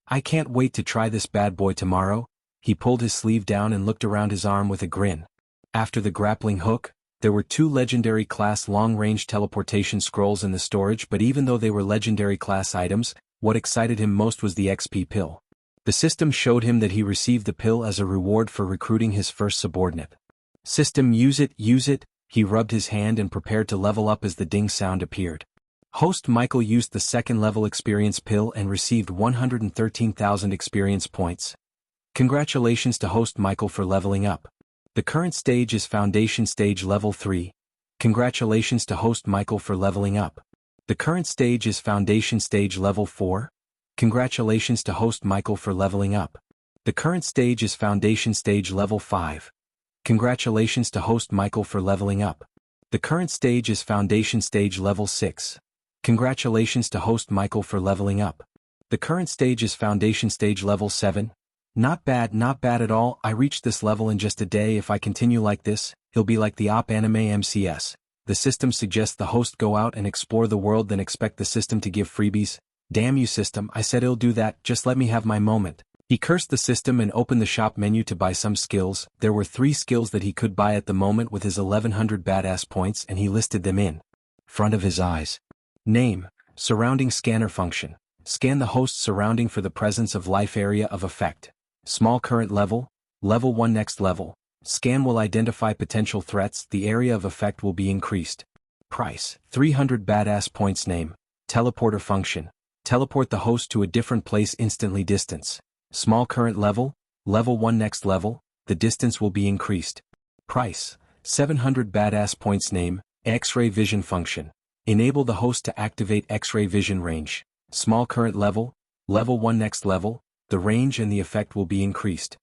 I can't wait to try this bad boy tomorrow. He pulled his sleeve down and looked around his arm with a grin. After the grappling hook, there were 2 legendary class long-range teleportation scrolls in the storage, but even though they were legendary class items, what excited him most was the XP pill. The system showed him that he received the pill as a reward for recruiting his first subordinate. System, use it, use it. He rubbed his hand and prepared to level up as the ding sound appeared. Host Michael used the second level experience pill and received 113,000 experience points. Congratulations to Host Michael for leveling up. The current stage is Foundation Stage Level 3. Congratulations to Host Michael for leveling up. The current stage is Foundation Stage Level 4. Congratulations to Host Michael for leveling up. The current stage is Foundation Stage Level 5. Congratulations to Host Michael for leveling up. The current stage is Foundation Stage Level 6. Congratulations to Host Michael for leveling up. The current stage is Foundation Stage Level 7. Not bad at all. I reached this level in just a day. If I continue like this, he'll be like the OP anime MCS. The system suggests the host go out and explore the world, then expect the system to give freebies. Damn you system, I said he'll do that, just let me have my moment. He cursed the system and opened the shop menu to buy some skills. There were 3 skills that he could buy at the moment with his 1100 badass points, and he listed them in front of his eyes. Name, surrounding scanner function. Scan the host's surrounding for the presence of life area of effect. Small current level, level 1 next level. Scan will identify potential threats, the area of effect will be increased. Price, 300 badass points. Name, teleporter function. Teleport the host to a different place instantly. Distance. Small current level, level 1 next level, the distance will be increased. Price, 700 badass points. Name, X-ray vision function. Enable the host to activate X-ray vision range. Small current level, level 1 next level, the range and the effect will be increased.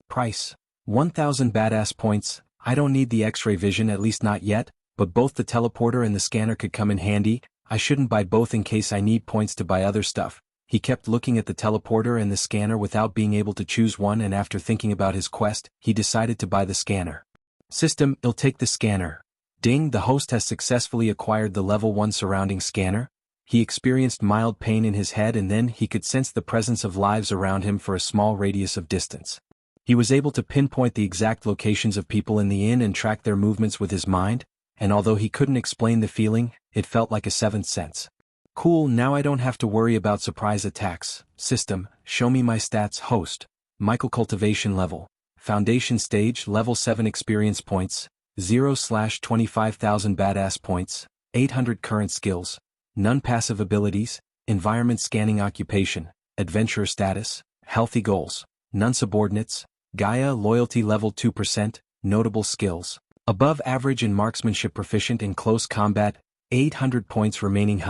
Price, 1000 badass points. I don't need the X-ray vision, at least not yet, but both the teleporter and the scanner could come in handy. I shouldn't buy both in case I need points to buy other stuff. He kept looking at the teleporter and the scanner without being able to choose one, and after thinking about his quest, he decided to buy the scanner. System, I'll take the scanner. Ding, the host has successfully acquired the level 1 surrounding scanner. He experienced mild pain in his head and then he could sense the presence of lives around him for a small radius of distance. He was able to pinpoint the exact locations of people in the inn and track their movements with his mind, and although he couldn't explain the feeling, it felt like a seventh sense. Cool, now I don't have to worry about surprise attacks. System, show me my stats. Host, Michael. Cultivation level, Foundation stage, level 7. Experience points, 0/25,000. Badass points, 800. Current skills, none. Passive abilities, environment scanning. Occupation, adventurer. Status, healthy. Goals, none. Subordinates, Gaia. Loyalty level 2%, notable skills, above average in marksmanship. Proficient in close combat, 800 points remaining.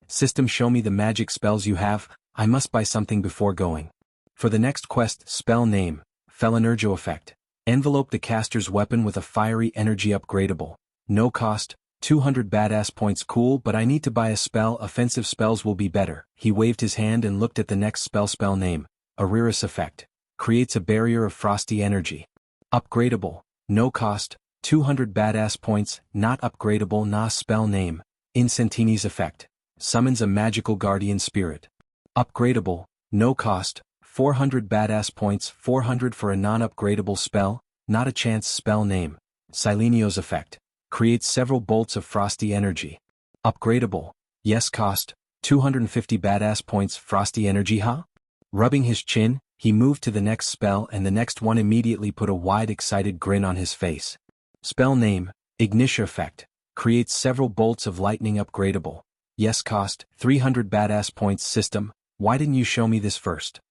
System, show me the magic spells you have. I must buy something before going. For the next quest, spell name, Felenergo effect. Envelope the caster's weapon with a fiery energy. Upgradable. No cost, 200 badass points. Cool, but I need to buy a spell. Offensive spells will be better. He waved his hand and looked at the next spell. Spell name, Arirus effect. Creates a barrier of frosty energy. Upgradable. No cost, 200 badass points. Not upgradable. Nah. Spell name, Incentinis effect. Summons a magical guardian spirit. Upgradable. No cost, 400 badass points. 400 for a non-upgradable spell, not a chance. Spell name, Silenio's effect. Creates several bolts of frosty energy. Upgradable. Yes. Cost, 250 badass points. Frosty energy. Rubbing his chin, he moved to the next spell and the next one immediately put a wide excited grin on his face. Spell name, Ignitia effect. Creates several bolts of lightning. Upgradable. Yes. Cost, 300 badass points. System, why didn't you show me this first?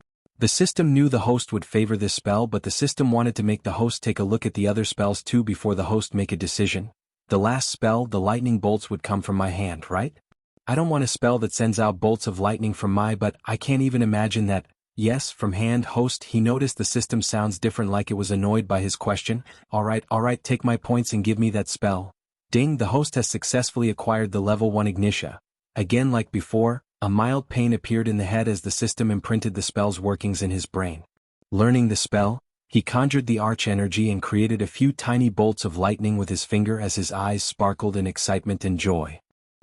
The system knew the host would favor this spell, but the system wanted to make the host take a look at the other spells too before the host make a decision. The last spell, the lightning bolts, would come from my hand, right? I don't want a spell that sends out bolts of lightning from but I can't even imagine that. Yes, from hand. Host, he noticed the system sounds different, like it was annoyed by his question. Alright, take my points and give me that spell. Ding, the host has successfully acquired the level 1 Ignitia. Again, like before, a mild pain appeared in the head as the system imprinted the spell's workings in his brain. Learning the spell, he conjured the arch energy and created a few tiny bolts of lightning with his finger as his eyes sparkled in excitement and joy.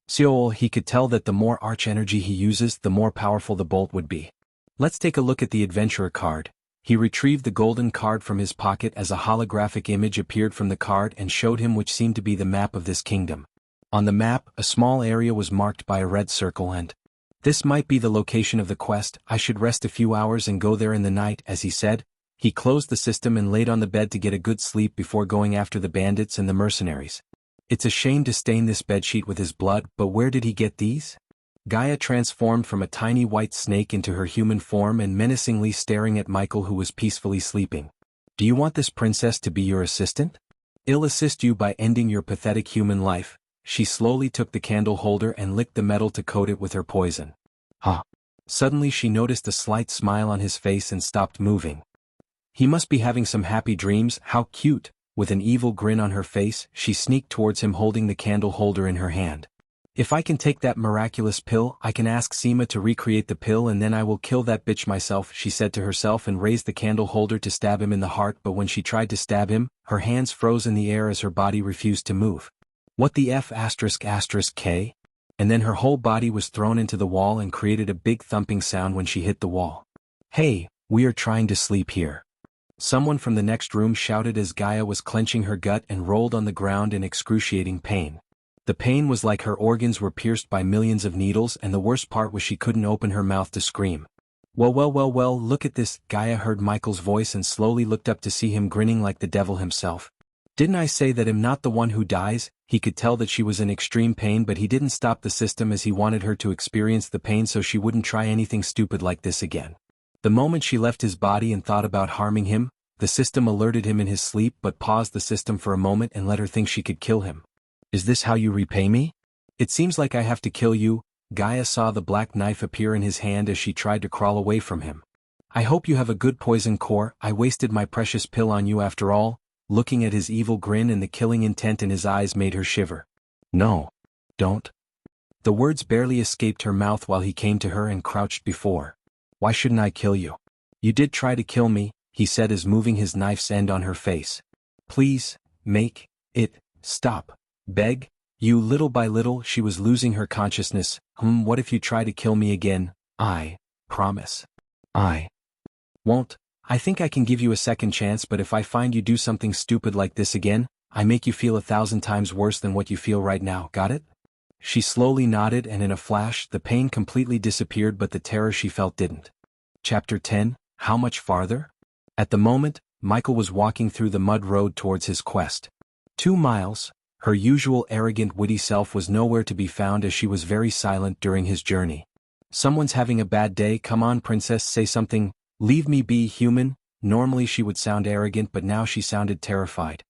So he could tell that the more arch energy he uses, the more powerful the bolt would be. Let's take a look at the adventurer card. He retrieved the golden card from his pocket as a holographic image appeared from the card and showed him which seemed to be the map of this kingdom. On the map, a small area was marked by a red circle and this might be the location of the quest. I should rest a few hours and go there in the night. As he said, he closed the system and laid on the bed to get a good sleep before going after the bandits and the mercenaries. It's a shame to stain this bedsheet with his blood, but where did he get these? Gaia transformed from a tiny white snake into her human form and menacingly staring at Michael, who was peacefully sleeping. Do you want this princess to be your assistant? I'll assist you by ending your pathetic human life. She slowly took the candle holder and licked the metal to coat it with her poison. Suddenly she noticed a slight smile on his face and stopped moving. He must be having some happy dreams. How cute! With an evil grin on her face, she sneaked towards him holding the candle holder in her hand. If I can take that miraculous pill, I can ask Seema to recreate the pill and then I will kill that bitch myself, she said to herself and raised the candle holder to stab him in the heart, but when she tried to stab him, her hands froze in the air as her body refused to move. What the F***? K? And then her whole body was thrown into the wall and created a big thumping sound when she hit the wall. Hey, we are trying to sleep here. Someone from the next room shouted as Gaia was clenching her gut and rolled on the ground in excruciating pain. The pain was like her organs were pierced by millions of needles, and the worst part was she couldn't open her mouth to scream. Well, look at this. Gaia heard Michael's voice and slowly looked up to see him grinning like the devil himself. Didn't I say that I'm not the one who dies? He could tell that she was in extreme pain, but he didn't stop the system as he wanted her to experience the pain so she wouldn't try anything stupid like this again. The moment she left his body and thought about harming him, the system alerted him in his sleep but paused the system for a moment and let her think she could kill him. Is this how you repay me? It seems like I have to kill you. Gaia saw the black knife appear in his hand as she tried to crawl away from him. I hope you have a good poison core. I wasted my precious pill on you after all. Looking at his evil grin and the killing intent in his eyes made her shiver. No. Don't. The words barely escaped her mouth while he came to her and crouched before. Why shouldn't I kill you? You did try to kill me, he said as moving his knife's end on her face. Please, make it stop. Beg. You. Little by little she was losing her consciousness. What if you try to kill me again? I promise. I won't. I think I can give you a second chance, but if I find you do something stupid like this again, I make you feel 1,000 times worse than what you feel right now, got it? She slowly nodded, and in a flash, the pain completely disappeared, but the terror she felt didn't. Chapter 10, How Much Farther? At the moment, Michael was walking through the mud road towards his quest. 2 miles. Her usual arrogant, witty self was nowhere to be found, as she was very silent during his journey. Someone's having a bad day. Come on, princess, say something. Leave me be, human. Normally she would sound arrogant, but now she sounded terrified.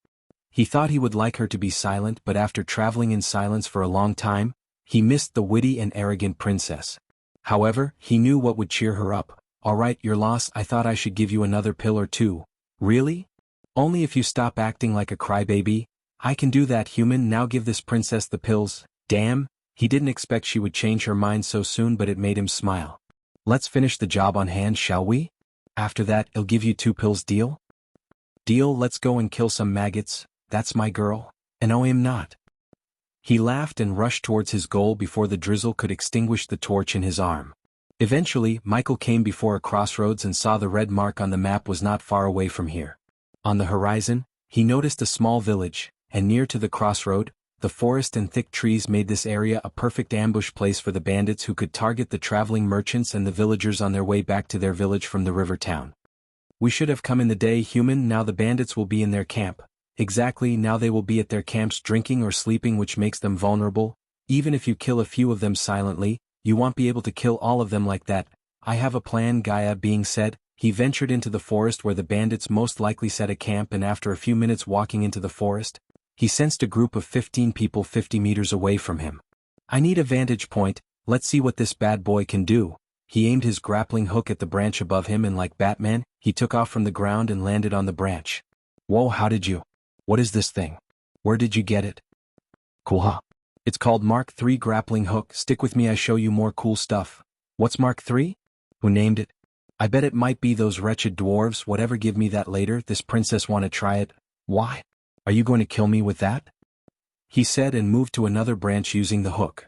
He thought he would like her to be silent, but after traveling in silence for a long time, he missed the witty and arrogant princess. However, he knew what would cheer her up. Alright, you're lost. I thought I should give you another pill or two. Really? Only if you stop acting like a crybaby. I can do that, human. Now give this princess the pills. Damn, he didn't expect she would change her mind so soon, but it made him smile. Let's finish the job on hand, shall we? After that, I'll give you 2 pills, deal? Deal. Let's go and kill some maggots. That's my girl. And oh, I'm not. He laughed and rushed towards his goal before the drizzle could extinguish the torch in his arm. Eventually, Michael came before a crossroads and saw the red mark on the map was not far away from here. On the horizon, he noticed a small village, and near to the crossroad, the forest and thick trees made this area a perfect ambush place for the bandits who could target the traveling merchants and the villagers on their way back to their village from the river town. We should have come in the day, human. Now the bandits will be in their camp. Exactly, now they will be at their camps drinking or sleeping, which makes them vulnerable. Even if you kill a few of them silently, you won't be able to kill all of them like that. I have a plan, Gaia being said. He ventured into the forest where the bandits most likely set a camp, and after a few minutes walking into the forest, he sensed a group of 15 people 50 meters away from him. I need a vantage point. Let's see what this bad boy can do. He aimed his grappling hook at the branch above him, and like Batman, he took off from the ground and landed on the branch. Whoa, how did you? What is this thing? Where did you get it? Cool, huh? It's called Mark III grappling hook. Stick with me, I show you more cool stuff. What's Mark III? Who named it? I bet it might be those wretched dwarves. Whatever, give me that later. This princess wanna try it. Why? Are you going to kill me with that? He said and moved to another branch using the hook.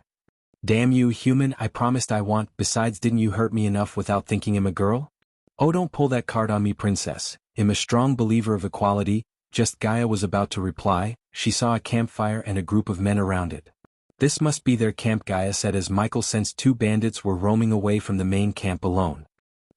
Damn you, human, I promised I won't. Besides, didn't you hurt me enough without thinking I'm a girl? Oh, don't pull that card on me, princess. I'm a strong believer of equality. Just Gaia was about to reply, she saw a campfire and a group of men around it. This must be their camp, Gaia said as Michael sensed 2 bandits were roaming away from the main camp alone.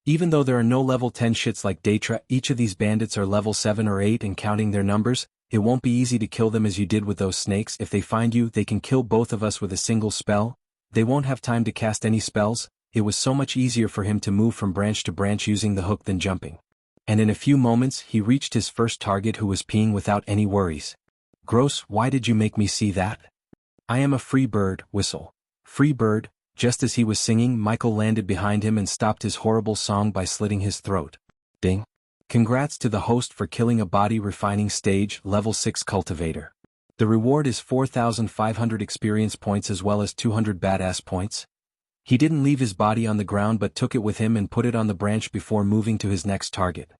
Even though there are no level 10 shits like Datra, each of these bandits are level 7 or 8, and counting their numbers, it won't be easy to kill them as you did with those snakes. If they find you, they can kill both of us with a single spell. They won't have time to cast any spells. It was so much easier for him to move from branch to branch using the hook than jumping. And in a few moments he reached his first target, who was peeing without any worries. Gross, why did you make me see that? I am a free bird, whistle. Free bird. Just as he was singing, Michael landed behind him and stopped his horrible song by slitting his throat. Ding. Congrats to the host for killing a body refining stage level 6 cultivator. The reward is 4,500 experience points as well as 200 badass points. He didn't leave his body on the ground but took it with him and put it on the branch before moving to his next target.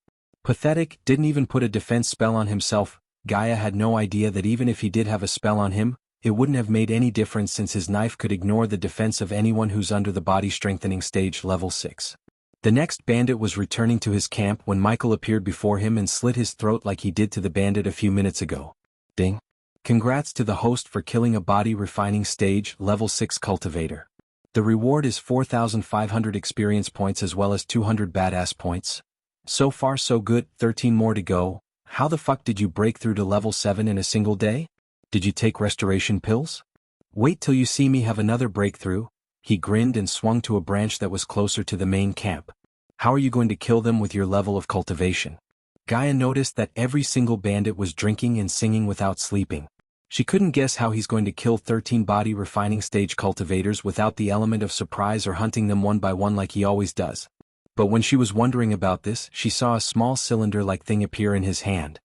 Pathetic, didn't even put a defense spell on himself. Gaia had no idea that even if he did have a spell on him, it wouldn't have made any difference since his knife could ignore the defense of anyone who's under the body strengthening stage level 6. The next bandit was returning to his camp when Michael appeared before him and slit his throat like he did to the bandit a few minutes ago. Ding. Congrats to the host for killing a body refining stage level 6 cultivator. The reward is 4,500 experience points as well as 200 badass points. So far so good, 13 more to go. How the fuck did you break through to level 7 in a single day? Did you take restoration pills? Wait till you see me have another breakthrough. He grinned and swung to a branch that was closer to the main camp. How are you going to kill them with your level of cultivation? Gaia noticed that every single bandit was drinking and singing without sleeping. She couldn't guess how he's going to kill 13 body refining stage cultivators without the element of surprise or hunting them one by one like he always does. But when she was wondering about this, she saw a small cylinder-like thing appear in his hand.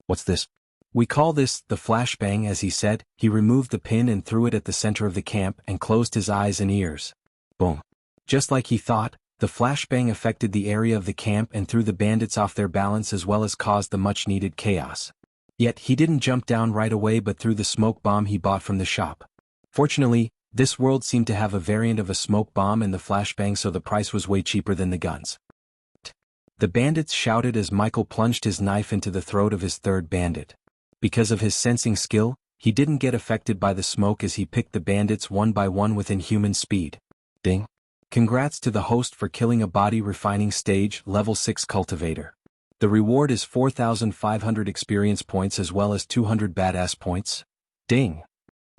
What's this? We call this the flashbang, as he said. He removed the pin and threw it at the center of the camp and closed his eyes and ears. Boom. Just like he thought, the flashbang affected the area of the camp and threw the bandits off their balance as well as caused the much-needed chaos. Yet he didn't jump down right away but threw the smoke bomb he bought from the shop. Fortunately, This world seemed to have a variant of a smoke bomb and the flashbang, so the price was way cheaper than the guns. The bandits shouted as Michael plunged his knife into the throat of his third bandit. Because of his sensing skill, he didn't get affected by the smoke as he picked the bandits one by one within human speed. Ding. Congrats to the host for killing a body refining stage level 6 cultivator. The reward is 4,500 experience points as well as 200 badass points. Ding.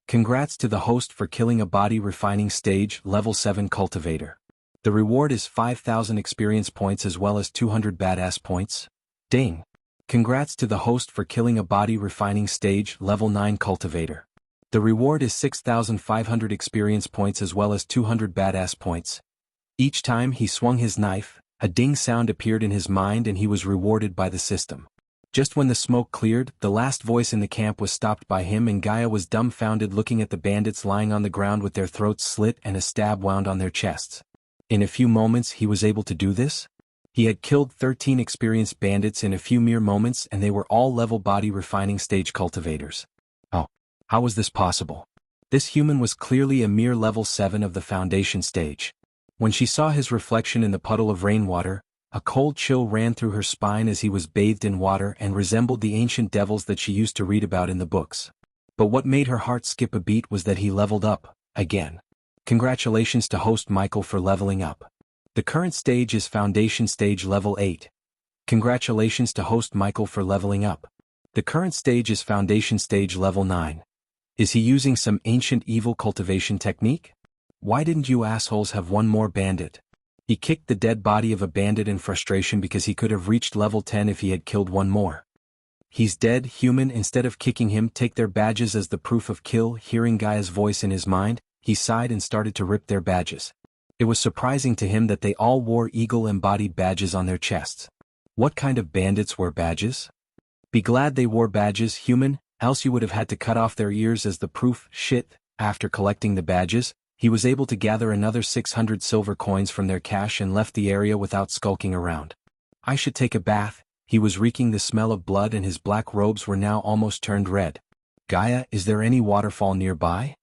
Congrats to the host for killing a body refining stage level 7 cultivator. The reward is 5,000 experience points as well as 200 badass points. Ding. Congrats to the host for killing a body refining stage level 9 cultivator. The reward is 6,500 experience points as well as 200 badass points. Each time he swung his knife, a ding sound appeared in his mind and he was rewarded by the system. Just when the smoke cleared, the last voice in the camp was stopped by him and Gaia was dumbfounded looking at the bandits lying on the ground with their throats slit and a stab wound on their chests. In a few moments he was able to do this? He had killed 13 experienced bandits in a few mere moments and they were all level body refining stage cultivators. Oh, how was this possible? This human was clearly a mere level 7 of the foundation stage. When she saw his reflection in the puddle of rainwater, a cold chill ran through her spine as he was bathed in water and resembled the ancient devils that she used to read about in the books. But what made her heart skip a beat was that he leveled up, again. Congratulations to host Michael for leveling up. The current stage is Foundation Stage Level 8. Congratulations to host Michael for leveling up. The current stage is Foundation Stage Level 9. Is he using some ancient evil cultivation technique? Why didn't you assholes have one more bandit? He kicked the dead body of a bandit in frustration because he could have reached level 10 if he had killed one more. He's dead, human. Instead of kicking him, take their badges as the proof of kill. Hearing Gaia's voice in his mind, he sighed and started to rip their badges. It was surprising to him that they all wore eagle-embodied badges on their chests. What kind of bandits wore badges? Be glad they wore badges, human, else you would have had to cut off their ears as the proof. Shit. After collecting the badges, he was able to gather another 600 silver coins from their cache and left the area without skulking around. I should take a bath. He was reeking the smell of blood and his black robes were now almost turned red. Gaia, is there any waterfall nearby?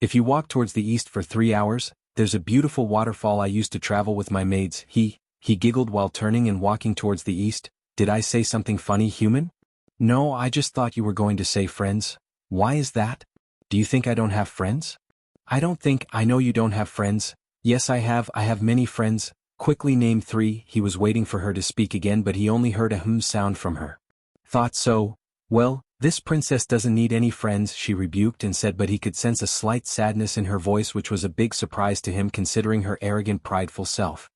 If you walk towards the east for 3 hours, there's a beautiful waterfall I used to travel with my maids. He giggled while turning and walking towards the east. Did I say something funny, human? No, I just thought you were going to say friends. Why is that? Do you think I don't have friends? I know you don't have friends. Yes, I have many friends. Quickly name 3. He was waiting for her to speak again but he only heard a sound from her. Thought so. Well, this princess doesn't need any friends, she rebuked and said, but he could sense a slight sadness in her voice which was a big surprise to him considering her arrogant, prideful self.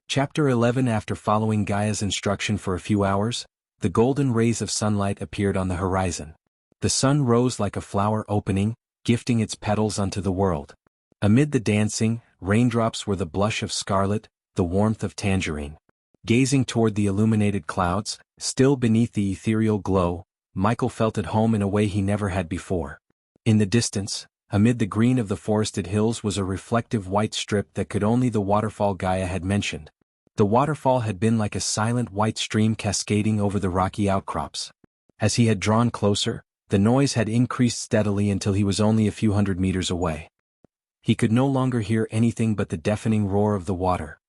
Chapter 11. After following Gaia's instruction for a few hours, the golden rays of sunlight appeared on the horizon. The sun rose like a flower opening, gifting its petals unto the world. Amid the dancing, raindrops were the blush of scarlet, the warmth of tangerine. Gazing toward the illuminated clouds, still beneath the ethereal glow, Michael felt at home in a way he never had before. In the distance, amid the green of the forested hills was a reflective white strip that could only the waterfall Gaia had mentioned. The waterfall had been like a silent white stream cascading over the rocky outcrops. As he had drawn closer, the noise had increased steadily until he was only a few hundred meters away. He could no longer hear anything but the deafening roar of the water.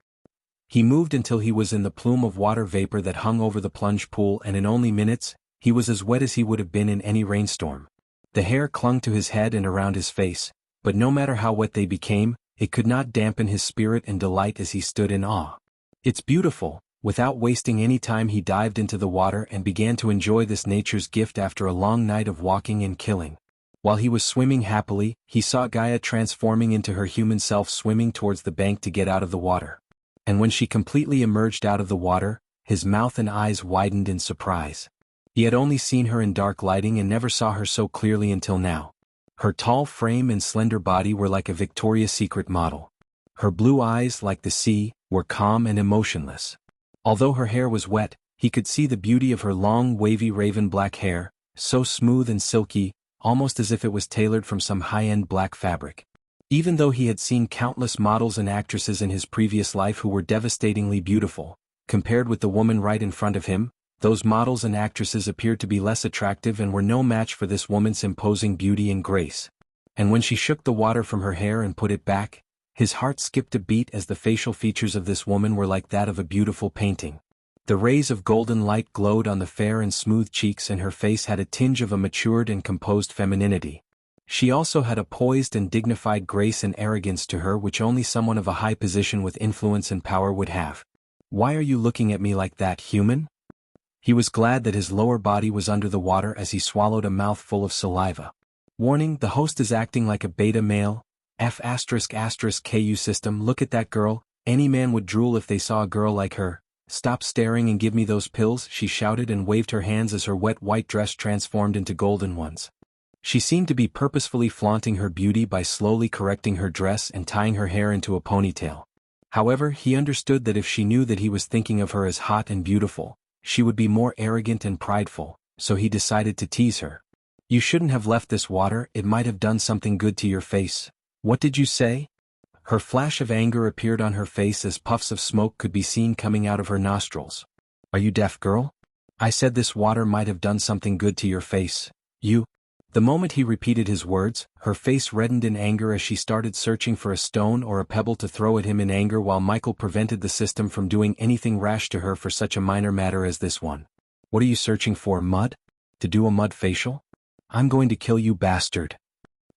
He moved until he was in the plume of water vapor that hung over the plunge pool, and in only minutes, he was as wet as he would have been in any rainstorm. The hair clung to his head and around his face, but no matter how wet they became, it could not dampen his spirit and delight as he stood in awe. It's beautiful. Without wasting any time he dived into the water and began to enjoy this nature's gift after a long night of walking and killing. While he was swimming happily, he saw Gaia transforming into her human self swimming towards the bank to get out of the water. And when she completely emerged out of the water, his mouth and eyes widened in surprise. He had only seen her in dark lighting and never saw her so clearly until now. Her tall frame and slender body were like a Victoria's Secret model. Her blue eyes, like the sea, were calm and emotionless. Although her hair was wet, he could see the beauty of her long, wavy raven black hair, so smooth and silky, almost as if it was tailored from some high-end black fabric. Even though he had seen countless models and actresses in his previous life who were devastatingly beautiful, compared with the woman right in front of him, those models and actresses appeared to be less attractive and were no match for this woman's imposing beauty and grace. And when she shook the water from her hair and put it back, his heart skipped a beat as the facial features of this woman were like that of a beautiful painting. The rays of golden light glowed on the fair and smooth cheeks, and her face had a tinge of a matured and composed femininity. She also had a poised and dignified grace and arrogance to her which only someone of a high position with influence and power would have. "Why are you looking at me like that, human?" He was glad that his lower body was under the water as he swallowed a mouthful of saliva. Warning: the host is acting like a beta male. F*****KU system. Look at that girl. Any man would drool if they saw a girl like her. Stop staring and give me those pills, she shouted and waved her hands as her wet white dress transformed into golden ones. She seemed to be purposefully flaunting her beauty by slowly correcting her dress and tying her hair into a ponytail. However, he understood that if she knew that he was thinking of her as hot and beautiful, she would be more arrogant and prideful, so he decided to tease her. "You shouldn't have left this water, it might have done something good to your face." "What did you say?" Her flash of anger appeared on her face as puffs of smoke could be seen coming out of her nostrils. "Are you deaf, girl? I said this water might have done something good to your face. You..." The moment he repeated his words, her face reddened in anger as she started searching for a stone or a pebble to throw at him in anger, while Michael prevented the system from doing anything rash to her for such a minor matter as this one. "What are you searching for, mud? To do a mud facial? I'm going to kill you, bastard."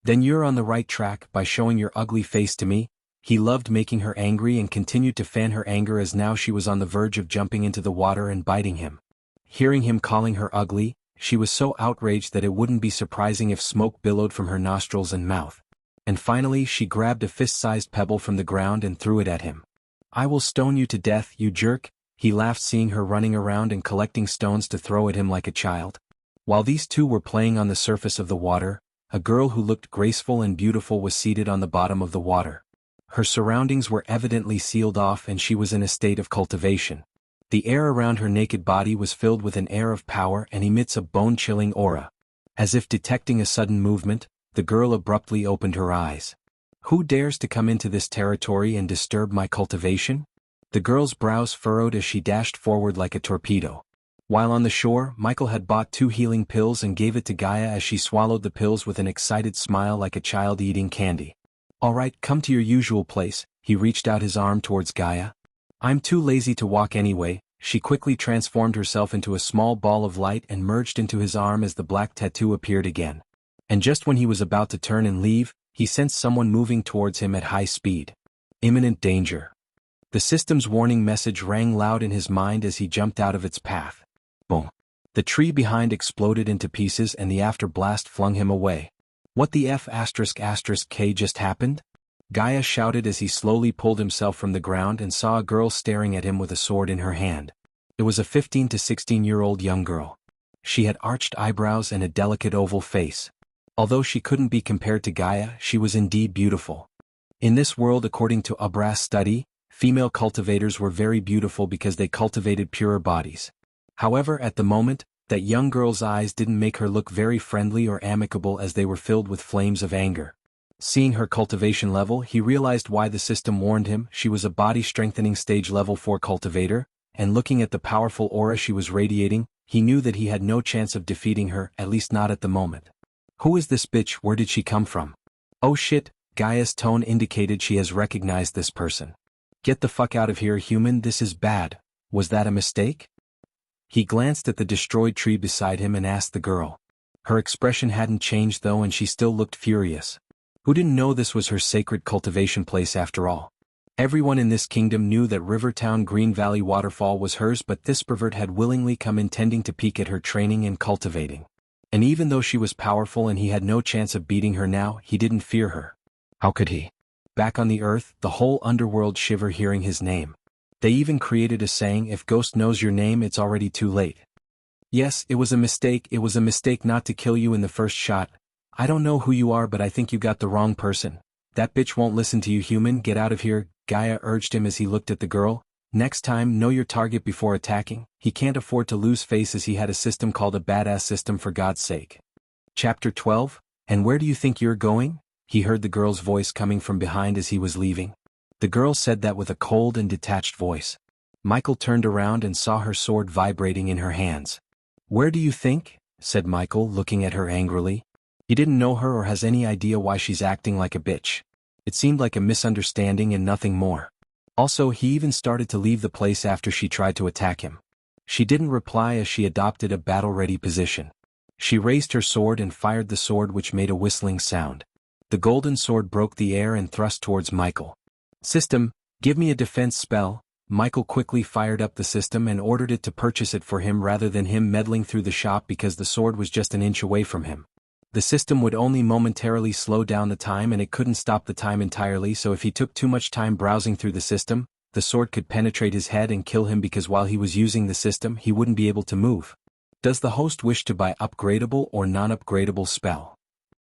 "Then you're on the right track by showing your ugly face to me." He loved making her angry and continued to fan her anger as now she was on the verge of jumping into the water and biting him. Hearing him calling her ugly, she was so outraged that it wouldn't be surprising if smoke billowed from her nostrils and mouth. And finally she grabbed a fist-sized pebble from the ground and threw it at him. "I will stone you to death, you jerk," he laughed, seeing her running around and collecting stones to throw at him like a child. While these two were playing on the surface of the water, a girl who looked graceful and beautiful was seated on the bottom of the water. Her surroundings were evidently sealed off and she was in a state of cultivation. The air around her naked body was filled with an air of power and emits a bone-chilling aura. As if detecting a sudden movement, the girl abruptly opened her eyes. "Who dares to come into this territory and disturb my cultivation?" The girl's brows furrowed as she dashed forward like a torpedo. While on the shore, Michael had bought 2 healing pills and gave it to Gaia as she swallowed the pills with an excited smile like a child eating candy. "All right, come to your usual place." He reached out his arm towards Gaia. "I'm too lazy to walk anyway." She quickly transformed herself into a small ball of light and merged into his arm as the black tattoo appeared again. And just when he was about to turn and leave, he sensed someone moving towards him at high speed. Imminent danger. The system's warning message rang loud in his mind as he jumped out of its path. Boom. The tree behind exploded into pieces and the afterblast flung him away. "What the F***K just happened?" Gaia shouted as he slowly pulled himself from the ground and saw a girl staring at him with a sword in her hand. It was a 15 to 16-year-old young girl. She had arched eyebrows and a delicate oval face. Although she couldn't be compared to Gaia, she was indeed beautiful. In this world, according to a brass study, female cultivators were very beautiful because they cultivated purer bodies. However, at the moment, that young girl's eyes didn't make her look very friendly or amicable as they were filled with flames of anger. Seeing her cultivation level, he realized why the system warned him. She was a body-strengthening stage level 4 cultivator, and looking at the powerful aura she was radiating, he knew that he had no chance of defeating her, at least not at the moment. "Who is this bitch? Where did she come from?" "Oh shit," Gaia's tone indicated she has recognized this person. "Get the fuck out of here, human, this is bad. Was that a mistake?" He glanced at the destroyed tree beside him and asked the girl. Her expression hadn't changed though, and she still looked furious. Who didn't know this was her sacred cultivation place after all? Everyone in this kingdom knew that Rivertown Green Valley Waterfall was hers, but this pervert had willingly come intending to peek at her training and cultivating. And even though she was powerful and he had no chance of beating her now, he didn't fear her. How could he? Back on the earth, the whole underworld shivered hearing his name. They even created a saying, "If Ghost knows your name, it's already too late." "Yes, it was a mistake not to kill you in the first shot. I don't know who you are, but I think you got the wrong person. That bitch won't listen to you, human, get out of here," Gaia urged him as he looked at the girl. "Next time, know your target before attacking." He can't afford to lose face as he had a system called a badass system, for God's sake. Chapter 12, "And where do you think you're going?" He heard the girl's voice coming from behind as he was leaving. The girl said that with a cold and detached voice. Michael turned around and saw her sword vibrating in her hands. "Where do you think?" said Michael, looking at her angrily. He didn't know her or has any idea why she's acting like a bitch. It seemed like a misunderstanding and nothing more. Also, he even started to leave the place after she tried to attack him. She didn't reply as she adopted a battle-ready position. She raised her sword and fired the sword, which made a whistling sound. The golden sword broke the air and thrust towards Michael. System, give me a defense spell. Michael quickly fired up the system and ordered it to purchase it for him rather than him meddling through the shop because the sword was just an inch away from him. The system would only momentarily slow down the time and it couldn't stop the time entirely, so if he took too much time browsing through the system, the sword could penetrate his head and kill him because while he was using the system he wouldn't be able to move. Does the host wish to buy upgradable or non-upgradable spell?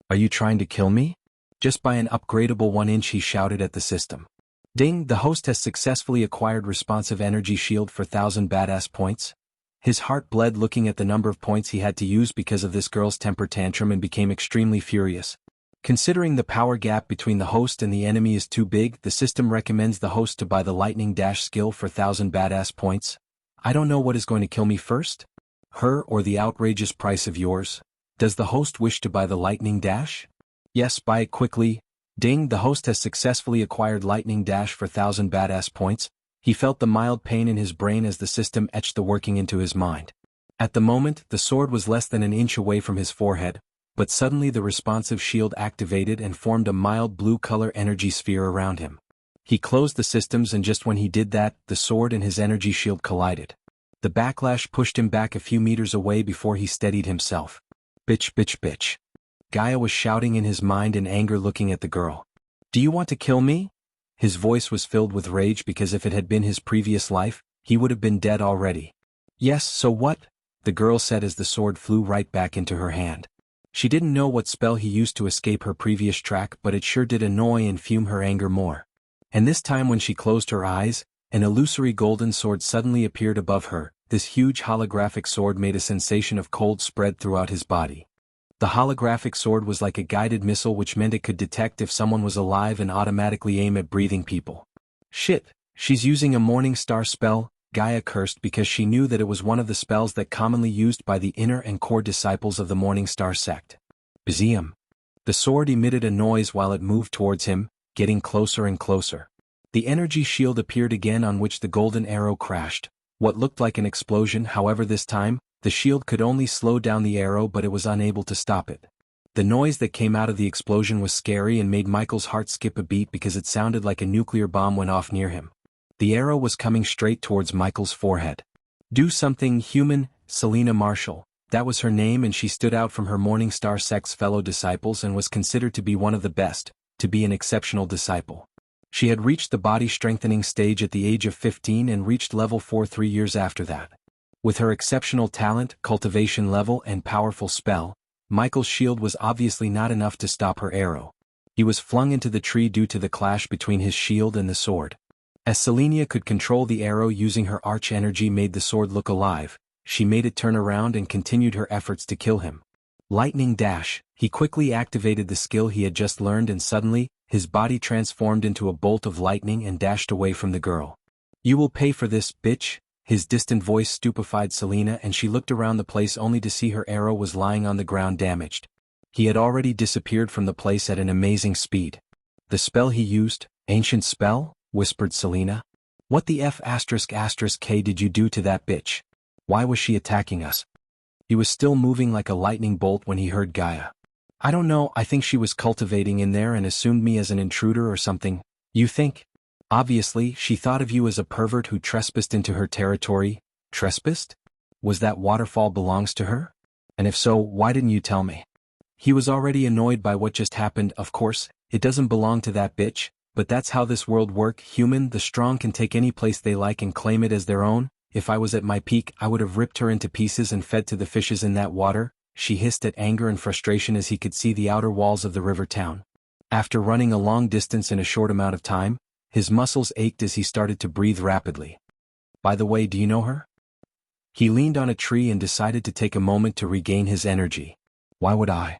Are you trying to kill me? Just buy an upgradable 1 inch, he shouted at the system. Ding, the host has successfully acquired responsive energy shield for 1000 badass points. His heart bled looking at the number of points he had to use because of this girl's temper tantrum and became extremely furious. Considering the power gap between the host and the enemy is too big, the system recommends the host to buy the lightning dash skill for 1000 badass points. I don't know what is going to kill me first. Her or the outrageous price of yours. Does the host wish to buy the lightning dash? Yes, buy it quickly. Ding, the host has successfully acquired lightning dash for 1000 badass points. He felt the mild pain in his brain as the system etched the working into his mind. At the moment, the sword was less than an inch away from his forehead, but suddenly the responsive shield activated and formed a mild blue-color energy sphere around him. He closed the systems, and just when he did that, the sword and his energy shield collided. The backlash pushed him back a few meters away before he steadied himself. Bitch, bitch, bitch. Gaia was shouting in his mind in anger, looking at the girl. Do you want to kill me? His voice was filled with rage because if it had been his previous life, he would have been dead already. Yes, so what? The girl said as the sword flew right back into her hand. She didn't know what spell he used to escape her previous track, but it sure did annoy and fume her anger more. And this time when she closed her eyes, an illusory golden sword suddenly appeared above her. This huge holographic sword made a sensation of cold spread throughout his body. The holographic sword was like a guided missile, which meant it could detect if someone was alive and automatically aim at breathing people. Shit, she's using a morning star spell, Gaia cursed because she knew that it was one of the spells that commonly used by the inner and core disciples of the Morning Star sect. Bazium. The sword emitted a noise while it moved towards him, getting closer and closer. The energy shield appeared again, on which the golden arrow crashed. What looked like an explosion, however this time, the shield could only slow down the arrow, but it was unable to stop it. The noise that came out of the explosion was scary and made Michael's heart skip a beat because it sounded like a nuclear bomb went off near him. The arrow was coming straight towards Michael's forehead. Do something, human, Selena Marshall. That was her name, and she stood out from her Morning Star sect's fellow disciples and was considered to be one of the best, to be an exceptional disciple. She had reached the body strengthening stage at the age of 15 and reached level 4 3 years after that. With her exceptional talent, cultivation level, and powerful spell, Michael's shield was obviously not enough to stop her arrow. He was flung into the tree due to the clash between his shield and the sword. As Selenia could control the arrow using her arch energy made the sword look alive, she made it turn around and continued her efforts to kill him. Lightning dash. He quickly activated the skill he had just learned, and suddenly, his body transformed into a bolt of lightning and dashed away from the girl. You will pay for this, bitch. His distant voice stupefied Selena, and she looked around the place only to see her arrow was lying on the ground damaged. He had already disappeared from the place at an amazing speed. The spell he used, ancient spell? Whispered Selena. What the F***K did you do to that bitch? Why was she attacking us? He was still moving like a lightning bolt when he heard Gaia. I don't know, I think she was cultivating in there and assumed me as an intruder or something. You think? Obviously, she thought of you as a pervert who trespassed into her territory. Trespassed? Was that waterfall belongs to her? And if so, why didn't you tell me? He was already annoyed by what just happened. Of course, it doesn't belong to that bitch, but that's how this world works. Human, the strong can take any place they like and claim it as their own. If I was at my peak, I would have ripped her into pieces and fed to the fishes in that water. She hissed at anger and frustration as he could see the outer walls of the river town. After running a long distance in a short amount of time, his muscles ached as he started to breathe rapidly. By the way, do you know her? He leaned on a tree and decided to take a moment to regain his energy. Why would I?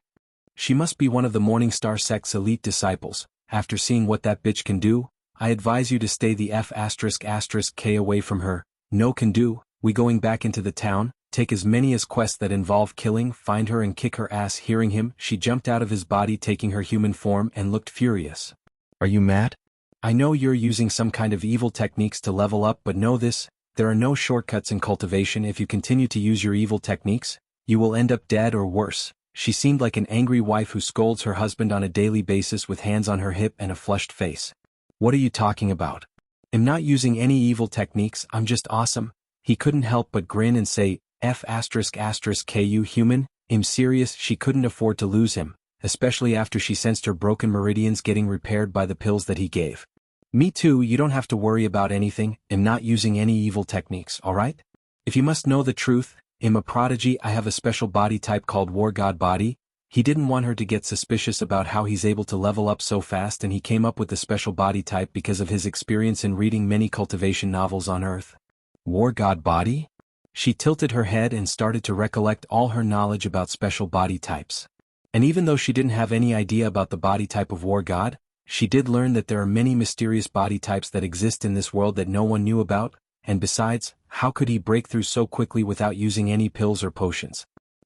She must be one of the Morning Star sect's elite disciples. After seeing what that bitch can do, I advise you to stay the F***K away from her. No can do. We going back into the town? take as many as quests that involve killing, find her and kick her ass. Hearing him, she jumped out of his body taking her human form and looked furious. Are you mad? I know you're using some kind of evil techniques to level up, but know this, there are no shortcuts in cultivation. If you continue to use your evil techniques, you will end up dead or worse. She seemed like an angry wife who scolds her husband on a daily basis with hands on her hip and a flushed face. What are you talking about? I'm not using any evil techniques, I'm just awesome. He couldn't help but grin and say, F***ku human, I'm serious. She couldn't afford to lose him, especially after she sensed her broken meridians getting repaired by the pills that he gave. Me too, you don't have to worry about anything, I'm not using any evil techniques, alright? If you must know the truth, I'm a prodigy. I have a special body type called War God Body. He didn't want her to get suspicious about how he's able to level up so fast, and he came up with the special body type because of his experience in reading many cultivation novels on Earth. War God Body? She tilted her head and started to recollect all her knowledge about special body types. And even though she didn't have any idea about the body type of War God, she did learn that there are many mysterious body types that exist in this world that no one knew about, and besides, how could he break through so quickly without using any pills or potions?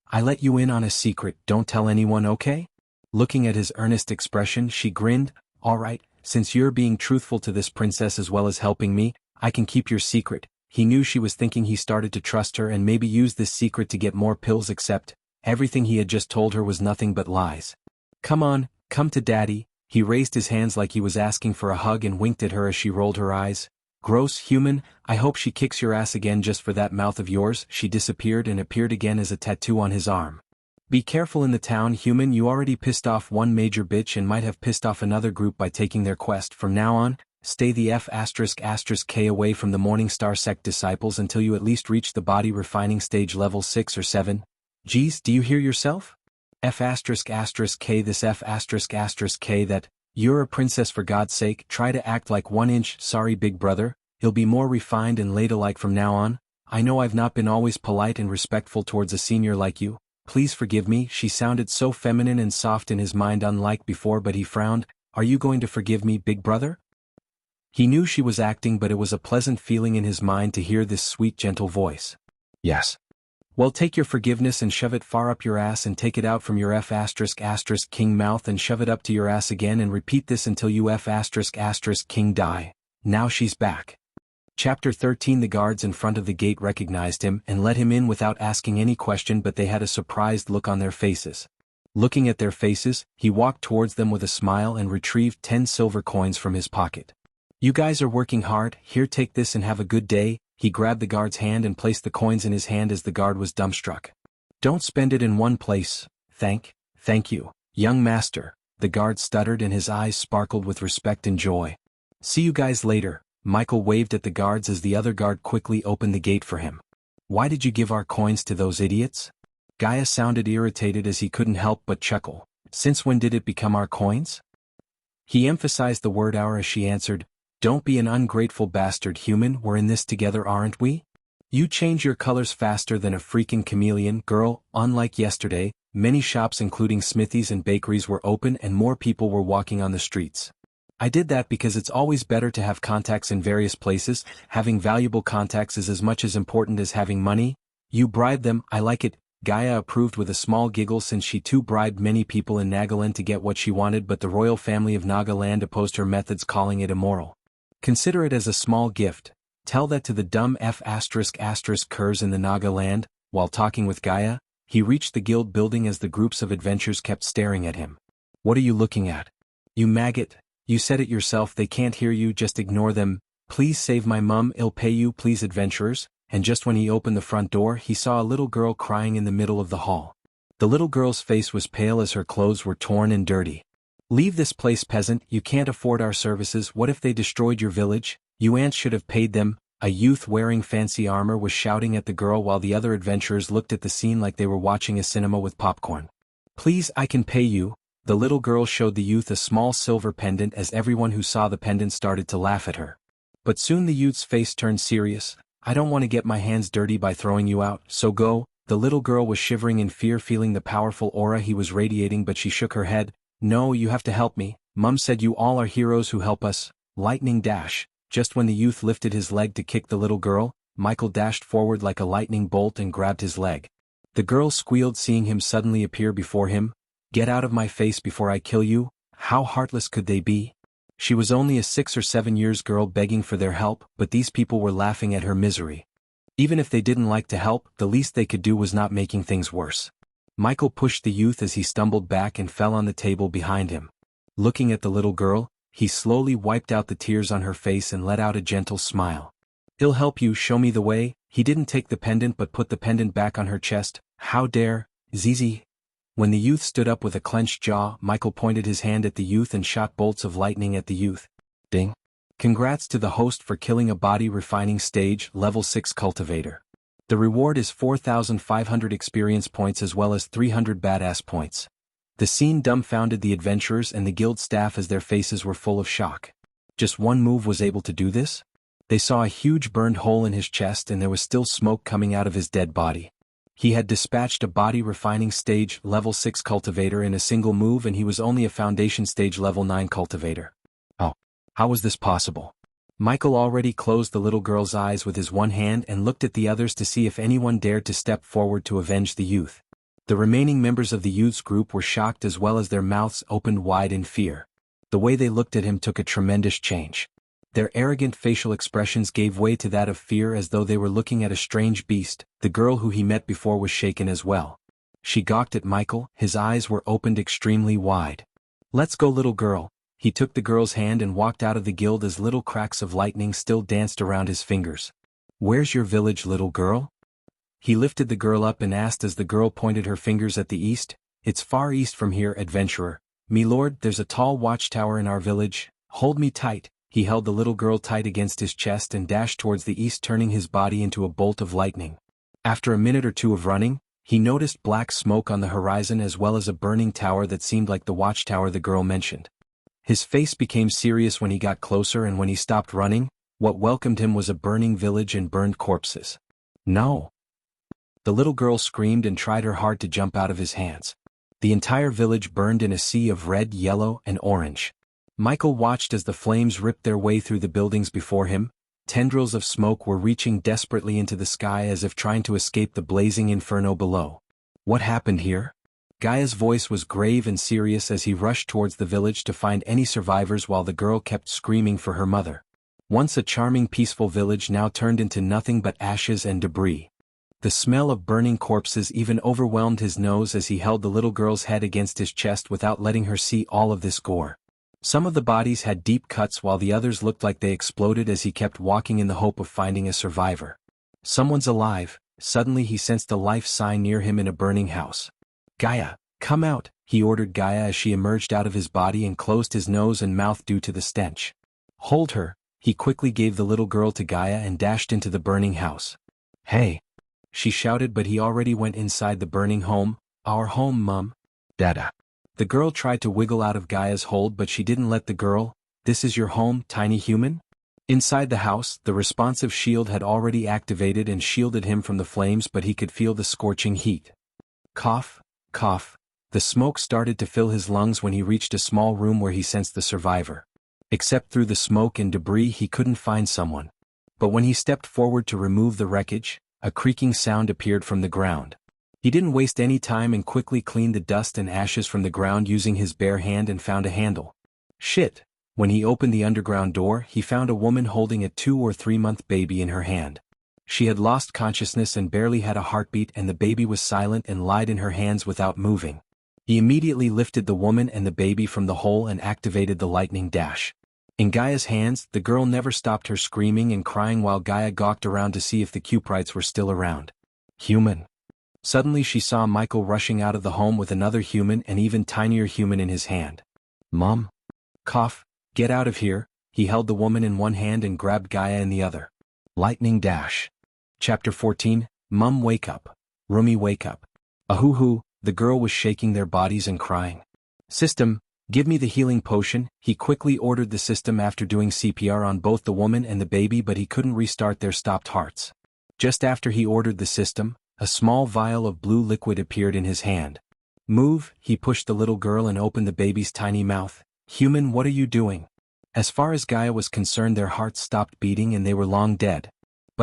I let you in on a secret, don't tell anyone, okay? Looking at his earnest expression, she grinned. Alright, since you're being truthful to this princess as well as helping me, I can keep your secret. He knew she was thinking. He started to trust her and maybe use this secret to get more pills, except everything he had just told her was nothing but lies. Come on, come to daddy. He raised his hands like he was asking for a hug and winked at her as she rolled her eyes. Gross human, I hope she kicks your ass again just for that mouth of yours. She disappeared and appeared again as a tattoo on his arm. Be careful in the town, human. You already pissed off one major bitch and might have pissed off another group by taking their quest. From now on, stay the F***k away from the Morningstar sect disciples until you at least reach the body refining stage level 6 or 7. Geez, do you hear yourself? F***k this F***k that. You're a princess, for God's sake. Try to act like 1 inch. Sorry big brother, he'll be more refined and ladylike from now on. I know I've not been always polite and respectful towards a senior like you. Please forgive me. She sounded so feminine and soft in his mind, unlike before, but he frowned. Are you going to forgive me, big brother? He knew she was acting, but it was a pleasant feeling in his mind to hear this sweet gentle voice. Yes. Well, take your forgiveness and shove it far up your ass and take it out from your F***king mouth and shove it up to your ass again and repeat this until you F***king die. Now she's back. Chapter 13. The guards in front of the gate recognized him and let him in without asking any question, but they had a surprised look on their faces. Looking at their faces, he walked towards them with a smile and retrieved 10 silver coins from his pocket. You guys are working hard, here, take this and have a good day. He grabbed the guard's hand and placed the coins in his hand as the guard was dumbstruck. Don't spend it in one place. Thank you, young master, the guard stuttered and his eyes sparkled with respect and joy. See you guys later. Michael waved at the guards as the other guard quickly opened the gate for him. Why did you give our coins to those idiots? Gaia sounded irritated as he couldn't help but chuckle. Since when did it become our coins? He emphasized the word our as she answered, don't be an ungrateful bastard, human, we're in this together, aren't we? You change your colors faster than a freaking chameleon, girl. Unlike yesterday, many shops including smithies and bakeries were open and more people were walking on the streets. I did that because it's always better to have contacts in various places. Having valuable contacts is as much as important as having money. You bribe them, I like it. Gaia approved with a small giggle, since she too bribed many people in Nagaland to get what she wanted, but the royal family of Nagaland opposed her methods, calling it immoral. Consider it as a small gift. Tell that to the dumb curs in the Nagaland. While talking with Gaia, he reached the guild building as the groups of adventurers kept staring at him. What are you looking at? You maggot. You said it yourself, they can't hear you, just ignore them. Please save my mum, I'll pay you, please, adventurers. And just when he opened the front door, he saw a little girl crying in the middle of the hall. The little girl's face was pale as her clothes were torn and dirty. Leave this place, peasant, you can't afford our services. What if they destroyed your village? You ants should have paid them. A youth wearing fancy armor was shouting at the girl while the other adventurers looked at the scene like they were watching a cinema with popcorn. Please, I can pay you. The little girl showed the youth a small silver pendant as everyone who saw the pendant started to laugh at her. But soon the youth's face turned serious. I don't want to get my hands dirty by throwing you out, so go. The little girl was shivering in fear, feeling the powerful aura he was radiating, but she shook her head. No, you have to help me. Mum said you all are heroes who help us. Lightning dash. Just when the youth lifted his leg to kick the little girl, Michael dashed forward like a lightning bolt and grabbed his leg. The girl squealed seeing him suddenly appear before him. "Get out of my face before I kill you." How heartless could they be? She was only a 6 or 7 years girl begging for their help, but these people were laughing at her misery. Even if they didn't like to help, the least they could do was not making things worse. Michael pushed the youth as he stumbled back and fell on the table behind him. Looking at the little girl, he slowly wiped out the tears on her face and let out a gentle smile. "I'll help you, show me the way." He didn't take the pendant but put the pendant back on her chest. "How dare, Zizi?" When the youth stood up with a clenched jaw, Michael pointed his hand at the youth and shot bolts of lightning at the youth. Ding. Congrats to the host for killing a body refining stage level 6 cultivator. The reward is 4,500 experience points as well as 300 badass points. The scene dumbfounded the adventurers and the guild staff as their faces were full of shock. Just one move was able to do this? They saw a huge burned hole in his chest and there was still smoke coming out of his dead body. He had dispatched a body refining stage level 6 cultivator in a single move and he was only a foundation stage level 9 cultivator. Oh. How was this possible? Michael already closed the little girl's eyes with his one hand and looked at the others to see if anyone dared to step forward to avenge the youth. The remaining members of the youth's group were shocked as well as their mouths opened wide in fear. The way they looked at him took a tremendous change. Their arrogant facial expressions gave way to that of fear as though they were looking at a strange beast. The girl who he met before was shaken as well. She gawked at Michael, his eyes were opened extremely wide. "Let's go, little girl." He took the girl's hand and walked out of the guild as little cracks of lightning still danced around his fingers. "Where's your village, little girl?" He lifted the girl up and asked as the girl pointed her fingers at the east. "It's far east from here, adventurer. Me lord, there's a tall watchtower in our village. Hold me tight." He held the little girl tight against his chest and dashed towards the east, turning his body into a bolt of lightning. After a minute or two of running, he noticed black smoke on the horizon as well as a burning tower that seemed like the watchtower the girl mentioned. His face became serious when he got closer, and when he stopped running, what welcomed him was a burning village and burned corpses. "No!" The little girl screamed and tried her hard to jump out of his hands. The entire village burned in a sea of red, yellow, and orange. Michael watched as the flames ripped their way through the buildings before him. Tendrils of smoke were reaching desperately into the sky as if trying to escape the blazing inferno below. What happened here? Gaia's voice was grave and serious as he rushed towards the village to find any survivors while the girl kept screaming for her mother. Once a charming peaceful village now turned into nothing but ashes and debris. The smell of burning corpses even overwhelmed his nose as he held the little girl's head against his chest without letting her see all of this gore. Some of the bodies had deep cuts while the others looked like they exploded as he kept walking in the hope of finding a survivor. Someone's alive. Suddenly he sensed a life sign near him in a burning house. "Gaia, come out," he ordered Gaia as she emerged out of his body and closed his nose and mouth due to the stench. "Hold her." He quickly gave the little girl to Gaia and dashed into the burning house. "Hey!" she shouted, but he already went inside the burning home. "Our home, Mum." "Dada." The girl tried to wiggle out of Gaia's hold, but she didn't let the girl. "This is your home, tiny human?" Inside the house, the responsive shield had already activated and shielded him from the flames, but he could feel the scorching heat. Cough, cough. The smoke started to fill his lungs when he reached a small room where he sensed the survivor. Except through the smoke and debris he couldn't find someone. But when he stepped forward to remove the wreckage, a creaking sound appeared from the ground. He didn't waste any time and quickly cleaned the dust and ashes from the ground using his bare hand and found a handle. Shit! When he opened the underground door, he found a woman holding a 2 or 3 month baby in her hand. She had lost consciousness and barely had a heartbeat, and the baby was silent and lied in her hands without moving. He immediately lifted the woman and the baby from the hole and activated the lightning dash. In Gaia's hands, the girl never stopped her screaming and crying while Gaia gawked around to see if the Cuprites were still around. Human. Suddenly she saw Michael rushing out of the home with another human and even tinier human in his hand. "Mom?" Cough. "Get out of here." He held the woman in one hand and grabbed Gaia in the other. Lightning dash. Chapter 14, Mum wake up. Rumi wake up. Ahoo-hoo, the girl was shaking their bodies and crying. "System, give me the healing potion." He quickly ordered the system after doing CPR on both the woman and the baby, but he couldn't restart their stopped hearts. Just after he ordered the system, a small vial of blue liquid appeared in his hand. "Move," he pushed the little girl and opened the baby's tiny mouth. "Human, what are you doing?" As far as Gaia was concerned, their hearts stopped beating and they were long dead.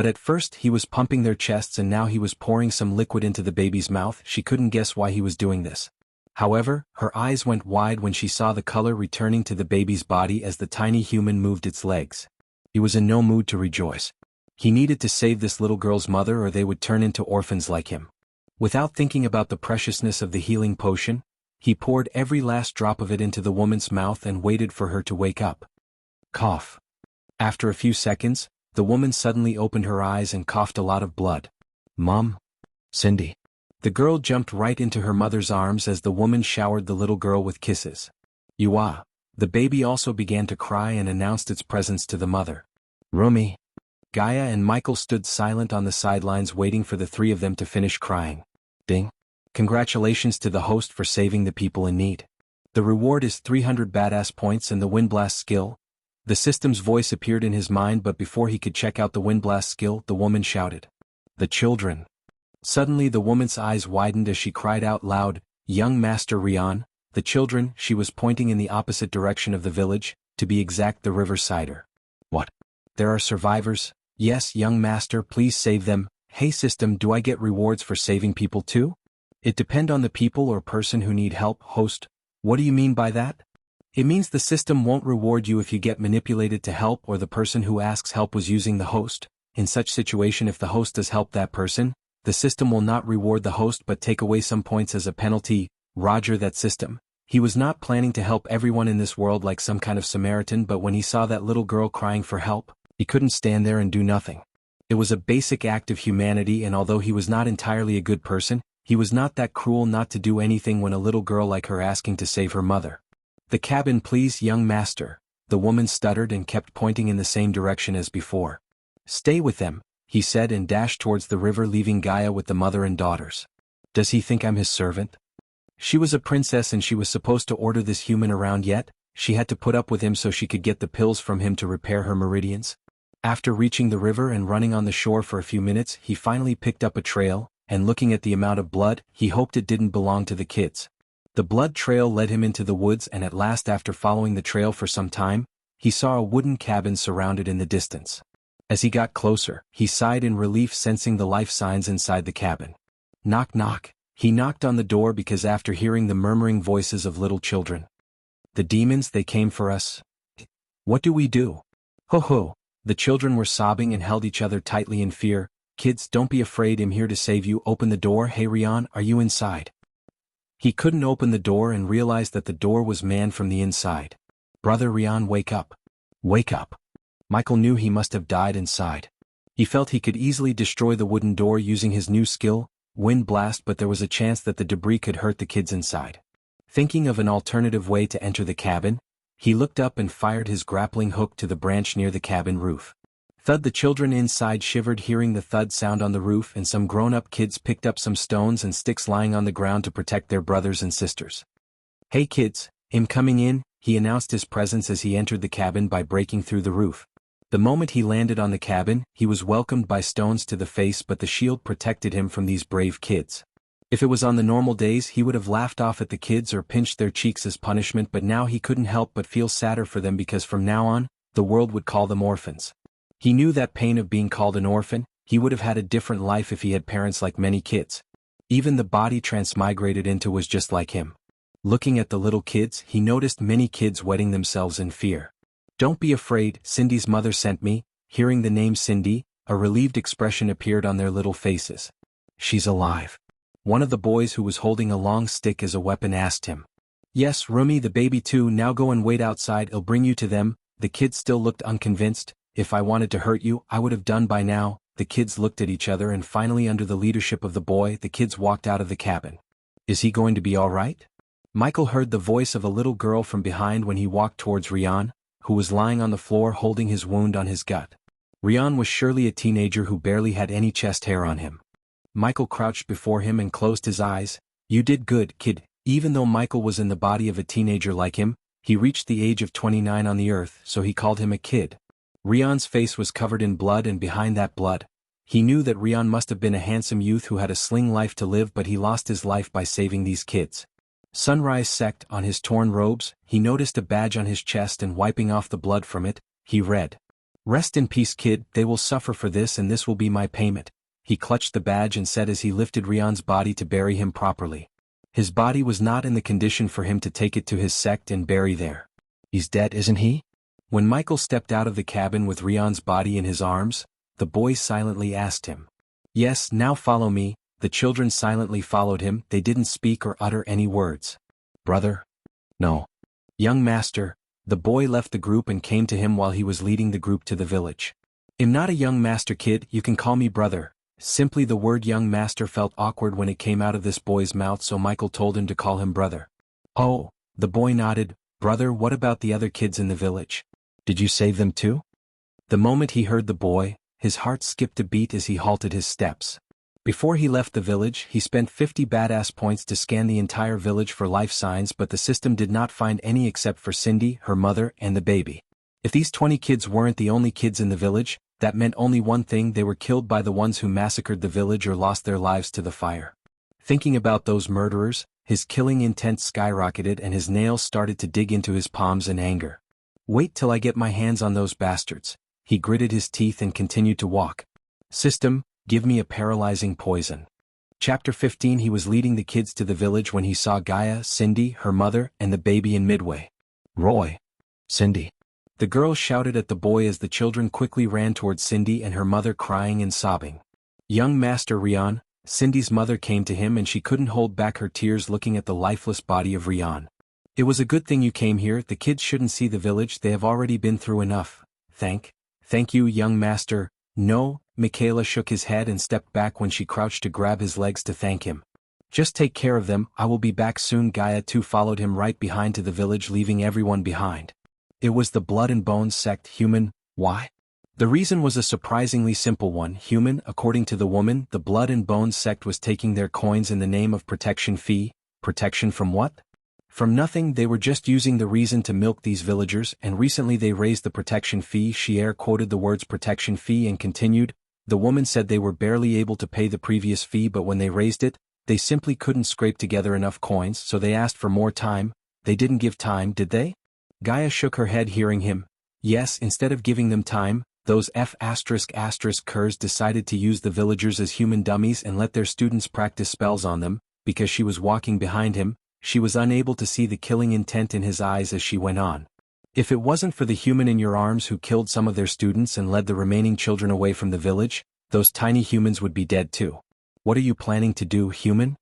But at first he was pumping their chests and now he was pouring some liquid into the baby's mouth. She couldn't guess why he was doing this. However, her eyes went wide when she saw the color returning to the baby's body as the tiny human moved its legs. He was in no mood to rejoice. He needed to save this little girl's mother or they would turn into orphans like him. Without thinking about the preciousness of the healing potion, he poured every last drop of it into the woman's mouth and waited for her to wake up. Cough. After a few seconds, the woman suddenly opened her eyes and coughed a lot of blood. Mom? Cindy. The girl jumped right into her mother's arms as the woman showered the little girl with kisses. Yuwa. The baby also began to cry and announced its presence to the mother. Rumi. Gaia and Michael stood silent on the sidelines waiting for the three of them to finish crying. Ding. Congratulations to the host for saving the people in need. The reward is 300 badass points and the Windblast skill. The system's voice appeared in his mind, but before he could check out the Windblast skill, the woman shouted. The children. Suddenly the woman's eyes widened as she cried out loud, Young Master Rian, the children. She was pointing in the opposite direction of the village, to be exact the Riversider. What? There are survivors? Yes, young master, please save them. Hey system, do I get rewards for saving people too? It depends on the people or person who need help. Host, what do you mean by that? It means the system won't reward you if you get manipulated to help or the person who asks help was using the host. In such situation, if the host does help that person, the system will not reward the host but take away some points as a penalty. Roger that system. He was not planning to help everyone in this world like some kind of Samaritan, but when he saw that little girl crying for help, he couldn't stand there and do nothing. It was a basic act of humanity, and although he was not entirely a good person, he was not that cruel not to do anything when a little girl like her asking to save her mother. The cabin, please, young master. The woman stuttered and kept pointing in the same direction as before. Stay with them, he said, and dashed towards the river, leaving Gaia with the mother and daughters. Does he think I'm his servant? She was a princess and she was supposed to order this human around, yet she had to put up with him so she could get the pills from him to repair her meridians. After reaching the river and running on the shore for a few minutes, he finally picked up a trail, and looking at the amount of blood, he hoped it didn't belong to the kids. The blood trail led him into the woods, and at last, after following the trail for some time, he saw a wooden cabin surrounded in the distance. As he got closer, he sighed in relief, sensing the life signs inside the cabin. Knock knock. He knocked on the door because after hearing the murmuring voices of little children. The demons, they came for us. What do we do? Ho ho. The children were sobbing and held each other tightly in fear. Kids, don't be afraid, I'm here to save you. Open the door. Hey Rian, are you inside? He couldn't open the door and realized that the door was manned from the inside. Brother Rian, wake up. Wake up. Michael knew he must have died inside. He felt he could easily destroy the wooden door using his new skill, Wind Blast, but there was a chance that the debris could hurt the kids inside. Thinking of an alternative way to enter the cabin, he looked up and fired his grappling hook to the branch near the cabin roof. Thud. The children inside shivered hearing the thud sound on the roof, and some grown-up kids picked up some stones and sticks lying on the ground to protect their brothers and sisters. Hey kids, I'm coming in, he announced his presence as he entered the cabin by breaking through the roof. The moment he landed on the cabin, he was welcomed by stones to the face, but the shield protected him from these brave kids. If it was on the normal days, he would have laughed off at the kids or pinched their cheeks as punishment, but now he couldn't help but feel sadder for them because from now on, the world would call them orphans. He knew that pain of being called an orphan. He would have had a different life if he had parents like many kids. Even the body transmigrated into was just like him. Looking at the little kids, he noticed many kids wetting themselves in fear. Don't be afraid, Cindy's mother sent me. Hearing the name Cindy, a relieved expression appeared on their little faces. She's alive. One of the boys who was holding a long stick as a weapon asked him. Yes, Rumi, the baby too. Now go and wait outside, I'll bring you to them. The kids still looked unconvinced. If I wanted to hurt you, I would have done by now. The kids looked at each other, and finally, under the leadership of the boy, the kids walked out of the cabin. Is he going to be all right? Michael heard the voice of a little girl from behind when he walked towards Rian, who was lying on the floor holding his wound on his gut. Rian was surely a teenager who barely had any chest hair on him. Michael crouched before him and closed his eyes. You did good, kid. Even though Michael was in the body of a teenager like him, he reached the age of 29 on the earth, so he called him a kid. Rian's face was covered in blood, and behind that blood, he knew that Rian must have been a handsome youth who had a sling life to live, but he lost his life by saving these kids. Sunrise sect on his torn robes, he noticed a badge on his chest, and wiping off the blood from it, he read. Rest in peace, kid, they will suffer for this and this will be my payment, he clutched the badge and said as he lifted Rion's body to bury him properly. His body was not in the condition for him to take it to his sect and bury there. He's dead, isn't he? When Michael stepped out of the cabin with Rion's body in his arms, the boy silently asked him. Yes, now follow me. The children silently followed him. They didn't speak or utter any words. Brother? No. Young master. The boy left the group and came to him while he was leading the group to the village. I'm not a young master, kid, you can call me brother. Simply the word young master felt awkward when it came out of this boy's mouth, so Michael told him to call him brother. Oh, the boy nodded. Brother, what about the other kids in the village? Did you save them too? The moment he heard the boy, his heart skipped a beat as he halted his steps. Before he left the village, he spent 50 badass points to scan the entire village for life signs, but the system did not find any except for Cindy, her mother, and the baby. If these 20 kids weren't the only kids in the village, that meant only one thing: they were killed by the ones who massacred the village or lost their lives to the fire. Thinking about those murderers, his killing intent skyrocketed and his nails started to dig into his palms in anger. Wait till I get my hands on those bastards. He gritted his teeth and continued to walk. System, give me a paralyzing poison. Chapter 15. He was leading the kids to the village when he saw Gaia, Cindy, her mother, and the baby in midway. Roy. Cindy. The girl shouted at the boy as the children quickly ran towards Cindy and her mother, crying and sobbing. Young Master Rion. Cindy's mother came to him and she couldn't hold back her tears looking at the lifeless body of Rion. It was a good thing you came here. The kids shouldn't see the village. They have already been through enough. Thank you, young master. No, Michaela shook his head and stepped back when she crouched to grab his legs to thank him. Just take care of them, I will be back soon. Gaia too followed him right behind to the village, leaving everyone behind. It was the Blood and Bones sect. Human. Why? The reason was a surprisingly simple one. Human. According to the woman, the Blood and Bones sect was taking their coins in the name of protection fee. Protection from what? From nothing. They were just using the reason to milk these villagers, and recently they raised the protection fee. She air quoted the words protection fee and continued. The woman said they were barely able to pay the previous fee, but when they raised it, they simply couldn't scrape together enough coins, so they asked for more time. They didn't give time, did they? Gaia shook her head hearing him. Yes, instead of giving them time, those F*****curs decided to use the villagers as human dummies and let their students practice spells on them. Because she was walking behind him, she was unable to see the killing intent in his eyes as she went on. If it wasn't for the human in your arms who killed some of their students and led the remaining children away from the village, those tiny humans would be dead too. What are you planning to do, human?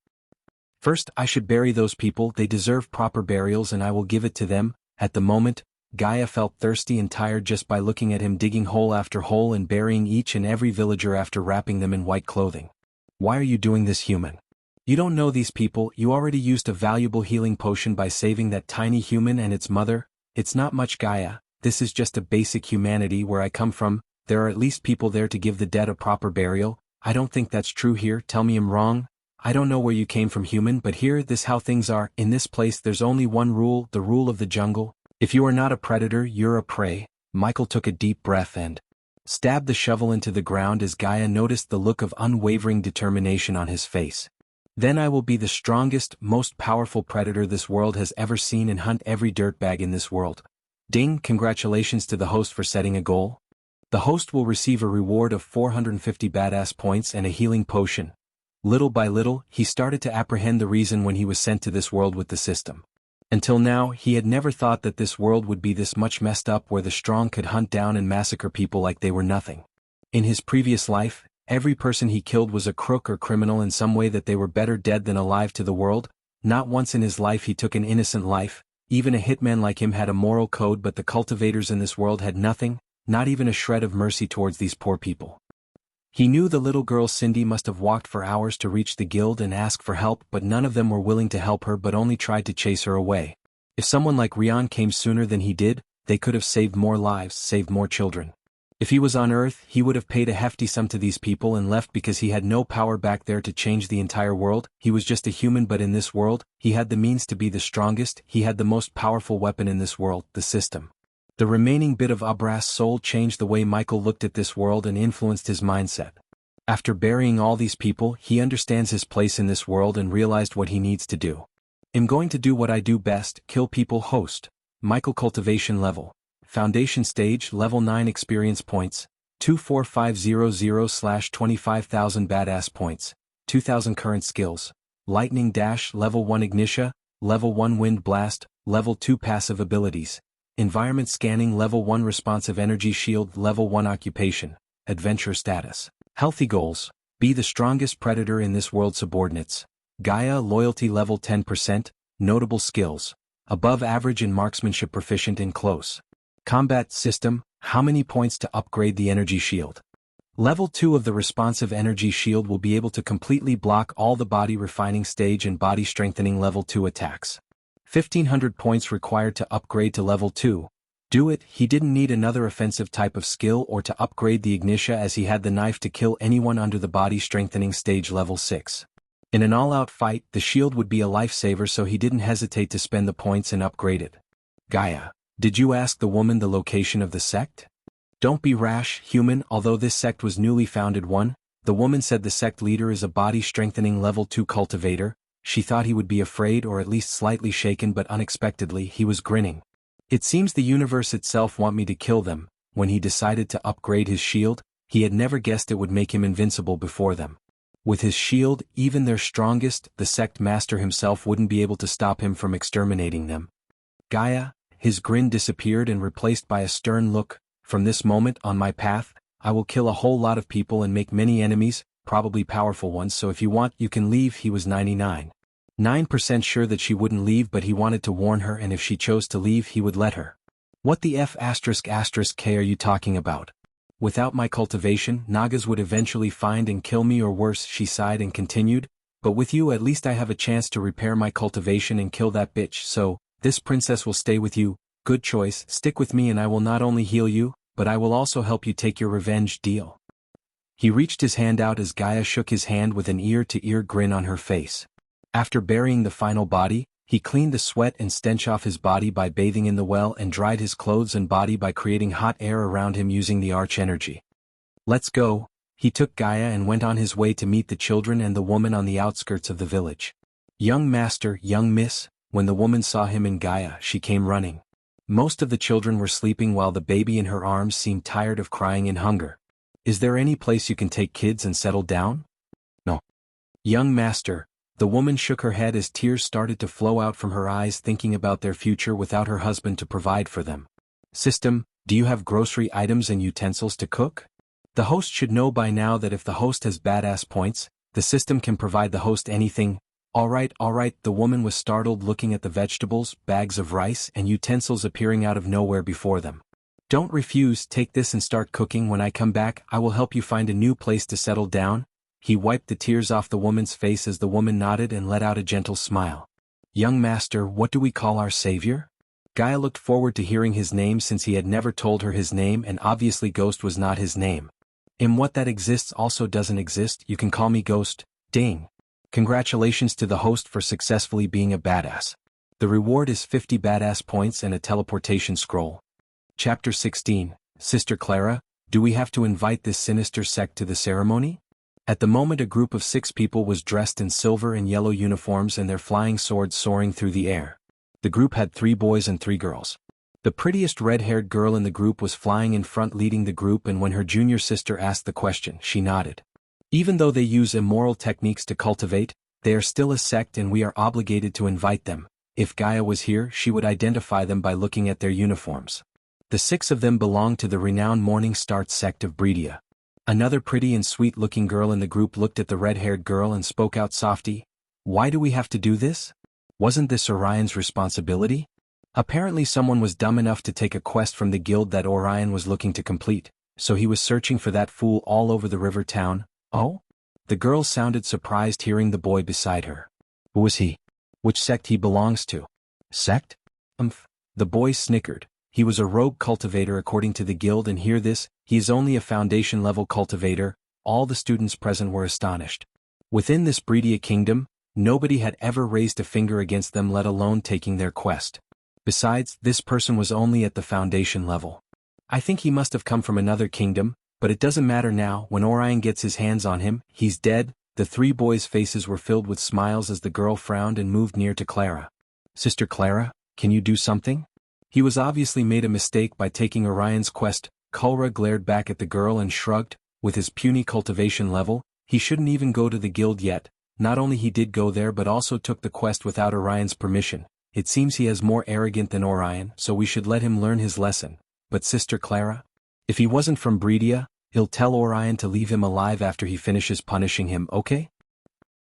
First, I should bury those people. They deserve proper burials and I will give it to them. At the moment, Gaia felt thirsty and tired just by looking at him digging hole after hole and burying each and every villager after wrapping them in white clothing. Why are you doing this, human? You don't know these people. You already used a valuable healing potion by saving that tiny human and its mother. It's not much, Gaia. This is just a basic humanity. Where I come from, there are at least people there to give the dead a proper burial. I don't think that's true here. Tell me I'm wrong. I don't know where you came from, human, but here this how things are. In this place there's only one rule, the rule of the jungle. If you are not a predator, you're a prey. Michael took a deep breath and stabbed the shovel into the ground as Gaia noticed the look of unwavering determination on his face. Then I will be the strongest, most powerful predator this world has ever seen and hunt every dirtbag in this world. Ding! Congratulations to the host for setting a goal. The host will receive a reward of 450 badass points and a healing potion. Little by little, he started to apprehend the reason when he was sent to this world with the system. Until now, he had never thought that this world would be this much messed up where the strong could hunt down and massacre people like they were nothing. In his previous life, every person he killed was a crook or criminal in some way, that they were better dead than alive to the world. Not once in his life he took an innocent life. Even a hitman like him had a moral code, but the cultivators in this world had nothing, not even a shred of mercy towards these poor people. He knew the little girl Cindy must have walked for hours to reach the guild and ask for help, but none of them were willing to help her but only tried to chase her away. If someone like Rion came sooner than he did, they could have saved more lives, saved more children. If he was on Earth, he would have paid a hefty sum to these people and left because he had no power back there to change the entire world. He was just a human, but in this world, he had the means to be the strongest. He had the most powerful weapon in this world, the system. The remaining bit of Abra's soul changed the way Michael looked at this world and influenced his mindset. After burying all these people, he understands his place in this world and realized what he needs to do. I'm going to do what I do best, kill people. Host. Michael. Cultivation level Foundation Stage, Level 9 Experience Points, 24500/25,000 Badass Points, 2,000 Current Skills, Lightning Dash, Level 1 Ignitia, Level 1 Wind Blast, Level 2 Passive Abilities, Environment Scanning, Level 1 Responsive Energy Shield, Level 1 Occupation, Adventure Status. Healthy Goals: be the strongest predator in this world. Subordinates: Gaia, Loyalty Level 10%, Notable Skills, above average in marksmanship, proficient in close combat. System: how many points to upgrade the energy shield? Level 2 of the responsive energy shield will be able to completely block all the body refining stage and body strengthening Level 2 attacks. 1,500 points required to upgrade to Level 2. Do it. He didn't need another offensive type of skill or to upgrade the Ignitia, as he had the knife to kill anyone under the body strengthening stage Level 6. In an all-out fight, the shield would be a lifesaver, so he didn't hesitate to spend the points and upgrade it. Gaia: did you ask the woman the location of the sect? Don't be rash, human. Although this sect was newly founded one, the woman said the sect leader is a body-strengthening Level 2 cultivator. She thought he would be afraid or at least slightly shaken, but unexpectedly he was grinning. It seems the universe itself want me to kill them. When he decided to upgrade his shield, he had never guessed it would make him invincible before them. With his shield, even their strongest, the sect master himself, wouldn't be able to stop him from exterminating them. Gaia: his grin disappeared and replaced by a stern look. From this moment on my path, I will kill a whole lot of people and make many enemies, probably powerful ones, so if you want, you can leave. He was 99.9% sure that she wouldn't leave, but he wanted to warn her, and if she chose to leave he would let her. What the F***k are you talking about? Without my cultivation, Nagas would eventually find and kill me, or worse. She sighed and continued, but with you at least I have a chance to repair my cultivation and kill that bitch, so this princess will stay with you. Good choice. Stick with me and I will not only heal you, but I will also help you take your revenge. Deal? He reached his hand out as Gaia shook his hand with an ear-to-ear grin on her face. After burying the final body, he cleaned the sweat and stench off his body by bathing in the well and dried his clothes and body by creating hot air around him using the arch energy. Let's go. He took Gaia and went on his way to meet the children and the woman on the outskirts of the village. Young master, young miss. When the woman saw him and Gaia, she came running. Most of the children were sleeping while the baby in her arms seemed tired of crying in hunger. Is there any place you can take kids and settle down? No. Young master. The woman shook her head as tears started to flow out from her eyes, thinking about their future without her husband to provide for them. System: do you have grocery items and utensils to cook? The host should know by now that if the host has badass points, the system can provide the host anything. All right. The woman was startled, looking at the vegetables, bags of rice, and utensils appearing out of nowhere before them. Don't refuse. Take this and start cooking. When I come back, I will help you find a new place to settle down. He wiped the tears off the woman's face as the woman nodded and let out a gentle smile. Young master, what do we call our savior? Gaia looked forward to hearing his name, since he had never told her his name, and obviously Ghost was not his name. In what that exists also doesn't exist. You can call me Ghost. Ding. Congratulations to the host for successfully being a badass. The reward is 50 badass points and a teleportation scroll. Chapter 16. Sister Clara, do we have to invite this sinister sect to the ceremony? At the moment, a group of 6 people was dressed in silver and yellow uniforms and their flying swords soaring through the air. The group had 3 boys and 3 girls. The prettiest red-haired girl in the group was flying in front, leading the group, and when her junior sister asked the question, she nodded. Even though they use immoral techniques to cultivate, they are still a sect and we are obligated to invite them. If Gaia was here, she would identify them by looking at their uniforms. The 6 of them belonged to the renowned Morning Star sect of Breedia. Another pretty and sweet-looking girl in the group looked at the red-haired girl and spoke out softly. Why do we have to do this? Wasn't this Orion's responsibility? Apparently someone was dumb enough to take a quest from the guild that Orion was looking to complete, so he was searching for that fool all over the river town. Oh? The girl sounded surprised hearing the boy beside her. Who is he? Which sect he belongs to? Sect? The boy snickered. He was a rogue cultivator according to the guild, and hear this, he is only a foundation-level cultivator. All the students present were astonished. Within this Breedia kingdom, nobody had ever raised a finger against them, let alone taking their quest. Besides, this person was only at the foundation level. I think he must have come from another kingdom, but it doesn't matter now. When Orion gets his hands on him, he's dead. The 3 boys' faces were filled with smiles as the girl frowned and moved near to Clara. Sister Clara, can you do something? He was obviously made a mistake by taking Orion's quest. Kulra glared back at the girl and shrugged. With his puny cultivation level, he shouldn't even go to the guild yet. Not only he did go there but also took the quest without Orion's permission. It seems he is more arrogant than Orion, so we should let him learn his lesson. But Sister Clara? If he wasn't from Breedia, he'll tell Orion to leave him alive after he finishes punishing him, okay?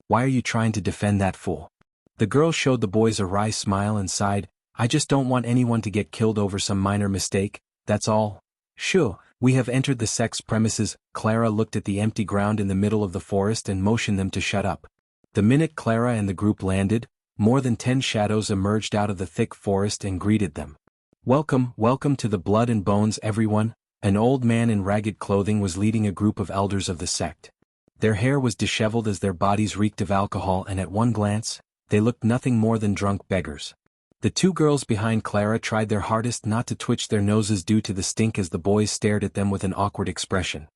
Why are you trying to defend that fool? The girl showed the boys a wry smile and sighed. I just don't want anyone to get killed over some minor mistake, that's all. Sure, we have entered the sect's premises. Clara looked at the empty ground in the middle of the forest and motioned them to shut up. The minute Clara and the group landed, more than 10 shadows emerged out of the thick forest and greeted them. Welcome, welcome to the Blood and Bones, everyone. An old man in ragged clothing was leading a group of elders of the sect. Their hair was disheveled as their bodies reeked of alcohol, and at one glance, they looked nothing more than drunk beggars. The 2 girls behind Clara tried their hardest not to twitch their noses due to the stink as the boys stared at them with an awkward expression.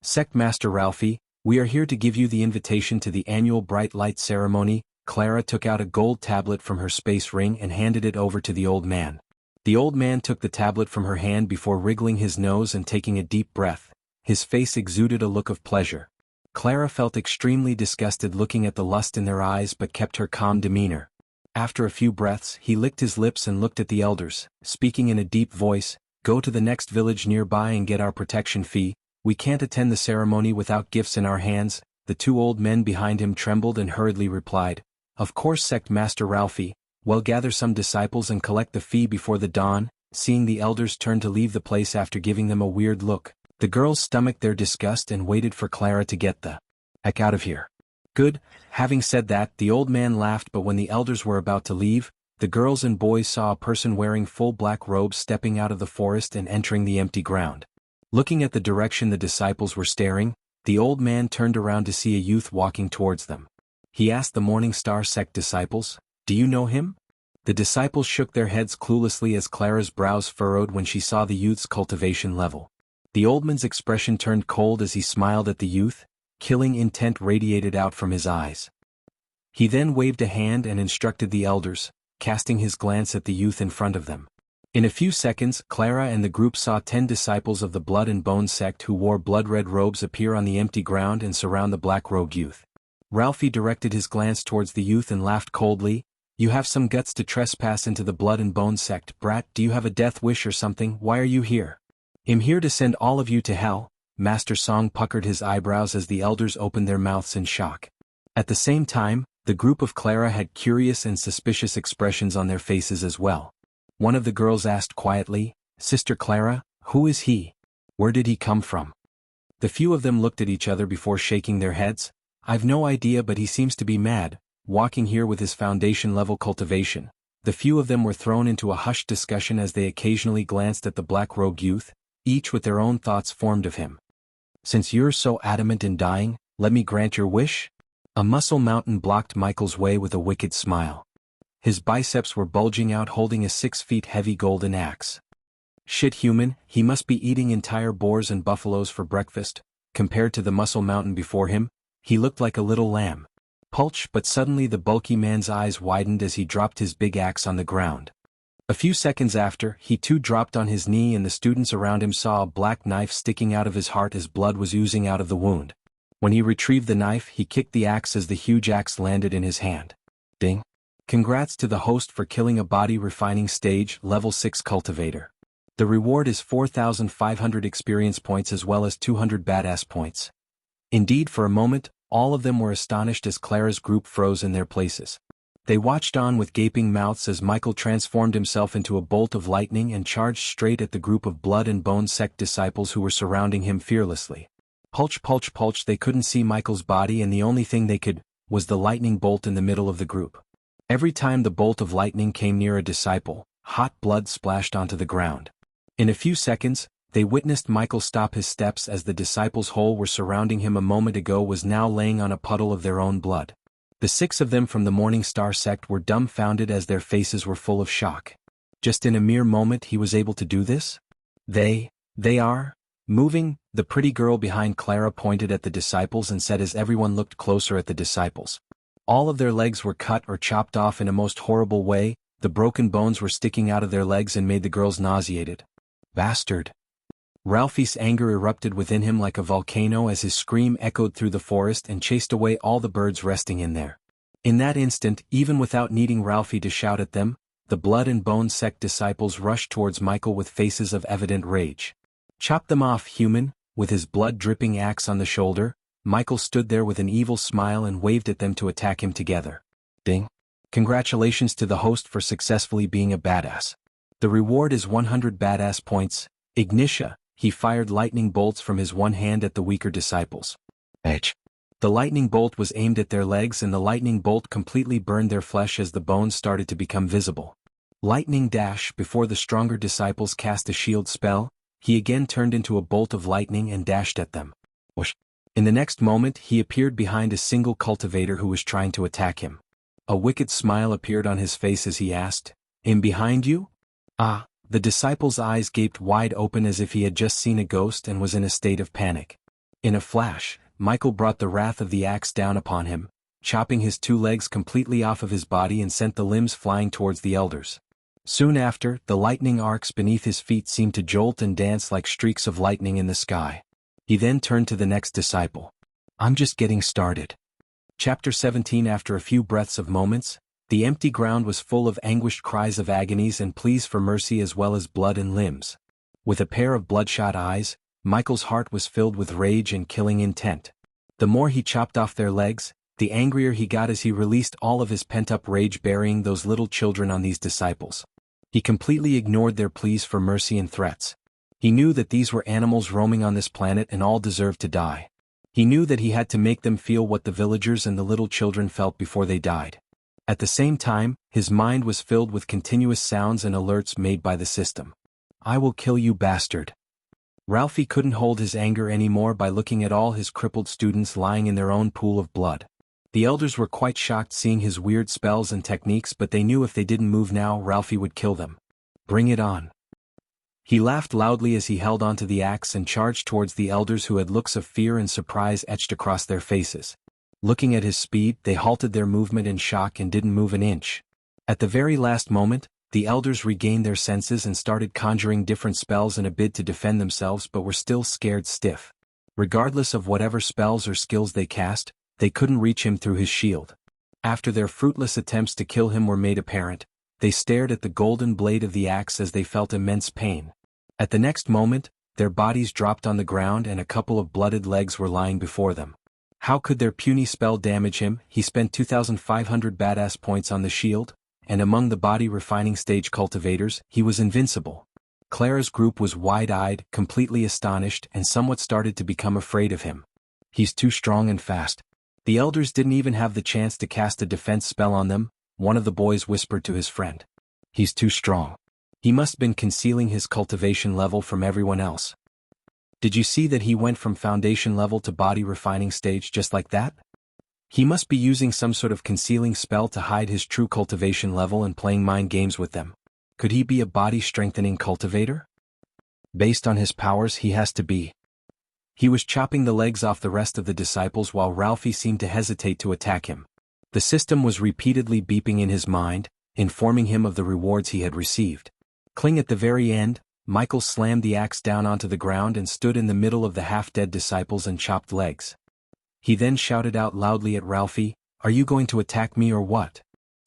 Sect Master Ralphie, we are here to give you the invitation to the annual Bright Light Ceremony. Clara took out a gold tablet from her space ring and handed it over to the old man. The old man took the tablet from her hand before wriggling his nose and taking a deep breath. His face exuded a look of pleasure. Clara felt extremely disgusted looking at the lust in their eyes but kept her calm demeanor. After a few breaths, he licked his lips and looked at the elders, speaking in a deep voice, go to the next village nearby and get our protection fee. We can't attend the ceremony without gifts in our hands. The 2 old men behind him trembled and hurriedly replied, of course, Sect Master Ralphie. Well, gather some disciples and collect the fee before the dawn. Seeing the elders turn to leave the place after giving them a weird look, the girls stomached their disgust and waited for Clara to get the heck out of here. Good. Having said that, the old man laughed, but when the elders were about to leave, the girls and boys saw a person wearing full black robes stepping out of the forest and entering the empty ground. Looking at the direction the disciples were staring, the old man turned around to see a youth walking towards them. He asked the Morning Star sect disciples, do you know him? The disciples shook their heads cluelessly as Clara's brows furrowed when she saw the youth's cultivation level. The old man's expression turned cold as he smiled at the youth. Killing intent radiated out from his eyes. He then waved a hand and instructed the elders, casting his glance at the youth in front of them. In a few seconds, Clara and the group saw 10 disciples of the Blood and Bone sect who wore blood-red robes appear on the empty ground and surround the black-robed youth. Ralphie directed his glance towards the youth and laughed coldly. You have some guts to trespass into the Blood and Bone sect, brat. Do you have a death wish or something? Why are you here? I'm here to send all of you to hell. Master Song puckered his eyebrows as the elders opened their mouths in shock. At the same time, the group of Clara had curious and suspicious expressions on their faces as well. One of the girls asked quietly, Sister Clara, who is he? Where did he come from? The few of them looked at each other before shaking their heads. I've no idea, but he seems to be mad, walking here with his foundation-level cultivation. The few of them were thrown into a hushed discussion as they occasionally glanced at the black-robed youth, each with their own thoughts formed of him. Since you're so adamant in dying, let me grant your wish? A muscle mountain blocked Michael's way with a wicked smile. His biceps were bulging out holding a 6 feet heavy golden axe. Shit human, he must be eating entire boars and buffaloes for breakfast. Compared to the muscle mountain before him, he looked like a little lamb. Pulch, but suddenly the bulky man's eyes widened as he dropped his big axe on the ground. A few seconds after, he too dropped on his knee and the students around him saw a black knife sticking out of his heart as blood was oozing out of the wound. When he retrieved the knife, he kicked the axe as the huge axe landed in his hand. Ding. Congrats to the host for killing a body refining stage level 6 cultivator. The reward is 4,500 experience points as well as 200 badass points. Indeed, for a moment, all of them were astonished as Clara's group froze in their places. They watched on with gaping mouths as Michael transformed himself into a bolt of lightning and charged straight at the group of Blood and Bone sect disciples who were surrounding him fearlessly. Pulch, pulch, pulch. They couldn't see Michael's body, and the only thing they could was the lightning bolt in the middle of the group. Every time the bolt of lightning came near a disciple, hot blood splashed onto the ground. In a few seconds, they witnessed Michael stop his steps as the disciples who were surrounding him a moment ago was now laying on a puddle of their own blood. The 6 of them from the Morning Star sect were dumbfounded as their faces were full of shock. Just in a mere moment he was able to do this? They are moving. The pretty girl behind Clara pointed at the disciples and said as everyone looked closer at the disciples. All of their legs were cut or chopped off in a most horrible way. The broken bones were sticking out of their legs and made the girls nauseated. Bastard! Ralphie's anger erupted within him like a volcano as his scream echoed through the forest and chased away all the birds resting in there. In that instant, even without needing Ralphie to shout at them, the blood and bone sect disciples rushed towards Michael with faces of evident rage. Chop them off, human! With his blood-dripping axe on the shoulder, Michael stood there with an evil smile and waved at them to attack him together. Ding! Congratulations to the host for successfully being a badass. The reward is 100 badass points. Xianxia. He fired lightning bolts from his one hand at the weaker disciples. Edge. The lightning bolt was aimed at their legs and the lightning bolt completely burned their flesh as the bones started to become visible. Lightning dash. Before the stronger disciples cast a shield spell, he again turned into a bolt of lightning and dashed at them. Whoosh. In the next moment he appeared behind a single cultivator who was trying to attack him. A wicked smile appeared on his face as he asked, "In behind you?" Ah! The disciple's eyes gaped wide open as if he had just seen a ghost and was in a state of panic. In a flash, Michael brought the wrath of the axe down upon him, chopping his two legs completely off of his body and sent the limbs flying towards the elders. Soon after, the lightning arcs beneath his feet seemed to jolt and dance like streaks of lightning in the sky. He then turned to the next disciple. "I'm just getting started." Chapter 17. After a few breaths of moments, the empty ground was full of anguished cries of agonies and pleas for mercy as well as blood and limbs. With a pair of bloodshot eyes, Michael's heart was filled with rage and killing intent. The more he chopped off their legs, the angrier he got as he released all of his pent-up rage burying those little children on these disciples. He completely ignored their pleas for mercy and threats. He knew that these were animals roaming on this planet and all deserved to die. He knew that he had to make them feel what the villagers and the little children felt before they died. At the same time, his mind was filled with continuous sounds and alerts made by the system. "I will kill you, bastard." Ralphie couldn't hold his anger anymore by looking at all his crippled students lying in their own pool of blood. The elders were quite shocked seeing his weird spells and techniques, but they knew if they didn't move now, Ralphie would kill them. Bring it on. He laughed loudly as he held onto the axe and charged towards the elders who had looks of fear and surprise etched across their faces. Looking at his speed, they halted their movement in shock and didn't move an inch. At the very last moment, the elders regained their senses and started conjuring different spells in a bid to defend themselves but were still scared stiff. Regardless of whatever spells or skills they cast, they couldn't reach him through his shield. After their fruitless attempts to kill him were made apparent, they stared at the golden blade of the axe as they felt immense pain. At the next moment, their bodies dropped on the ground and a couple of blooded legs were lying before them. How could their puny spell damage him? He spent 2,500 badass points on the shield, and among the body refining stage cultivators, he was invincible. Clara's group was wide-eyed, completely astonished, and somewhat started to become afraid of him. He's too strong and fast. The elders didn't even have the chance to cast a defense spell on them, one of the boys whispered to his friend. He's too strong. He must have been concealing his cultivation level from everyone else. Did you see that he went from foundation level to body refining stage just like that? He must be using some sort of concealing spell to hide his true cultivation level and playing mind games with them. Could he be a body strengthening cultivator? Based on his powers, he has to be. He was chopping the legs off the rest of the disciples while Ralphie seemed to hesitate to attack him. The system was repeatedly beeping in his mind, informing him of the rewards he had received. Cling at the very end, Michael slammed the axe down onto the ground and stood in the middle of the half-dead disciples and chopped legs. He then shouted out loudly at Ralphie, "Are you going to attack me or what?"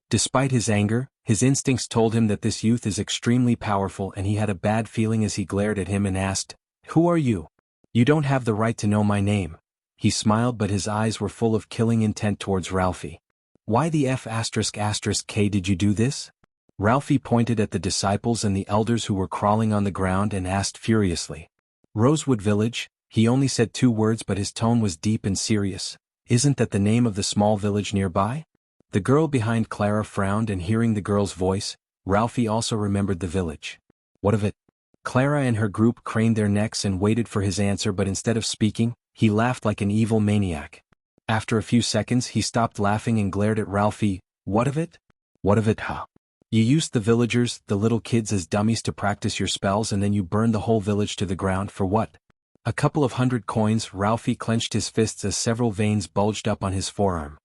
Despite his anger, his instincts told him that this youth is extremely powerful and he had a bad feeling as he glared at him and asked, "Who are you? You don't have the right to know my name." He smiled but his eyes were full of killing intent towards Ralphie. "Why the F***K did you do this?" Ralphie pointed at the disciples and the elders who were crawling on the ground and asked furiously. "Rosewood Village," he only said 2 words but his tone was deep and serious. "Isn't that the name of the small village nearby?" The girl behind Clara frowned and hearing the girl's voice, Ralphie also remembered the village. "What of it?" Clara and her group craned their necks and waited for his answer but instead of speaking, he laughed like an evil maniac. After a few seconds he stopped laughing and glared at Ralphie. "What of it? What of it, huh? You used the villagers, the little kids as dummies to practice your spells and then you burned the whole village to the ground for what? A couple of 100 coins." Ralphie clenched his fists as several veins bulged up on his forearm.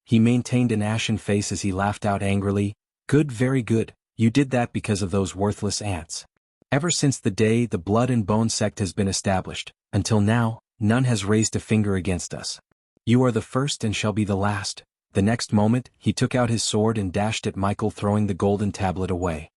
He maintained an ashen face as he laughed out angrily, Good, very good, you did that because of those worthless ants. Ever since the day the Blood and Bone sect has been established, until now, none has raised a finger against us. You are the first and shall be the last. The next moment, he took out his sword and dashed at Michael, throwing the golden tablet away.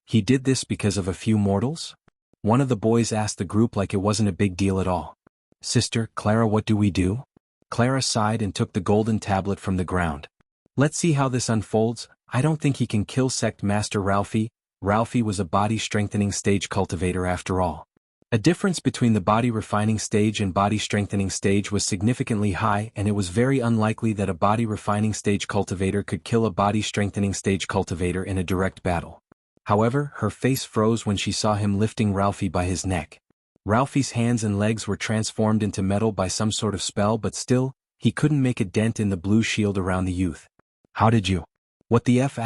He did this because of a few mortals? One of the boys asked the group like it wasn't a big deal at all. Sister, Clara, what do we do? Clara sighed and took the golden tablet from the ground. Let's see how this unfolds. I don't think he can kill Sect Master Ralphie. Ralphie was a body strengthening stage cultivator after all. A difference between the body refining stage and body strengthening stage was significantly high, and it was very unlikely that a body refining stage cultivator could kill a body strengthening stage cultivator in a direct battle. However, her face froze when she saw him lifting Ralphie by his neck. Ralphie's hands and legs were transformed into metal by some sort of spell, but still, he couldn't make a dent in the blue shield around the youth. How did you? What the F***?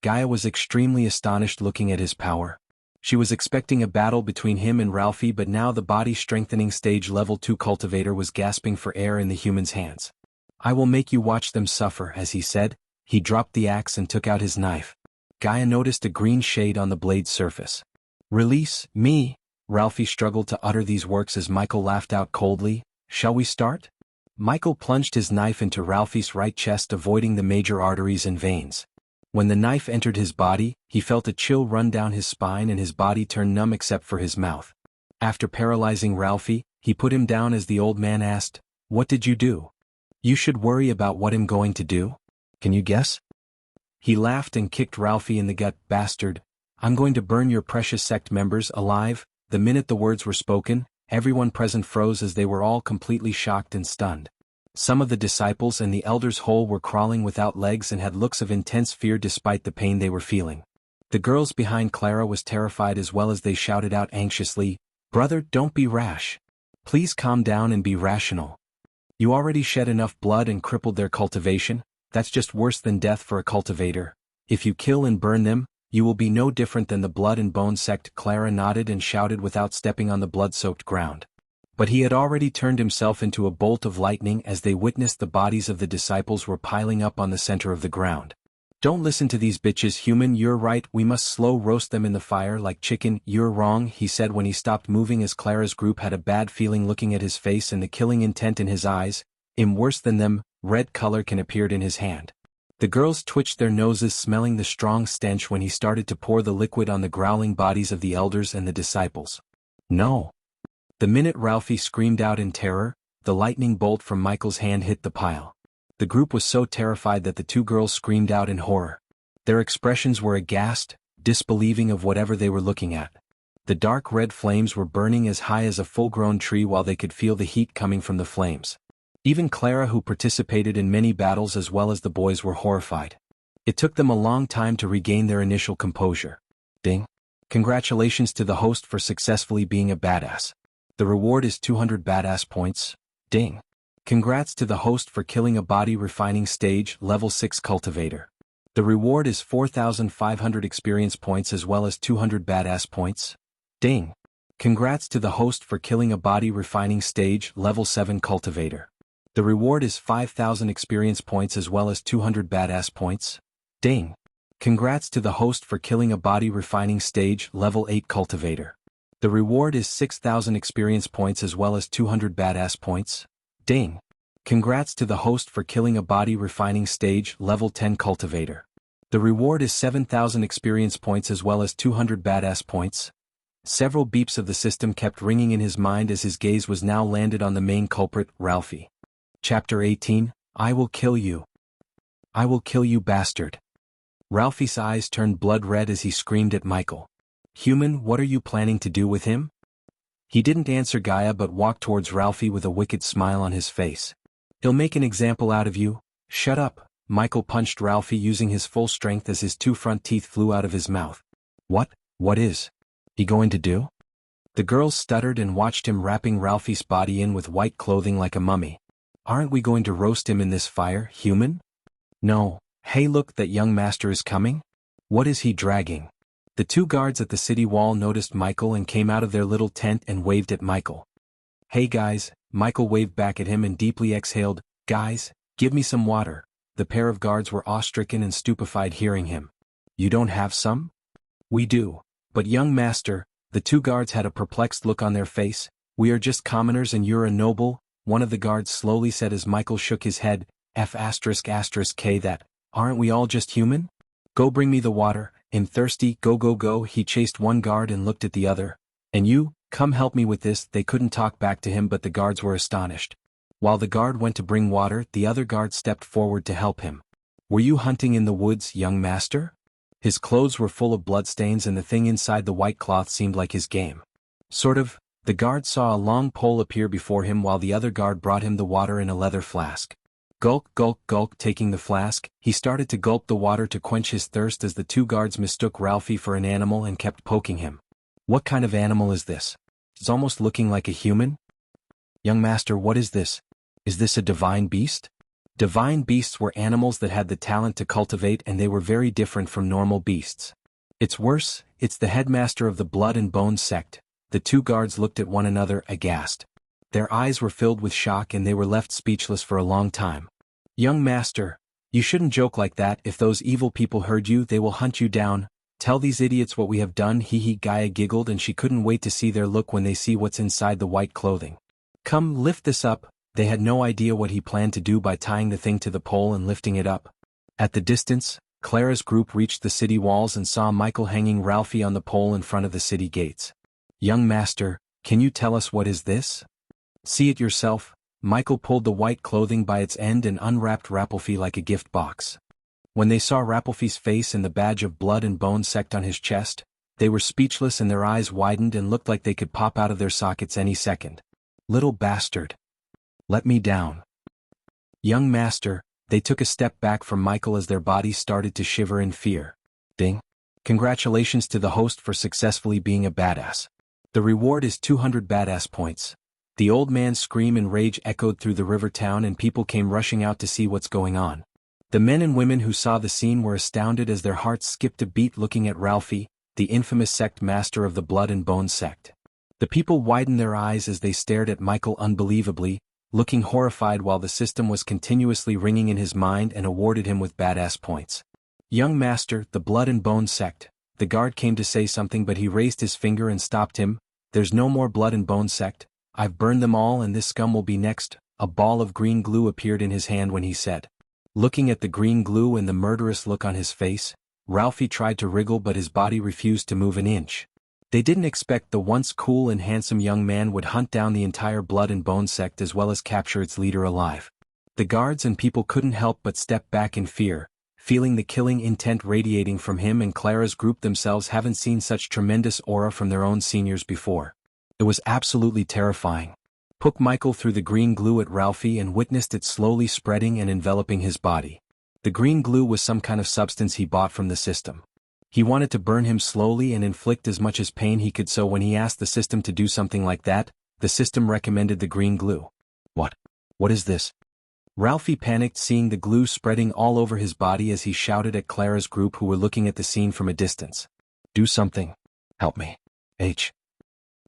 Gaia was extremely astonished looking at his power. She was expecting a battle between him and Ralphie, but now the body strengthening stage level 2 cultivator was gasping for air in the human's hands. I will make you watch them suffer, as he said. He dropped the axe and took out his knife. Gaia noticed a green shade on the blade's surface. Release me. Ralphie struggled to utter these words as Michael laughed out coldly. Shall we start? Michael plunged his knife into Ralphie's right chest, avoiding the major arteries and veins. When the knife entered his body, he felt a chill run down his spine and his body turned numb except for his mouth. After paralyzing Ralphie, he put him down as the old man asked, "What did you do?" "You should worry about what I'm going to do. Can you guess?" He laughed and kicked Ralphie in the gut. "Bastard. I'm going to burn your precious sect members alive." The minute the words were spoken, everyone present froze as they were all completely shocked and stunned. Some of the disciples and the elders whole were crawling without legs and had looks of intense fear despite the pain they were feeling. The girls behind Clara was terrified as well, as they shouted out anxiously, "Brother, don't be rash. Please calm down and be rational. You already shed enough blood and crippled their cultivation. That's just worse than death for a cultivator. If you kill and burn them, you will be no different than the Blood and Bone sect." Clara nodded and shouted without stepping on the blood-soaked ground. But he had already turned himself into a bolt of lightning as they witnessed the bodies of the disciples were piling up on the center of the ground. "Don't listen to these bitches, human. You're right, we must slow roast them in the fire like chicken." "You're wrong," he said when he stopped moving, as Clara's group had a bad feeling looking at his face and the killing intent in his eyes. "I'm worse than them." Red color can appeared in his hand. The girls twitched their noses, smelling the strong stench when he started to pour the liquid on the growling bodies of the elders and the disciples. "No." The minute Ralphie screamed out in terror, the lightning bolt from Michael's hand hit the pile. The group was so terrified that the two girls screamed out in horror. Their expressions were aghast, disbelieving of whatever they were looking at. The dark red flames were burning as high as a full-grown tree while they could feel the heat coming from the flames. Even Clara, who participated in many battles as well as the boys, were horrified. It took them a long time to regain their initial composure. Ding. Congratulations to the host for successfully being a badass. The reward is 200 badass points. Ding. Congrats to the host for killing a body refining stage level 6 cultivator. The reward is 4,500 experience points as well as 200 badass points. Ding. Congrats to the host for killing a body refining stage level 7 cultivator. The reward is 5,000 experience points as well as 200 badass points. Ding. Congrats to the host for killing a body refining stage level 8 cultivator. The reward is 6,000 experience points as well as 200 badass points. Ding. Congrats to the host for killing a body refining stage level 10 cultivator. The reward is 7,000 experience points as well as 200 badass points. Several beeps of the system kept ringing in his mind as his gaze was now landed on the main culprit, Ralphie. Chapter 18, I will kill you. I will kill you, bastard. Ralphie's eyes turned blood red as he screamed at Michael. Human, what are you planning to do with him? He didn't answer Gaia but walked towards Ralphie with a wicked smile on his face. He'll make an example out of you. Shut up. Michael punched Ralphie using his full strength as his two front teeth flew out of his mouth. What is he going to do? The girls stuttered and watched him wrapping Ralphie's body in with white clothing like a mummy. Aren't we going to roast him in this fire, human? No. Hey, look, that young master is coming? What is he dragging? The two guards at the city wall noticed Michael and came out of their little tent and waved at Michael. Hey guys, Michael waved back at him and deeply exhaled. Guys, give me some water. the pair of guards were awe-stricken and stupefied hearing him. You don't have some? We do. But young master, the two guards had a perplexed look on their face. We are just commoners and you're a noble, one of the guards slowly said as Michael shook his head. K that, aren't we all just human? Go bring me the water, I'm thirsty, go. He chased one guard and looked at the other. And you, come help me with this. They couldn't talk back to him but the guards were astonished. While the guard went to bring water, the other guard stepped forward to help him. Were you hunting in the woods, young master? His clothes were full of bloodstains and the thing inside the white cloth seemed like his game. Sort of. The guard saw a long pole appear before him while the other guard brought him the water in a leather flask. Gulp, taking the flask, he started to gulp the water to quench his thirst as the two guards mistook Ralphie for an animal and kept poking him. What kind of animal is this? It's almost looking like a human. Young master, what is this? Is this a divine beast? Divine beasts were animals that had the talent to cultivate and they were very different from normal beasts. It's worse, it's the headmaster of the Blood and Bones sect. The two guards looked at one another aghast. Their eyes were filled with shock and they were left speechless for a long time. Young master, you shouldn't joke like that. If those evil people heard you they will hunt you down. Tell these idiots what we have done. Gaia giggled and she couldn't wait to see their look when they see what's inside the white clothing. Come, lift this up. They had no idea what he planned to do by tying the thing to the pole and lifting it up. At the distance, Clara's group reached the city walls and saw Michael hanging Ralphie on the pole in front of the city gates. Young master, can you tell us what is this? See it yourself. Michael pulled the white clothing by its end and unwrapped Ralphie like a gift box. When they saw Ralphie's face and the badge of Blood and Bone sect on his chest, they were speechless and their eyes widened and looked like they could pop out of their sockets any second. Little bastard. Let me down. Young master, they took a step back from Michael as their bodies started to shiver in fear. Ding. Congratulations to the host for successfully being a badass. The reward is 200 badass points. The old man's scream and rage echoed through the river town and people came rushing out to see what's going on. The men and women who saw the scene were astounded as their hearts skipped a beat looking at Ralphie, the infamous sect master of the Blood and Bone sect. The people widened their eyes as they stared at Michael unbelievably, looking horrified while the system was continuously ringing in his mind and awarded him with badass points. Young master, the Blood and Bone sect. The guard came to say something but he raised his finger and stopped him. There's no more Blood and Bone sect. I've burned them all and this scum will be next. A ball of green glue appeared in his hand when he said. Looking at the green glue and the murderous look on his face, Ralphie tried to wriggle but his body refused to move an inch. They didn't expect the once cool and handsome young man would hunt down the entire Blood and Bone sect as well as capture its leader alive. The guards and people couldn't help but step back in fear, feeling the killing intent radiating from him, and Clara's group themselves haven't seen such tremendous aura from their own seniors before. It was absolutely terrifying. Poke Michael threw the green glue at Ralphie and witnessed it slowly spreading and enveloping his body. The green glue was some kind of substance he bought from the system. He wanted to burn him slowly and inflict as much as pain he could, so when he asked the system to do something like that, the system recommended the green glue. What? What is this? Ralphie panicked seeing the glue spreading all over his body as he shouted at Clara's group who were looking at the scene from a distance. Do something. Help me.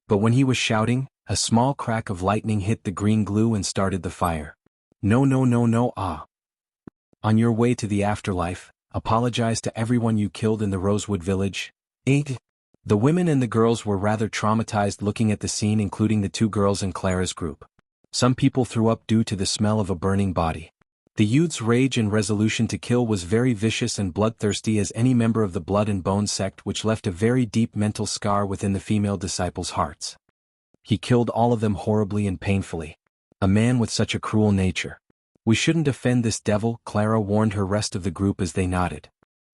But when he was shouting, a small crack of lightning hit the green glue and started the fire. No, On your way to the afterlife, apologize to everyone you killed in the Rosewood village. The women and the girls were rather traumatized looking at the scene, including the two girls in Clara's group. Some people threw up due to the smell of a burning body. The youth's rage and resolution to kill was very vicious and bloodthirsty as any member of the Blood and Bone sect, which left a very deep mental scar within the female disciples' hearts. He killed all of them horribly and painfully. A man with such a cruel nature. We shouldn't offend this devil, Clara warned her rest of the group as they nodded.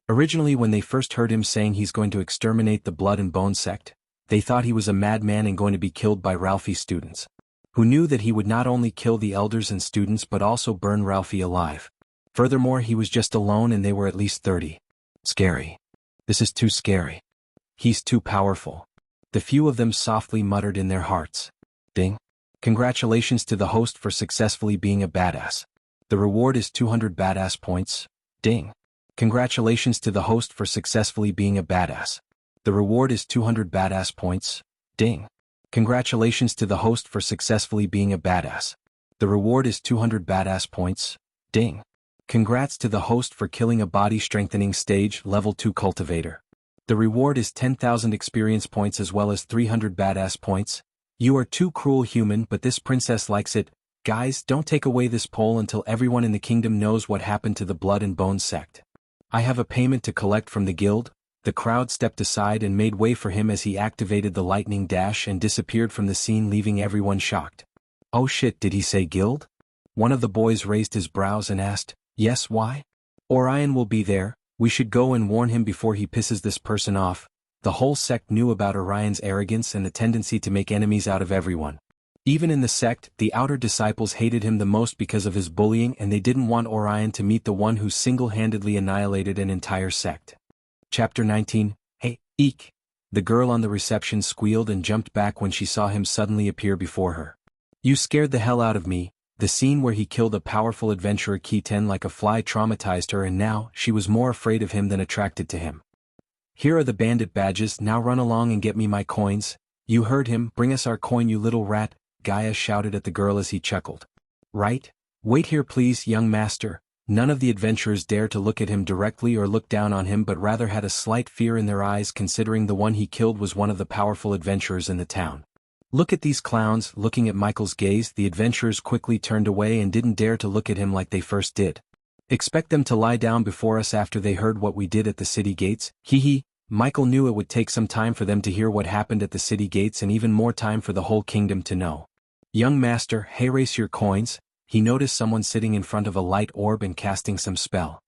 Originally when they first heard him saying he's going to exterminate the Blood and Bone sect, they thought he was a madman and going to be killed by Ralphie's students, who knew that he would not only kill the elders and students but also burn Ralphie alive. Furthermore, he was just alone and they were at least 30. Scary. This is too scary. He's too powerful. The few of them softly muttered in their hearts. Ding. Congratulations to the host for successfully being a badass. The reward is 200 badass points. Ding. Congratulations to the host for successfully being a badass. The reward is 200 badass points. Ding. Congratulations to the host for successfully being a badass. The reward is 200 badass points. Ding. Congrats to the host for killing a body-strengthening stage level 2 cultivator. The reward is 10,000 experience points as well as 300 badass points. You are too cruel, human, but this princess likes it. Guys, don't take away this poll until everyone in the kingdom knows what happened to the Blood and Bones sect. I have a payment to collect from the guild. The crowd stepped aside and made way for him as he activated the lightning dash and disappeared from the scene, leaving everyone shocked. Oh shit, did he say guild? One of the boys raised his brows and asked, yes, why? Orion will be there. We should go and warn him before he pisses this person off. The whole sect knew about Orion's arrogance and the tendency to make enemies out of everyone. Even in the sect, the outer disciples hated him the most because of his bullying, and they didn't want Orion to meet the one who single-handedly annihilated an entire sect. Chapter 19. Hey, eek! The girl on the reception squealed and jumped back when she saw him suddenly appear before her. You scared the hell out of me. The scene where he killed a powerful adventurer Kiten like a fly traumatized her, and now she was more afraid of him than attracted to him. Here are the bandit badges, now run along and get me my coins. You heard him, bring us our coin, you little rat, Gaia shouted at the girl as he chuckled. Right? Wait here please, young master. None of the adventurers dared to look at him directly or look down on him, but rather had a slight fear in their eyes, considering the one he killed was one of the powerful adventurers in the town. Look at these clowns. Looking at Michael's gaze, the adventurers quickly turned away and didn't dare to look at him like they first did. Expect them to lie down before us after they heard what we did at the city gates? Hee hee. Michael knew it would take some time for them to hear what happened at the city gates and even more time for the whole kingdom to know. Young master, hey, race your coins. He noticed someone sitting in front of a light orb and casting some spell.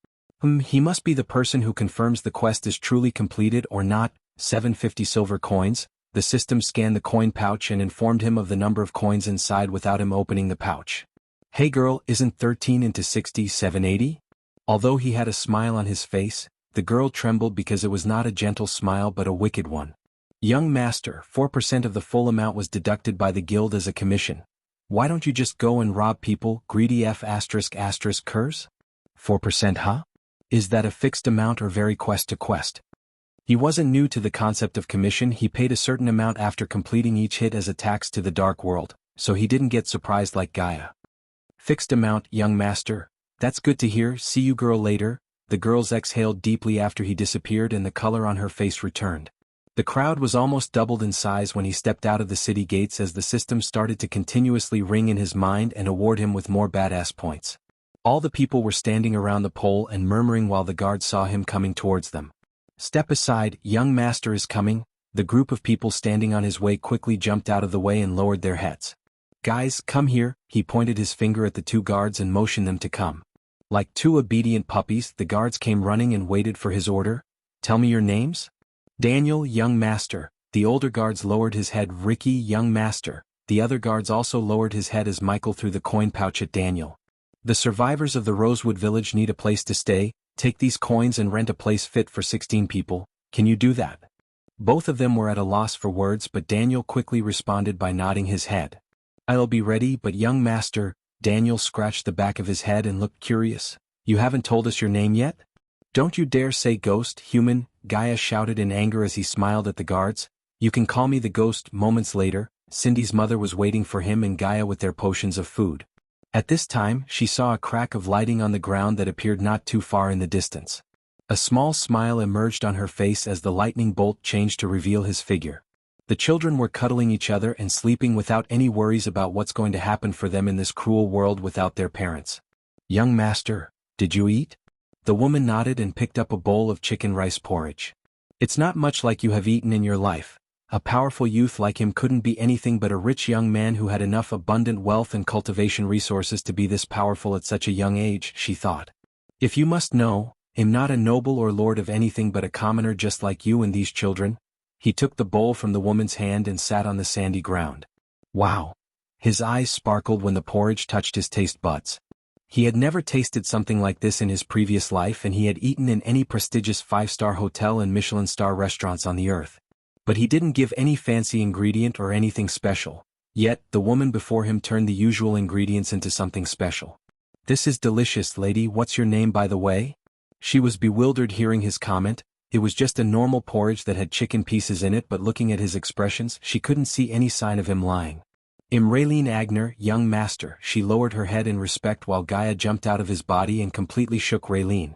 He must be the person who confirms the quest is truly completed or not. 750 silver coins. The system scanned the coin pouch and informed him of the number of coins inside without him opening the pouch. Hey girl, isn't 13 into 60 780? Although he had a smile on his face, the girl trembled because it was not a gentle smile but a wicked one. Young master, 4% of the full amount was deducted by the guild as a commission. Why don't you just go and rob people, greedy F***** curs? 4%, huh? Is that a fixed amount or vary quest to quest? He wasn't new to the concept of commission. He paid a certain amount after completing each hit as a tax to the dark world, so he didn't get surprised like Gaia. Fixed amount, young master. That's good to hear. See you girl later. The girls exhaled deeply after he disappeared and the color on her face returned. The crowd was almost doubled in size when he stepped out of the city gates as the system started to continuously ring in his mind and award him with more badass points. All the people were standing around the pole and murmuring while the guards saw him coming towards them. Step aside, young master is coming. The group of people standing on his way quickly jumped out of the way and lowered their heads. Guys, come here. He pointed his finger at the two guards and motioned them to come. Like two obedient puppies, the guards came running and waited for his order. Tell me your names? Daniel, young master. The older guards lowered his head. Ricky, young master. The other guards also lowered his head as Michael threw the coin pouch at Daniel. The survivors of the Rosewood village need a place to stay. Take these coins and rent a place fit for 16 people. Can you do that? Both of them were at a loss for words, but Daniel quickly responded by nodding his head. I'll be ready, but young master, Daniel scratched the back of his head and looked curious. You haven't told us your name yet? Don't you dare say ghost, human, Gaia shouted in anger as he smiled at the guards. You can call me the ghost. Moments later, Cindy's mother was waiting for him and Gaia with their potions of food. At this time, she saw a crack of lighting on the ground that appeared not too far in the distance. A small smile emerged on her face as the lightning bolt changed to reveal his figure. The children were cuddling each other and sleeping without any worries about what's going to happen for them in this cruel world without their parents. Young master, did you eat? The woman nodded and picked up a bowl of chicken rice porridge. It's not much like you have eaten in your life. A powerful youth like him couldn't be anything but a rich young man who had enough abundant wealth and cultivation resources to be this powerful at such a young age, she thought. If you must know, I'm not a noble or lord of anything but a commoner just like you and these children. He took the bowl from the woman's hand and sat on the sandy ground. Wow! His eyes sparkled when the porridge touched his taste buds. He had never tasted something like this in his previous life, and he had eaten in any prestigious 5-star hotel and Michelin star restaurants on the earth. But he didn't give any fancy ingredient or anything special. Yet, the woman before him turned the usual ingredients into something special. This is delicious, lady. What's your name, by the way? She was bewildered hearing his comment. It was just a normal porridge that had chicken pieces in it, but looking at his expressions, she couldn't see any sign of him lying. Raylene Agner, young master. She lowered her head in respect while Gaia jumped out of his body and completely shook Raylene.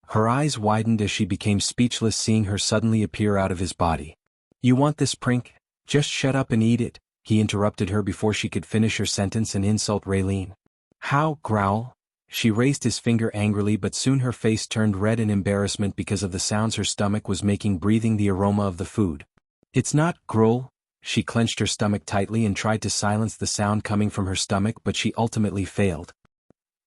Her eyes widened as she became speechless seeing her suddenly appear out of his body. You want this prink? Just shut up and eat it, he interrupted her before she could finish her sentence and insult Raylene. How? Growl? She raised his finger angrily but soon her face turned red in embarrassment because of the sounds her stomach was making breathing the aroma of the food. It's not, Gruel. She clenched her stomach tightly and tried to silence the sound coming from her stomach but she ultimately failed.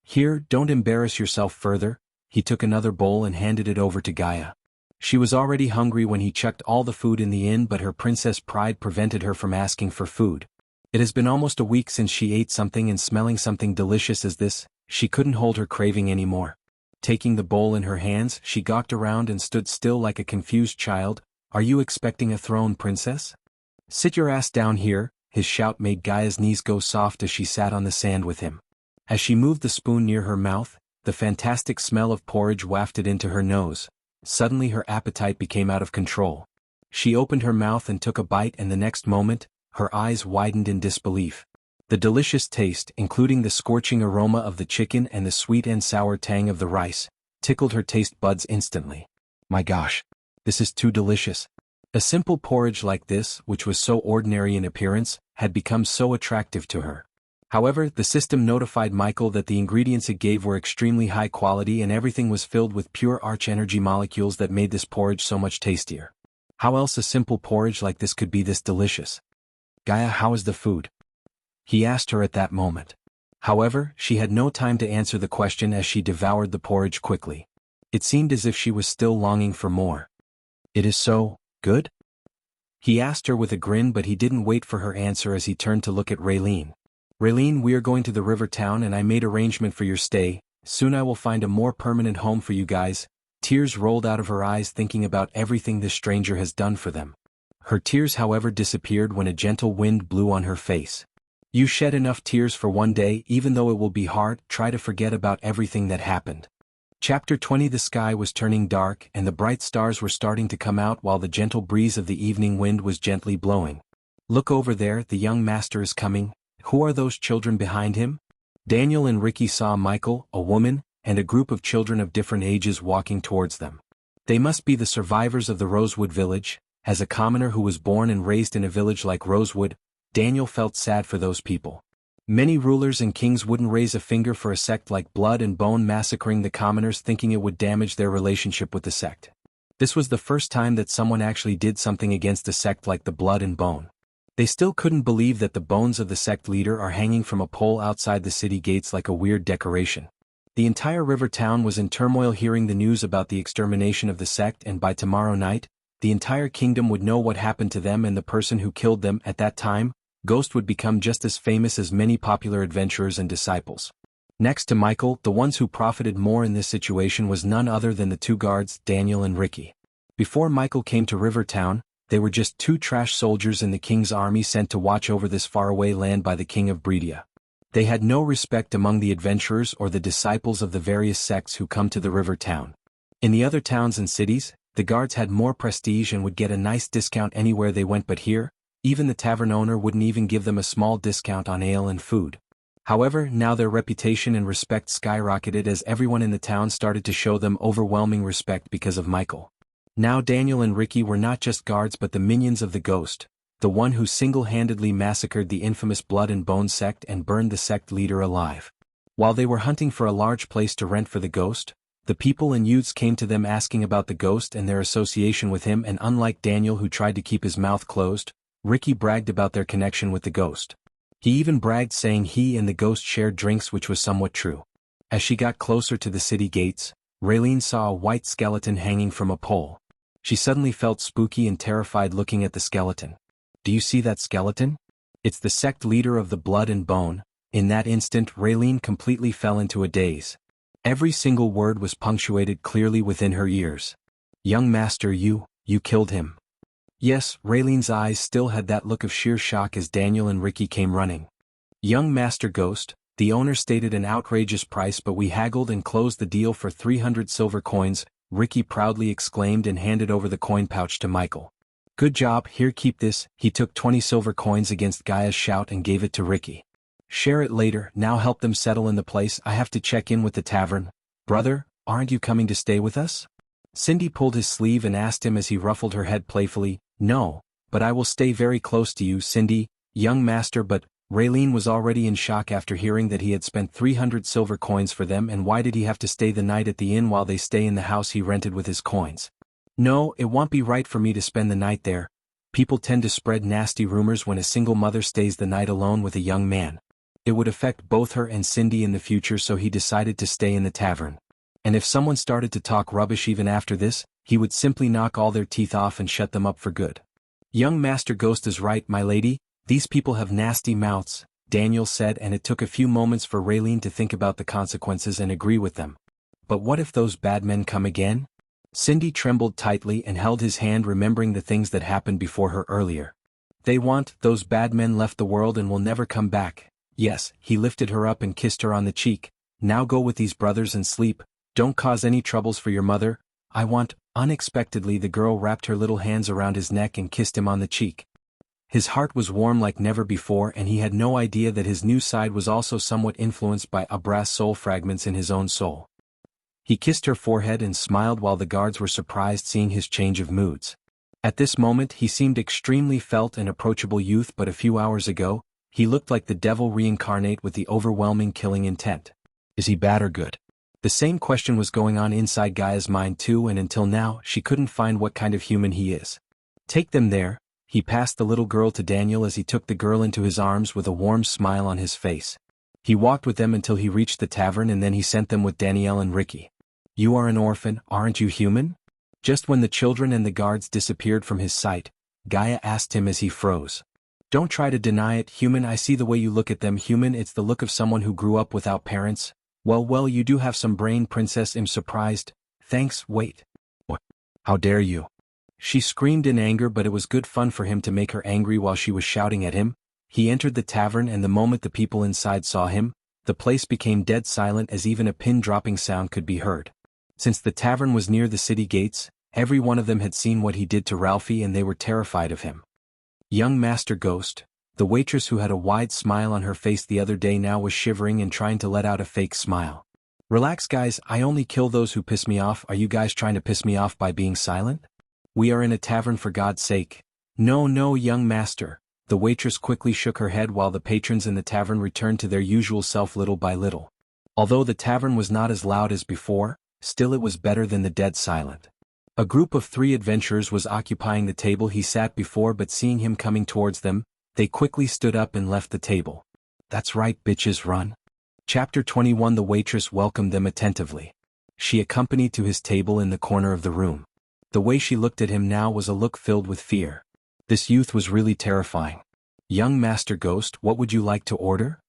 Here, don't embarrass yourself further. He took another bowl and handed it over to Gaia. She was already hungry when he chucked all the food in the inn but her princess pride prevented her from asking for food. It has been almost a week since she ate something and smelling something delicious as this, she couldn't hold her craving anymore. Taking the bowl in her hands, she gawked around and stood still like a confused child. Are you expecting a throne, princess? Sit your ass down here, his shout made Gaia's knees go soft as she sat on the sand with him. As she moved the spoon near her mouth, the fantastic smell of porridge wafted into her nose. Suddenly her appetite became out of control. She opened her mouth and took a bite and the next moment, her eyes widened in disbelief. The delicious taste, including the scorching aroma of the chicken and the sweet and sour tang of the rice, tickled her taste buds instantly. My gosh, this is too delicious. A simple porridge like this, which was so ordinary in appearance, had become so attractive to her. However, the system notified Michael that the ingredients it gave were extremely high quality and everything was filled with pure arch-energy molecules that made this porridge so much tastier. How else a simple porridge like this could be this delicious? Gaia, how is the food? He asked her at that moment. However, she had no time to answer the question as she devoured the porridge quickly. It seemed as if she was still longing for more. It is so good? He asked her with a grin but he didn't wait for her answer as he turned to look at Raylene. Raylene, we're going to the river town and I made arrangement for your stay. Soon I will find a more permanent home for you guys. Tears rolled out of her eyes thinking about everything this stranger has done for them. Her tears however disappeared when a gentle wind blew on her face. You shed enough tears for one day even though it will be hard, try to forget about everything that happened. Chapter 20. The sky was turning dark and the bright stars were starting to come out while the gentle breeze of the evening wind was gently blowing. Look over there, the young master is coming. Who are those children behind him? Daniel and Ricky saw Michael, a woman, and a group of children of different ages walking towards them. They must be the survivors of the Rosewood village. As a commoner who was born and raised in a village like Rosewood, Daniel felt sad for those people. Many rulers and kings wouldn't raise a finger for a sect like Blood and Bone massacring the commoners thinking it would damage their relationship with the sect. This was the first time that someone actually did something against a sect like the Blood and Bone. They still couldn't believe that the bones of the sect leader are hanging from a pole outside the city gates like a weird decoration. The entire river town was in turmoil hearing the news about the extermination of the sect and by tomorrow night, the entire kingdom would know what happened to them and the person who killed them. At that time, Ghost would become just as famous as many popular adventurers and disciples. Next to Michael, the ones who profited more in this situation was none other than the two guards, Daniel and Ricky. Before Michael came to River Town, they were just two trash soldiers in the king's army sent to watch over this faraway land by the king of Bredia. They had no respect among the adventurers or the disciples of the various sects who come to the river town. In the other towns and cities, the guards had more prestige and would get a nice discount anywhere they went, but here, even the tavern owner wouldn't even give them a small discount on ale and food. However, now their reputation and respect skyrocketed as everyone in the town started to show them overwhelming respect because of Michael. Now Daniel and Ricky were not just guards but the minions of the Ghost, the one who single-handedly massacred the infamous Blood and Bone sect and burned the sect leader alive. While they were hunting for a large place to rent for the Ghost, the people and youths came to them asking about the Ghost and their association with him, and unlike Daniel who tried to keep his mouth closed, Ricky bragged about their connection with the Ghost. He even bragged saying he and the Ghost shared drinks, which was somewhat true. As she got closer to the city gates, Raylene saw a white skeleton hanging from a pole. She suddenly felt spooky and terrified looking at the skeleton. Do you see that skeleton? It's the sect leader of the Blood and Bone. In that instant, Raylene completely fell into a daze. Every single word was punctuated clearly within her ears. Young master, you killed him. Yes, Raylene's eyes still had that look of sheer shock as Daniel and Ricky came running. Young master Ghost, the owner stated an outrageous price, but we haggled and closed the deal for 300 silver coins, Ricky proudly exclaimed and handed over the coin pouch to Michael. Good job, here keep this. He took 20 silver coins against Gaia's shout and gave it to Ricky. Share it later, now help them settle in the place. I have to check in with the tavern. Brother, aren't you coming to stay with us? Cindy pulled his sleeve and asked him as he ruffled her head playfully. No, but I will stay very close to you, Cindy, young master. But Raylene was already in shock after hearing that he had spent 300 silver coins for them, and why did he have to stay the night at the inn while they stay in the house he rented with his coins? No, it won't be right for me to spend the night there. People tend to spread nasty rumors when a single mother stays the night alone with a young man. It would affect both her and Cindy in the future, so he decided to stay in the tavern. And if someone started to talk rubbish even after this, he would simply knock all their teeth off and shut them up for good. Young Master Ghost is right, my lady, these people have nasty mouths, Daniel said, and it took a few moments for Raylene to think about the consequences and agree with them. But what if those bad men come again? Cindy trembled tightly and held his hand, remembering the things that happened before her earlier. Those bad men left the world and will never come back. Yes, he lifted her up and kissed her on the cheek. Now go with these brothers and sleep. Don't cause any troubles for your mother. Unexpectedly the girl wrapped her little hands around his neck and kissed him on the cheek. His heart was warm like never before, and he had no idea that his new side was also somewhat influenced by brass soul fragments in his own soul. He kissed her forehead and smiled while the guards were surprised seeing his change of moods. At this moment he seemed extremely felt and approachable youth, but a few hours ago, he looked like the devil reincarnate with the overwhelming killing intent. Is he bad or good? The same question was going on inside Gaia's mind too, and until now she couldn't find what kind of human he is. Take them there. He passed the little girl to Daniel as he took the girl into his arms with a warm smile on his face. He walked with them until he reached the tavern, and then he sent them with Danielle and Ricky. You are an orphan, aren't you human? Just when the children and the guards disappeared from his sight, Gaia asked him as he froze. Don't try to deny it, human. I see the way you look at them, human. It's the look of someone who grew up without parents. Well, you do have some brain, princess. I'm surprised. Thanks, wait. What? How dare you? She screamed in anger, but it was good fun for him to make her angry while she was shouting at him. He entered the tavern, and the moment the people inside saw him, the place became dead silent, as even a pin-dropping sound could be heard. Since the tavern was near the city gates, every one of them had seen what he did to Ralphie, and they were terrified of him. Young Master Ghost, the waitress who had a wide smile on her face the other day, now was shivering and trying to let out a fake smile. Relax guys, I only kill those who piss me off. Are you guys trying to piss me off by being silent? We are in a tavern, for God's sake. No, young master. The waitress quickly shook her head while the patrons in the tavern returned to their usual self little by little. Although the tavern was not as loud as before, still it was better than the dead silent. A group of 3 adventurers was occupying the table he sat before, but seeing him coming towards them, they quickly stood up and left the table. That's right, bitches, run. Chapter 21. The waitress welcomed them attentively. She accompanied to his table in the corner of the room. The way she looked at him now was a look filled with fear. This youth was really terrifying. Young Master Ghost, what would you like to order?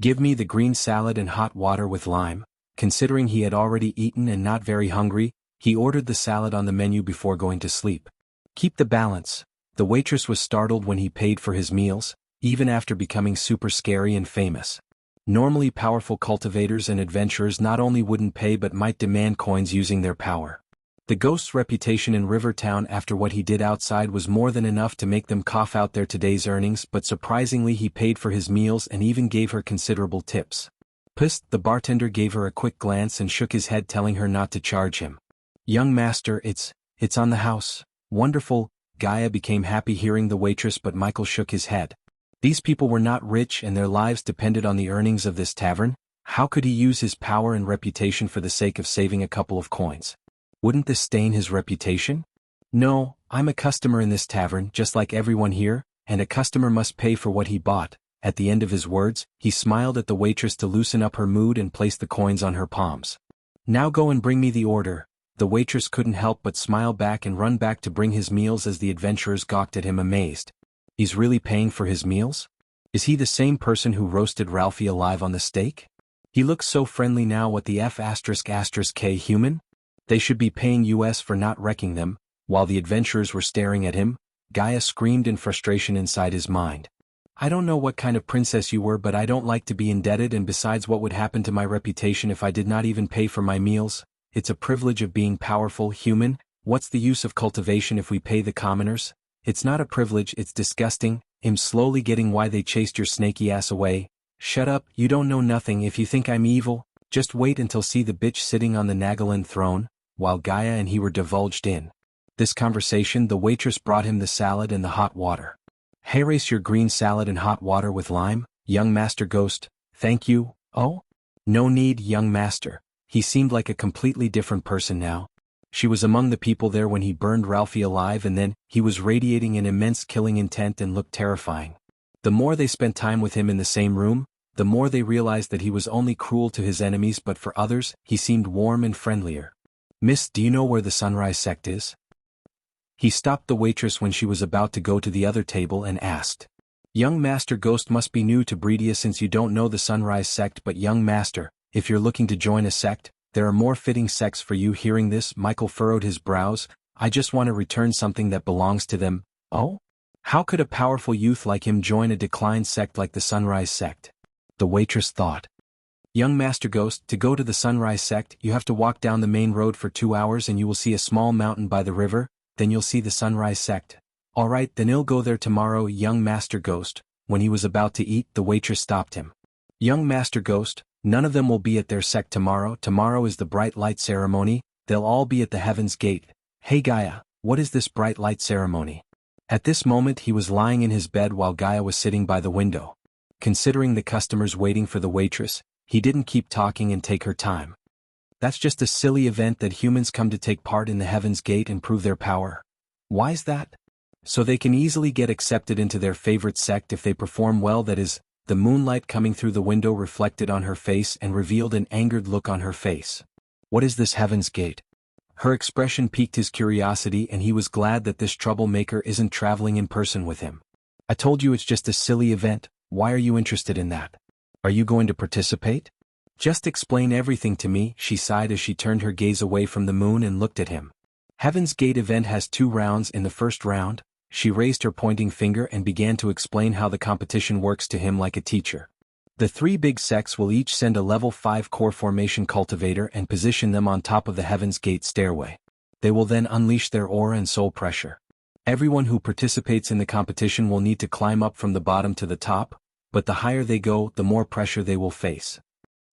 Give me the green salad and hot water with lime. Considering he had already eaten and not very hungry, he ordered the salad on the menu before going to sleep. Keep the balance. The waitress was startled when he paid for his meals, even after becoming super scary and famous. Normally powerful cultivators and adventurers not only wouldn't pay but might demand coins using their power. The ghost's reputation in Rivertown after what he did outside was more than enough to make them cough out their today's earnings, but surprisingly he paid for his meals and even gave her considerable tips. Psst, the bartender gave her a quick glance and shook his head, telling her not to charge him. Young master, it's on the house. Wonderful. Gaia became happy hearing the waitress, but Michael shook his head. These people were not rich and their lives depended on the earnings of this tavern. How could he use his power and reputation for the sake of saving a couple of coins? Wouldn't this stain his reputation? No, I'm a customer in this tavern just like everyone here, and a customer must pay for what he bought. At the end of his words, he smiled at the waitress to loosen up her mood and place the coins on her palms. Now go and bring me the order. The waitress couldn't help but smile back and run back to bring his meals as the adventurers gawked at him amazed. He's really paying for his meals? Is he the same person who roasted Ralphie alive on the stake? He looks so friendly now. What the F***K human? They should be paying US for not wrecking them. While the adventurers were staring at him, Gaia screamed in frustration inside his mind. I don't know what kind of princess you were, but I don't like to be indebted, and besides, what would happen to my reputation if I did not even pay for my meals? It's a privilege of being powerful, human. What's the use of cultivation if we pay the commoners? It's not a privilege, it's disgusting. I'm slowly getting why they chased your snaky ass away. Shut up, you don't know nothing if you think I'm evil. Just wait until see the bitch sitting on the Nagaland throne, while Gaia and he were divulged in this conversation. The waitress brought him the salad and the hot water. Hey, race your green salad and hot water with lime, young Master Ghost. Thank you. Oh? No need, young master. He seemed like a completely different person now. She was among the people there when he burned Ralphie alive, and then he was radiating an immense killing intent and looked terrifying. The more they spent time with him in the same room, the more they realized that he was only cruel to his enemies, but for others, he seemed warm and friendlier. Miss, do you know where the Sunrise Sect is? He stopped the waitress when she was about to go to the other table and asked. Young Master Ghost must be new to Breedia since you don't know the Sunrise Sect, but young master, if you're looking to join a sect, there are more fitting sects for you. Hearing this, Michael furrowed his brows. I just want to return something that belongs to them. Oh? How could a powerful youth like him join a declined sect like the Sunrise Sect? The waitress thought. Young Master Ghost, to go to the Sunrise Sect, you have to walk down the main road for 2 hours and you will see a small mountain by the river, then you'll see the Sunrise Sect. Alright, then I'll go there tomorrow, young Master Ghost. When he was about to eat, the waitress stopped him. Young Master Ghost, none of them will be at their sect tomorrow. Tomorrow is the bright light ceremony. They'll all be at the Heaven's Gate. Hey Gaia, what is this bright light ceremony? At this moment he was lying in his bed while Gaia was sitting by the window. Considering the customers waiting for the waitress, he didn't keep talking and take her time. That's just a silly event that humans come to take part in the Heaven's Gate and prove their power. Why's that? So they can easily get accepted into their favorite sect if they perform well. That is, the moonlight coming through the window reflected on her face and revealed an angered look on her face. What is this Heaven's Gate? Her expression piqued his curiosity, and he was glad that this troublemaker isn't traveling in person with him. I told you it's just a silly event. Why are you interested in that? Are you going to participate? Just explain everything to me, she sighed as she turned her gaze away from the moon and looked at him. Heaven's Gate event has 2 rounds. In the first round, she raised her pointing finger and began to explain how the competition works to him like a teacher. The 3 big sects will each send a level 5 core formation cultivator and position them on top of the Heaven's Gate stairway. They will then unleash their aura and soul pressure. Everyone who participates in the competition will need to climb up from the bottom to the top, but the higher they go, the more pressure they will face.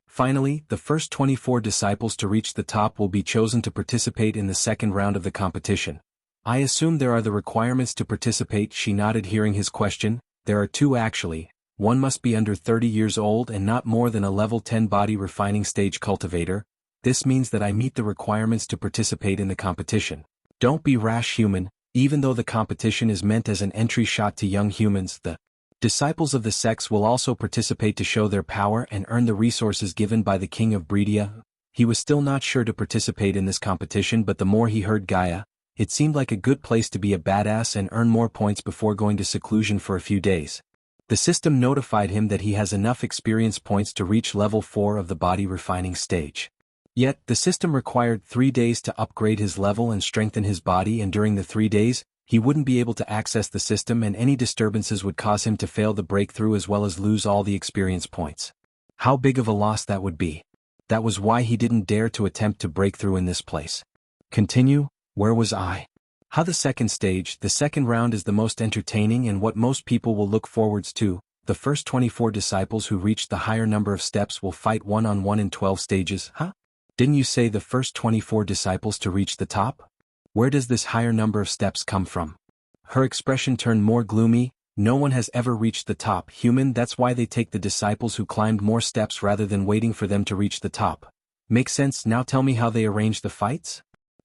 Finally, the first 24 disciples to reach the top will be chosen to participate in the second round of the competition. I assume there are the requirements to participate. She nodded, hearing his question. There are 2 actually. One must be under 30 years old and not more than a level 10 body refining stage cultivator. This means that I meet the requirements to participate in the competition. Don't be rash, human. Even though the competition is meant as an entry shot to young humans, the disciples of the sects will also participate to show their power and earn the resources given by the king of Breedia. He was still not sure to participate in this competition, but the more he heard Gaia, it seemed like a good place to be a badass and earn more points before going to seclusion for a few days. The system notified him that he has enough experience points to reach level 4 of the body refining stage. Yet, the system required 3 days to upgrade his level and strengthen his body, and during the 3 days, he wouldn't be able to access the system, and any disturbances would cause him to fail the breakthrough as well as lose all the experience points. How big of a loss that would be. That was why he didn't dare to attempt to break through in this place. Continue. Where was I? How the second stage, the second round, is the most entertaining and what most people will look forwards to. The first 24 disciples who reach the higher number of steps will fight one-on-one in 12 stages. Huh? Didn't you say the first 24 disciples to reach the top? Where does this higher number of steps come from? Her expression turned more gloomy. No one has ever reached the top, human. That's why they take the disciples who climbed more steps rather than waiting for them to reach the top. Makes sense. Now tell me how they arrange the fights?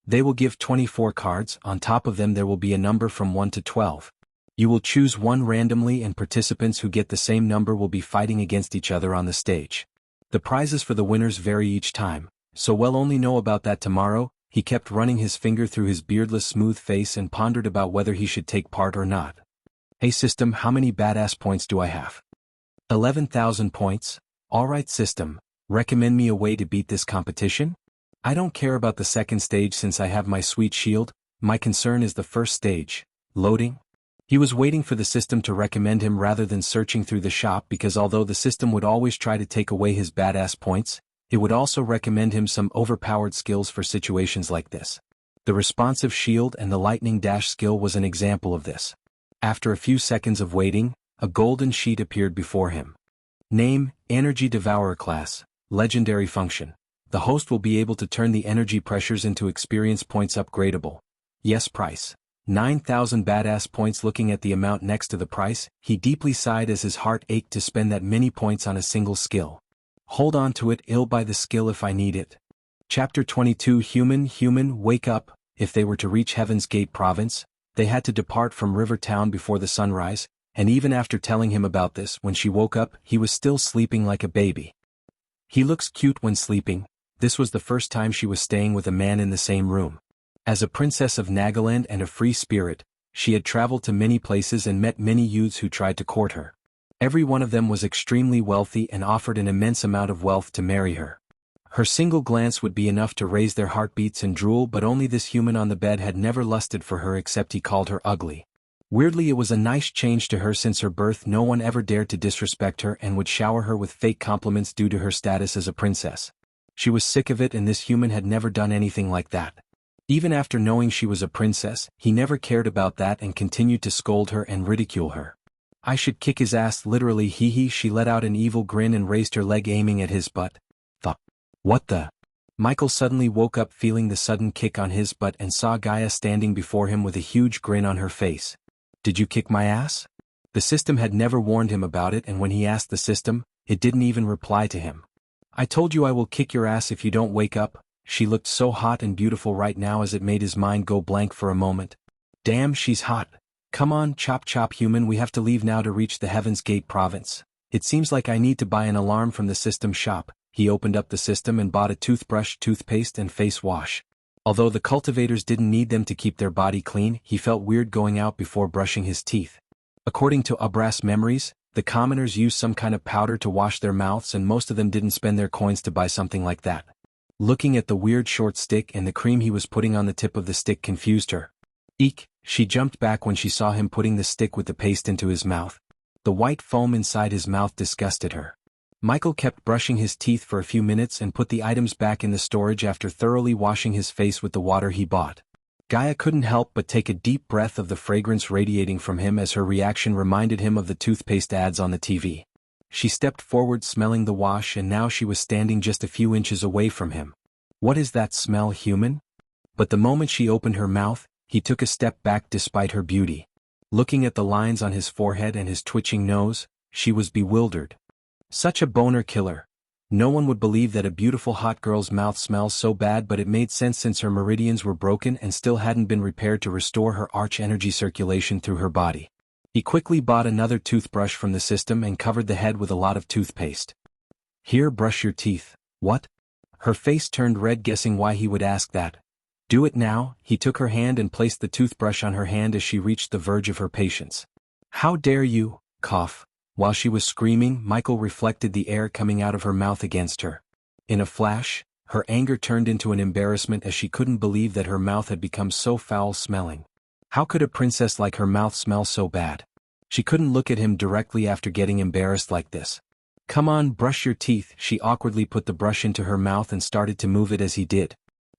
They will give 24 cards. On top of them there will be a number from 1 to 12. You will choose one randomly, and participants who get the same number will be fighting against each other on the stage. The prizes for the winners vary each time, so we'll only know about that tomorrow. He kept running his finger through his beardless smooth face and pondered about whether he should take part or not. Hey system, how many badass points do I have? 11,000 points. Alright system, recommend me a way to beat this competition? I don't care about the second stage since I have my sweet shield. My concern is the first stage. Loading? He was waiting for the system to recommend him rather than searching through the shop, because although the system would always try to take away his badass points, it would also recommend him some overpowered skills for situations like this. The responsive shield and the lightning dash skill was an example of this. After a few seconds of waiting, a golden sheet appeared before him. Name, Energy Devourer class, legendary function. The host will be able to turn the energy pressures into experience points upgradable. Yes, price. 9,000 badass points. Looking at the amount next to the price, he deeply sighed as his heart ached to spend that many points on a single skill. Hold on to it, I'll buy the skill if I need it. Chapter 22 Human, wake up. If they were to reach Heaven's Gate province, they had to depart from River Town before the sunrise, and even after telling him about this, when she woke up, he was still sleeping like a baby. He looks cute when sleeping. This was the first time she was staying with a man in the same room. As a princess of Nagaland and a free spirit, she had traveled to many places and met many youths who tried to court her. Every one of them was extremely wealthy and offered an immense amount of wealth to marry her. Her single glance would be enough to raise their heartbeats and drool, but only this human on the bed had never lusted for her, except he called her ugly. Weirdly, it was a nice change to her. Since her birth no one ever dared to disrespect her and would shower her with fake compliments due to her status as a princess. She was sick of it, and this human had never done anything like that. Even after knowing she was a princess, he never cared about that and continued to scold her and ridicule her. I should kick his ass, literally. Hee. She let out an evil grin and raised her leg, aiming at his butt. What the? Michael suddenly woke up, feeling the sudden kick on his butt, and saw Gaia standing before him with a huge grin on her face. Did you kick my ass? The system had never warned him about it, and when he asked the system, it didn't even reply to him. I told you I will kick your ass if you don't wake up. She looked so hot and beautiful right now as it made his mind go blank for a moment. Damn, she's hot. Come on, chop human, we have to leave now to reach the Heaven's Gate province. It seems like I need to buy an alarm from the system shop. He opened up the system and bought a toothbrush, toothpaste and face wash. Although the cultivators didn't need them to keep their body clean, he felt weird going out before brushing his teeth. According to Abras memories, the commoners used some kind of powder to wash their mouths, and most of them didn't spend their coins to buy something like that. Looking at the weird short stick and the cream he was putting on the tip of the stick confused her. Eek! She jumped back when she saw him putting the stick with the paste into his mouth. The white foam inside his mouth disgusted her. Michael kept brushing his teeth for a few minutes and put the items back in the storage after thoroughly washing his face with the water he bought. Gaia couldn't help but take a deep breath of the fragrance radiating from him as her reaction reminded him of the toothpaste ads on the TV. She stepped forward smelling the wash, and now she was standing just a few inches away from him. What is that smell, human? But the moment she opened her mouth, he took a step back despite her beauty. Looking at the lines on his forehead and his twitching nose, she was bewildered. Such a boner killer. No one would believe that a beautiful hot girl's mouth smells so bad, but it made sense since her meridians were broken and still hadn't been repaired to restore her arch energy circulation through her body. He quickly bought another toothbrush from the system and covered the head with a lot of toothpaste. Here, brush your teeth. What? Her face turned red, guessing why he would ask that. Do it now. He took her hand and placed the toothbrush on her hand as she reached the verge of her patience. How dare you? Cough. While she was screaming, Michael reflected the air coming out of her mouth against her. In a flash, her anger turned into an embarrassment as she couldn't believe that her mouth had become so foul-smelling. How could a princess like her mouth smell so bad? She couldn't look at him directly after getting embarrassed like this. Come on, brush your teeth. She awkwardly put the brush into her mouth and started to move it as he did.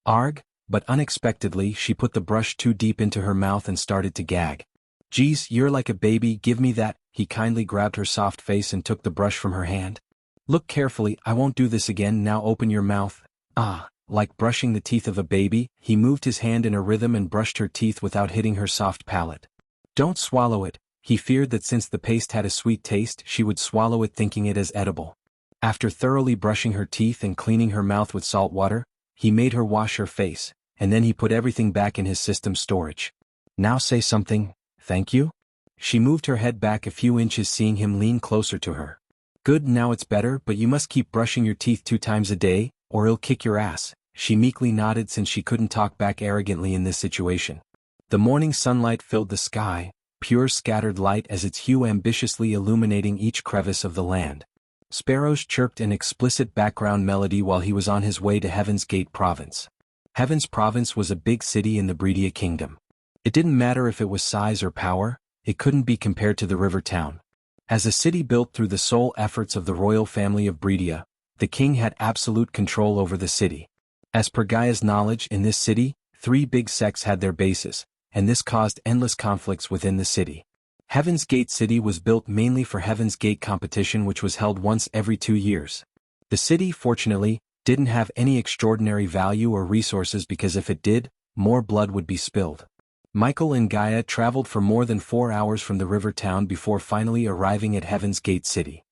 Arg! But unexpectedly she put the brush too deep into her mouth and started to gag. Geez, you're like a baby, give me that. He kindly grabbed her soft face and took the brush from her hand. Look carefully, I won't do this again, now open your mouth. Ah, like brushing the teeth of a baby, he moved his hand in a rhythm and brushed her teeth without hitting her soft palate. Don't swallow it. He feared that since the paste had a sweet taste, she would swallow it thinking it as edible. After thoroughly brushing her teeth and cleaning her mouth with salt water, he made her wash her face, and then he put everything back in his system storage. Now say something. Thank you? She moved her head back a few inches, seeing him lean closer to her. Good, now it's better, but you must keep brushing your teeth 2 times a day, or he'll kick your ass. She meekly nodded since she couldn't talk back arrogantly in this situation. The morning sunlight filled the sky, pure scattered light as its hue ambitiously illuminating each crevice of the land. Sparrows chirped an explicit background melody while he was on his way to Heaven's Gate province. Heaven's province was a big city in the Breedia kingdom. It didn't matter if it was size or power, it couldn't be compared to the river town. As a city built through the sole efforts of the royal family of Breedia, the king had absolute control over the city. As per Gaia's knowledge, in this city, three big sects had their bases, and this caused endless conflicts within the city. Heaven's Gate City was built mainly for Heaven's Gate competition, which was held once every 2 years. The city, fortunately, didn't have any extraordinary value or resources because if it did, more blood would be spilled. Michael and Gaia traveled for more than 4 hours from the river town before finally arriving at Heaven's Gate City.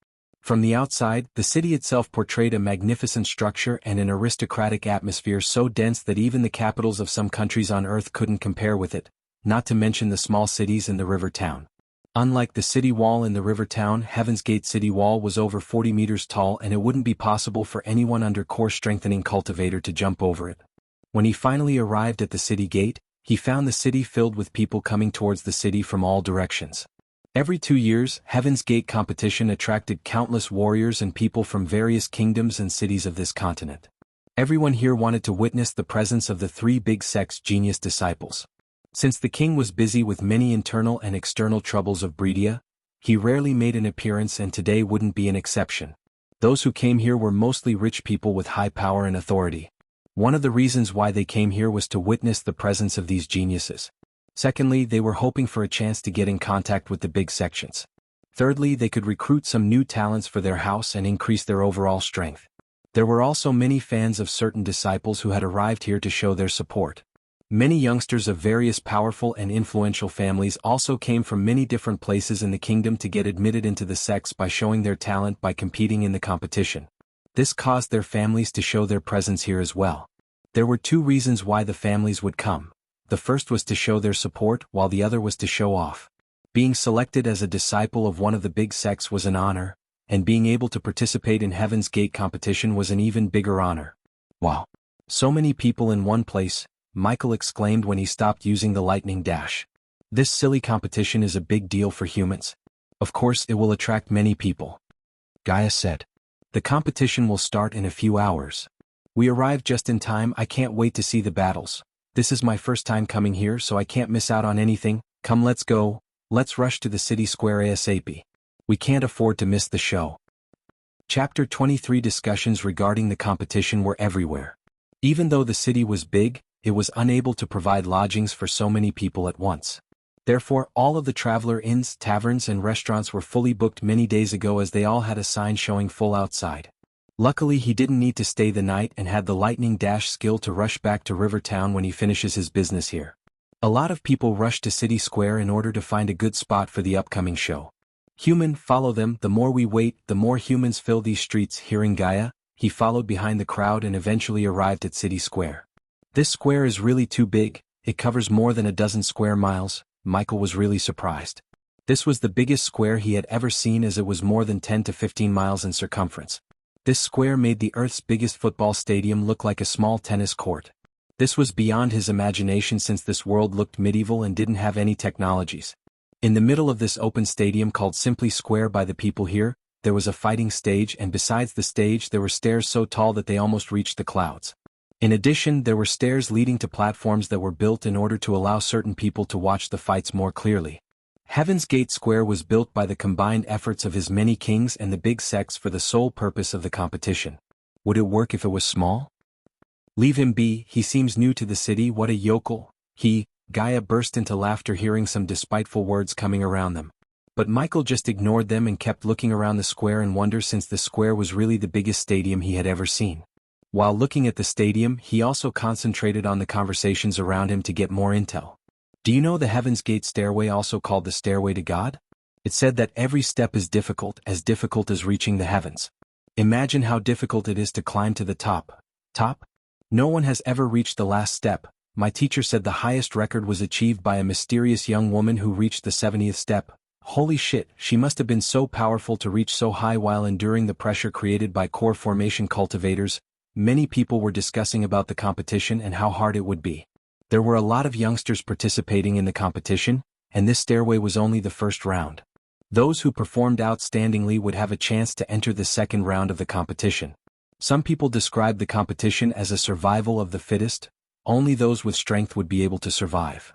From the outside, the city itself portrayed a magnificent structure and an aristocratic atmosphere so dense that even the capitals of some countries on Earth couldn't compare with it, not to mention the small cities in the river town. Unlike the city wall in the river town, Heaven's Gate City wall was over 40 meters tall and it wouldn't be possible for anyone under core strengthening cultivator to jump over it. When he finally arrived at the city gate, he found the city filled with people coming towards the city from all directions. Every 2 years, Heaven's Gate competition attracted countless warriors and people from various kingdoms and cities of this continent. Everyone here wanted to witness the presence of the three big sects' genius disciples. Since the king was busy with many internal and external troubles of Breedia, he rarely made an appearance and today wouldn't be an exception. Those who came here were mostly rich people with high power and authority. One of the reasons why they came here was to witness the presence of these geniuses. Secondly, they were hoping for a chance to get in contact with the big sections. Thirdly, they could recruit some new talents for their house and increase their overall strength. There were also many fans of certain disciples who had arrived here to show their support. Many youngsters of various powerful and influential families also came from many different places in the kingdom to get admitted into the sects by showing their talent by competing in the competition. This caused their families to show their presence here as well. There were 2 reasons why the families would come. The first was to show their support, while the other was to show off. Being selected as a disciple of one of the big sects was an honor, and being able to participate in Heaven's Gate competition was an even bigger honor. Wow! So many people in one place, Michael exclaimed when he stopped using the lightning dash. This silly competition is a big deal for humans. Of course it will attract many people. Gaia said. The competition will start in a few hours. We arrived just in time. I can't wait to see the battles. This is my first time coming here, so I can't miss out on anything. Come, let's go. Let's rush to the city square ASAP. We can't afford to miss the show. Chapter 23. Discussions regarding the competition were everywhere. Even though the city was big, it was unable to provide lodgings for so many people at once. Therefore, all of the traveler inns, taverns and restaurants were fully booked many days ago as they all had a sign showing full outside. Luckily he didn't need to stay the night and had the lightning dash skill to rush back to River Town when he finishes his business here. A lot of people rushed to City Square in order to find a good spot for the upcoming show. Human, follow them. The more we wait, the more humans fill these streets. Hearing Gaia, he followed behind the crowd and eventually arrived at City Square. This square is really too big, it covers more than a dozen square miles. Michael was really surprised. This was the biggest square he had ever seen as it was more than 10 to 15 miles in circumference. This square made the Earth's biggest football stadium look like a small tennis court. This was beyond his imagination since this world looked medieval and didn't have any technologies. In the middle of this open stadium called simply Square by the people here, there was a fighting stage, and besides the stage there were stairs so tall that they almost reached the clouds. In addition, there were stairs leading to platforms that were built in order to allow certain people to watch the fights more clearly. Heaven's Gate Square was built by the combined efforts of his many kings and the big sects for the sole purpose of the competition. Would it work if it was small? Leave him be, he seems new to the city. What a yokel. Gaia burst into laughter hearing some despiteful words coming around them. But Michael just ignored them and kept looking around the square in wonder since the square was really the biggest stadium he had ever seen. While looking at the stadium, he also concentrated on the conversations around him to get more intel. Do you know the Heaven's Gate stairway, also called the Stairway to God? It said that every step is difficult as reaching the heavens. Imagine how difficult it is to climb to the top. No one has ever reached the last step. My teacher said the highest record was achieved by a mysterious young woman who reached the 70th step. Holy shit, she must have been so powerful to reach so high while enduring the pressure created by core formation cultivators. Many people were discussing about the competition and how hard it would be. There were a lot of youngsters participating in the competition, and this stairway was only the first round. Those who performed outstandingly would have a chance to enter the second round of the competition. Some people described the competition as a survival of the fittest. Only those with strength would be able to survive.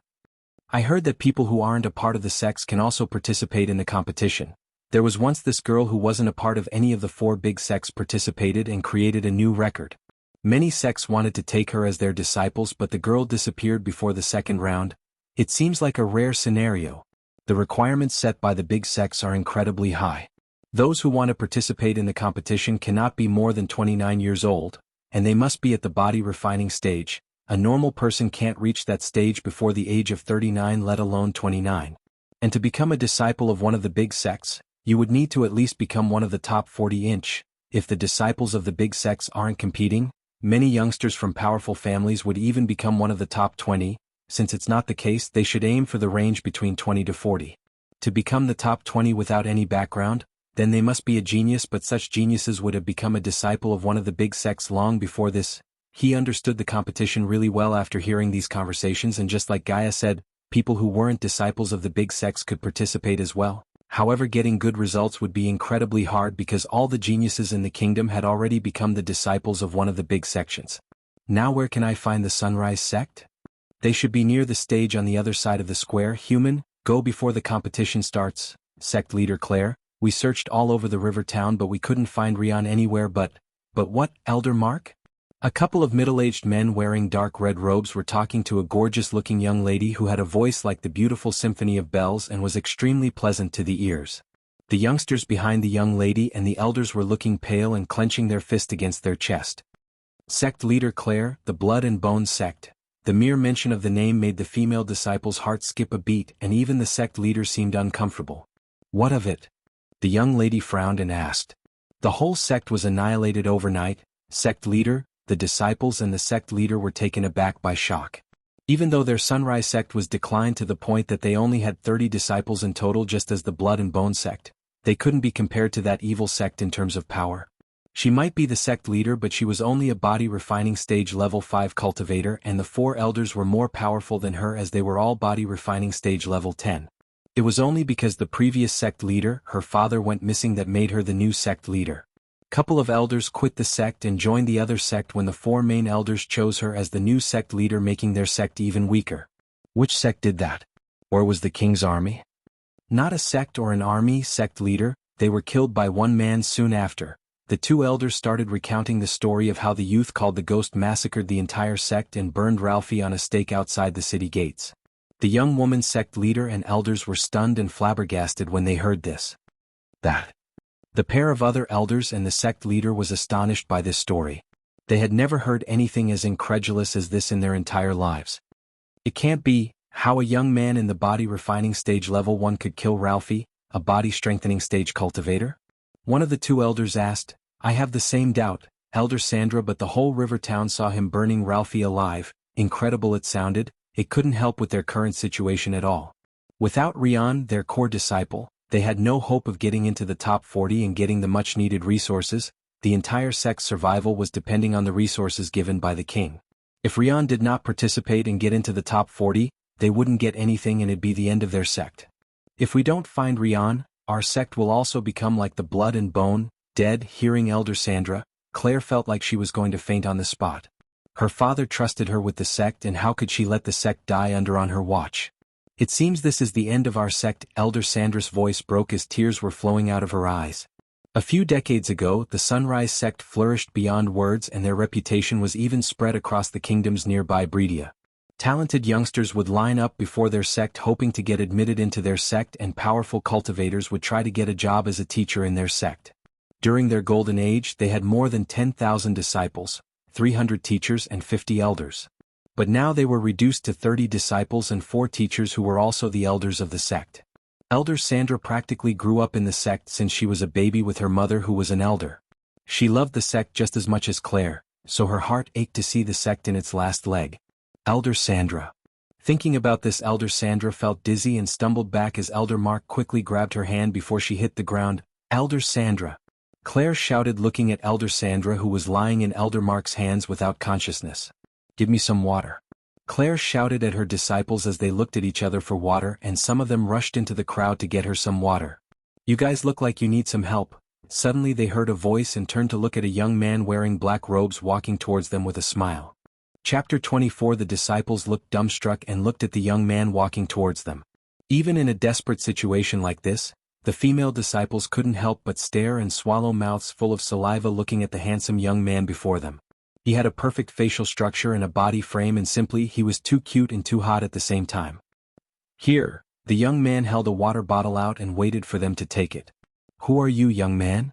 I heard that people who aren't a part of the sects can also participate in the competition. There was once this girl who wasn't a part of any of the 4 big sects participated and created a new record. Many sects wanted to take her as their disciples, but the girl disappeared before the second round. It seems like a rare scenario. The requirements set by the big sects are incredibly high. Those who want to participate in the competition cannot be more than 29 years old, and they must be at the body refining stage. A normal person can't reach that stage before the age of 39, let alone 29. And to become a disciple of one of the big sects, you would need to at least become one of the top 40-inch. If the disciples of the big sects aren't competing, many youngsters from powerful families would even become one of the top 20. Since it's not the case, they should aim for the range between 20 to 40. To become the top 20 without any background, then they must be a genius, but such geniuses would have become a disciple of one of the big sects long before this. He understood the competition really well after hearing these conversations, and just like Gaia said, people who weren't disciples of the big sects could participate as well. However, getting good results would be incredibly hard because all the geniuses in the kingdom had already become the disciples of one of the big sections. Now where can I find the Sunrise sect? They should be near the stage on the other side of the square. Human, go before the competition starts. Sect leader Claire, we searched all over the river town but we couldn't find Rion anywhere but what, Elder Mark? A couple of middle-aged men wearing dark red robes were talking to a gorgeous-looking young lady who had a voice like the beautiful symphony of bells and was extremely pleasant to the ears. The youngsters behind the young lady and the elders were looking pale and clenching their fist against their chest. Sect leader Claire, the Blood and Bone sect. The mere mention of the name made the female disciple's heart skip a beat, and even the sect leader seemed uncomfortable. What of it? The young lady frowned and asked. The whole sect was annihilated overnight. Sect leader, the disciples and the sect leader were taken aback by shock. Even though their Sunrise sect was declined to the point that they only had 30 disciples in total, just as the Blood and Bone sect, they couldn't be compared to that evil sect in terms of power. She might be the sect leader, but she was only a body refining stage level 5 cultivator, and the 4 elders were more powerful than her as they were all body refining stage level 10. It was only because the previous sect leader, her father, went missing that made her the new sect leader. Couple of elders quit the sect and joined the other sect when the 4 main elders chose her as the new sect leader, making their sect even weaker. Which sect did that? Or was the king's army? Not a sect or an army, sect leader, they were killed by one man soon after. The 2 elders started recounting the story of how the youth called the Ghost massacred the entire sect and burned Ralphie on a stake outside the city gates. The young woman sect leader and elders were stunned and flabbergasted when they heard this. The pair of other elders and the sect leader was astonished by this story. They had never heard anything as incredulous as this in their entire lives. It can't be. How a young man in the body refining stage level 1 could kill Ralphie, a body strengthening stage cultivator? One of the 2 elders asked. I have the same doubt, Elder Sandra, but the whole river town saw him burning Ralphie alive. Incredible it sounded. It couldn't help with their current situation at all. Without Rion, their core disciple, they had no hope of getting into the top 40 and getting the much-needed resources. The entire sect's survival was depending on the resources given by the king. If Rion did not participate and get into the top 40, they wouldn't get anything and it'd be the end of their sect. If we don't find Rion, our sect will also become like the Blood and Bone, dead. Hearing Elder Sandra, Claire felt like she was going to faint on the spot. Her father trusted her with the sect, and how could she let the sect die on her watch? It seems this is the end of our sect. Elder Sandra's voice broke as tears were flowing out of her eyes. A few decades ago, the Sunrise sect flourished beyond words, and their reputation was even spread across the kingdoms nearby Bredia. Talented youngsters would line up before their sect hoping to get admitted into their sect, and powerful cultivators would try to get a job as a teacher in their sect. During their golden age, they had more than 10,000 disciples, 300 teachers and 50 elders. But now they were reduced to 30 disciples and 4 teachers who were also the elders of the sect. Elder Sandra practically grew up in the sect since she was a baby with her mother, who was an elder. She loved the sect just as much as Claire, so her heart ached to see the sect in its last leg. Elder Sandra. Thinking about this, Elder Sandra felt dizzy and stumbled back as Elder Mark quickly grabbed her hand before she hit the ground. Elder Sandra. Claire shouted, looking at Elder Sandra, who was lying in Elder Mark's hands without consciousness. Give me some water. Claire shouted at her disciples as they looked at each other for water, and some of them rushed into the crowd to get her some water. You guys look like you need some help. Suddenly they heard a voice and turned to look at a young man wearing black robes walking towards them with a smile. Chapter 24. The disciples looked dumbstruck and looked at the young man walking towards them. Even in a desperate situation like this, the female disciples couldn't help but stare and swallow, mouths full of saliva, looking at the handsome young man before them. He had a perfect facial structure and a body frame, and simply he was too cute and too hot at the same time. Here, the young man held a water bottle out and waited for them to take it. "Who are you, young man?"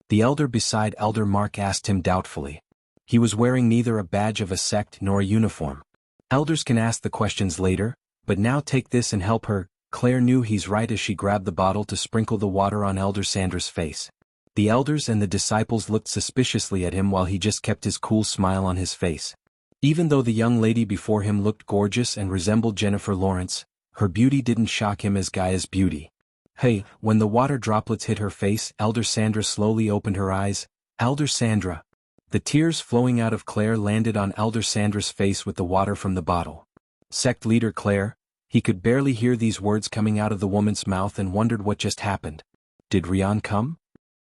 the elder beside Elder Mark asked him doubtfully. He was wearing neither a badge of a sect nor a uniform. Elders can ask the questions later, but now take this and help her. Claire knew he's right as she grabbed the bottle to sprinkle the water on Elder Sandra's face. The elders and the disciples looked suspiciously at him while he just kept his cool smile on his face. Even though the young lady before him looked gorgeous and resembled Jennifer Lawrence, her beauty didn't shock him as Gaia's beauty. "Hey," when the water droplets hit her face, Elder Sandra slowly opened her eyes. "Elder Sandra." The tears flowing out of Claire landed on Elder Sandra's face with the water from the bottle. "Sect leader Claire." He could barely hear these words coming out of the woman's mouth and wondered what just happened. Did Rian come?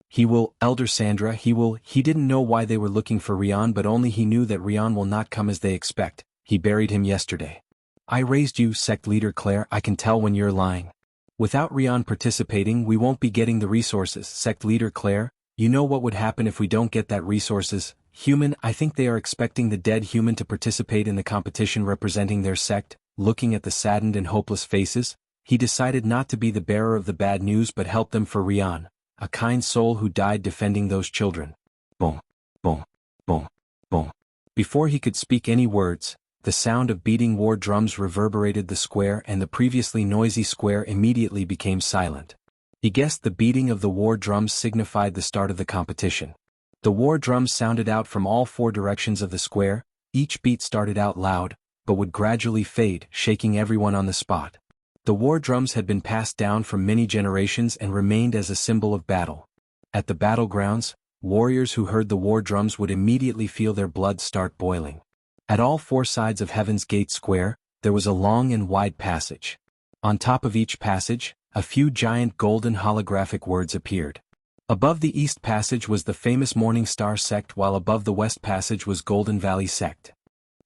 "He will, Elder Sandra, he will." He didn't know why they were looking for Rian, but only he knew that Rian will not come as they expect. He buried him yesterday. "I raised you, Sect leader Claire. I can tell when you're lying. Without Rian participating, we won't be getting the resources." "Sect leader Claire, you know what would happen if we don't get that resources?" "Human, I think they are expecting the dead human to participate in the competition representing their sect." Looking at the saddened and hopeless faces, he decided not to be the bearer of the bad news but help them for Rian, a kind soul who died defending those children. Boom, boom, boom, boom. Before he could speak any words, the sound of beating war drums reverberated the square, and the previously noisy square immediately became silent. He guessed the beating of the war drums signified the start of the competition. The war drums sounded out from all four directions of the square. Each beat started out loud, but would gradually fade, shaking everyone on the spot. The war drums had been passed down from many generations and remained as a symbol of battle. At the battlegrounds, warriors who heard the war drums would immediately feel their blood start boiling. At all four sides of Heaven's Gate Square, there was a long and wide passage. On top of each passage, a few giant golden holographic words appeared. Above the East Passage was the famous Morning Star Sect, while above the West Passage was Golden Valley Sect.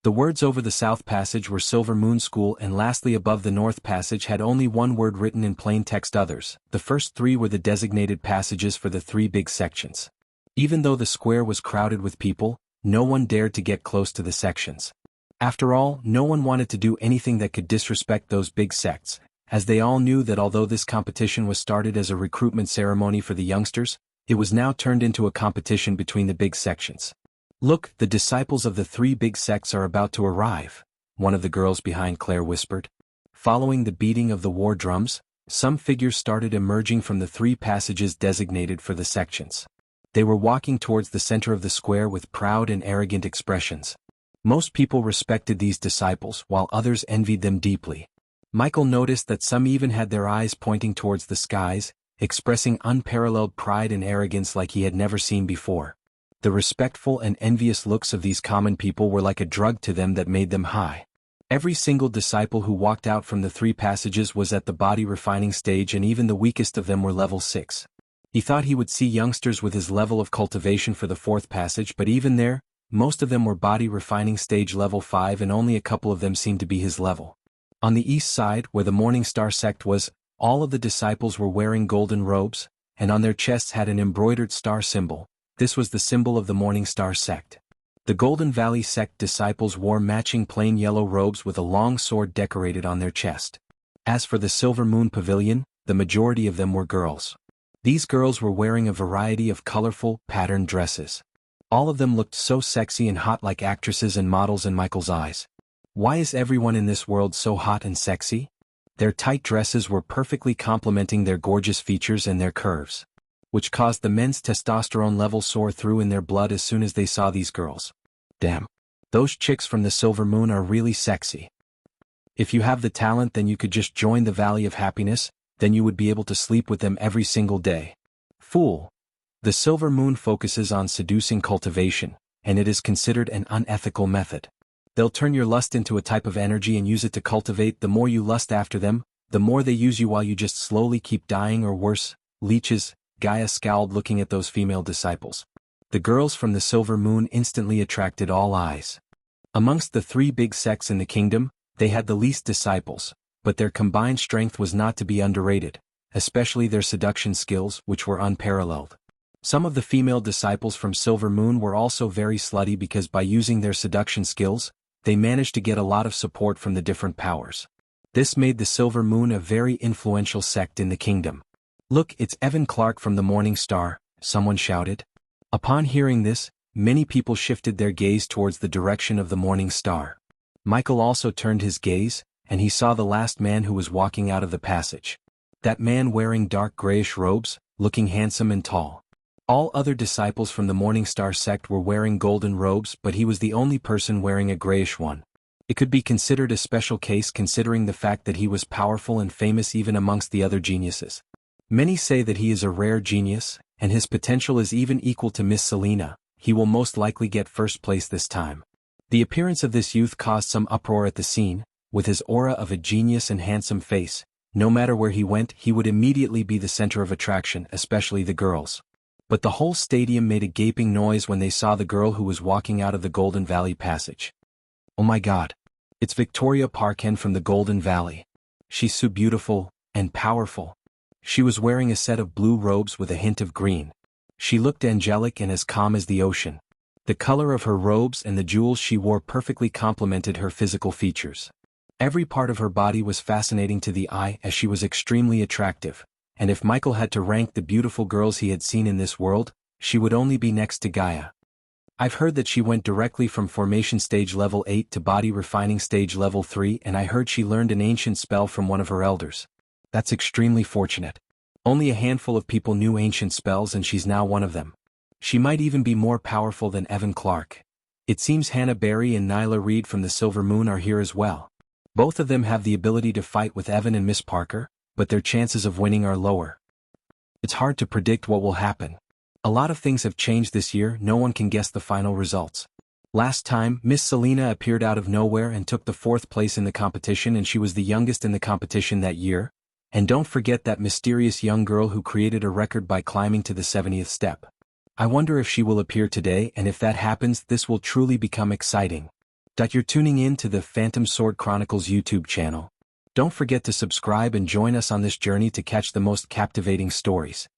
The words over the South Passage were Silver Moon School, and lastly above the North Passage had only one word written in plain text: others. The first three were the designated passages for the three big sections. Even though the square was crowded with people, no one dared to get close to the sections. After all, no one wanted to do anything that could disrespect those big sects, as they all knew that although this competition was started as a recruitment ceremony for the youngsters, it was now turned into a competition between the big sections. "Look, the disciples of the three big sects are about to arrive," one of the girls behind Claire whispered. Following the beating of the war drums, some figures started emerging from the three passages designated for the sections. They were walking towards the center of the square with proud and arrogant expressions. Most people respected these disciples, while others envied them deeply. Michael noticed that some even had their eyes pointing towards the skies, expressing unparalleled pride and arrogance like he had never seen before. The respectful and envious looks of these common people were like a drug to them that made them high. Every single disciple who walked out from the three passages was at the body refining stage, and even the weakest of them were level 6. He thought he would see youngsters with his level of cultivation for the fourth passage, but even there, most of them were body refining stage level 5, and only a couple of them seemed to be his level. On the east side, where the Morning Star Sect was, all of the disciples were wearing golden robes, and on their chests had an embroidered star symbol. This was the symbol of the Morning Star Sect. The Golden Valley Sect disciples wore matching plain yellow robes with a long sword decorated on their chest. As for the Silver Moon Pavilion, the majority of them were girls. These girls were wearing a variety of colorful, patterned dresses. All of them looked so sexy and hot, like actresses and models in Michael's eyes. Why is everyone in this world so hot and sexy? Their tight dresses were perfectly complementing their gorgeous features and their curves, which caused the men's testosterone level soar through in their blood as soon as they saw these girls. Damn. Those chicks from the Silver Moon are really sexy. If you have the talent, then you could just join the Valley of Happiness, then you would be able to sleep with them every single day. Fool. The Silver Moon focuses on seducing cultivation, and it is considered an unethical method. They'll turn your lust into a type of energy and use it to cultivate. The more you lust after them, the more they use you while you just slowly keep dying, or worse, leeches. Gaia scowled, looking at those female disciples. The girls from the Silver Moon instantly attracted all eyes. Amongst the three big sects in the kingdom, they had the least disciples, but their combined strength was not to be underrated, especially their seduction skills, which were unparalleled. Some of the female disciples from Silver Moon were also very slutty because by using their seduction skills, they managed to get a lot of support from the different powers. This made the Silver Moon a very influential sect in the kingdom. "Look, it's Evan Clark from the Morning Star," someone shouted. Upon hearing this, many people shifted their gaze towards the direction of the Morning Star. Michael also turned his gaze, and he saw the last man who was walking out of the passage. That man wearing dark grayish robes, looking handsome and tall. All other disciples from the Morning Star sect were wearing golden robes, but he was the only person wearing a grayish one. It could be considered a special case considering the fact that he was powerful and famous even amongst the other geniuses. Many say that he is a rare genius, and his potential is even equal to Miss Selena. He will most likely get first place this time. The appearance of this youth caused some uproar at the scene. With his aura of a genius and handsome face, no matter where he went he would immediately be the center of attraction, especially the girls. But the whole stadium made a gaping noise when they saw the girl who was walking out of the Golden Valley passage. "Oh my god. It's Victoria Parken from the Golden Valley. She's so beautiful and powerful." She was wearing a set of blue robes with a hint of green. She looked angelic and as calm as the ocean. The color of her robes and the jewels she wore perfectly complemented her physical features. Every part of her body was fascinating to the eye as she was extremely attractive, and if Michael had to rank the beautiful girls he had seen in this world, she would only be next to Gaia. I've heard that she went directly from formation stage level 8 to body refining stage level 3, and I heard she learned an ancient spell from one of her elders. That's extremely fortunate. Only a handful of people knew ancient spells and she's now one of them. She might even be more powerful than Evan Clark. It seems Hannah Berry and Nyla Reed from the Silver Moon are here as well. Both of them have the ability to fight with Evan and Miss Parker, but their chances of winning are lower. It's hard to predict what will happen. A lot of things have changed this year, no one can guess the final results. Last time, Miss Selena appeared out of nowhere and took the 4th place in the competition, and she was the youngest in the competition that year. And don't forget that mysterious young girl who created a record by climbing to the 70th step. I wonder if she will appear today, and if that happens this will truly become exciting. You're tuning in to the Phantom Sword Chronicles YouTube channel. Don't forget to subscribe and join us on this journey to catch the most captivating stories.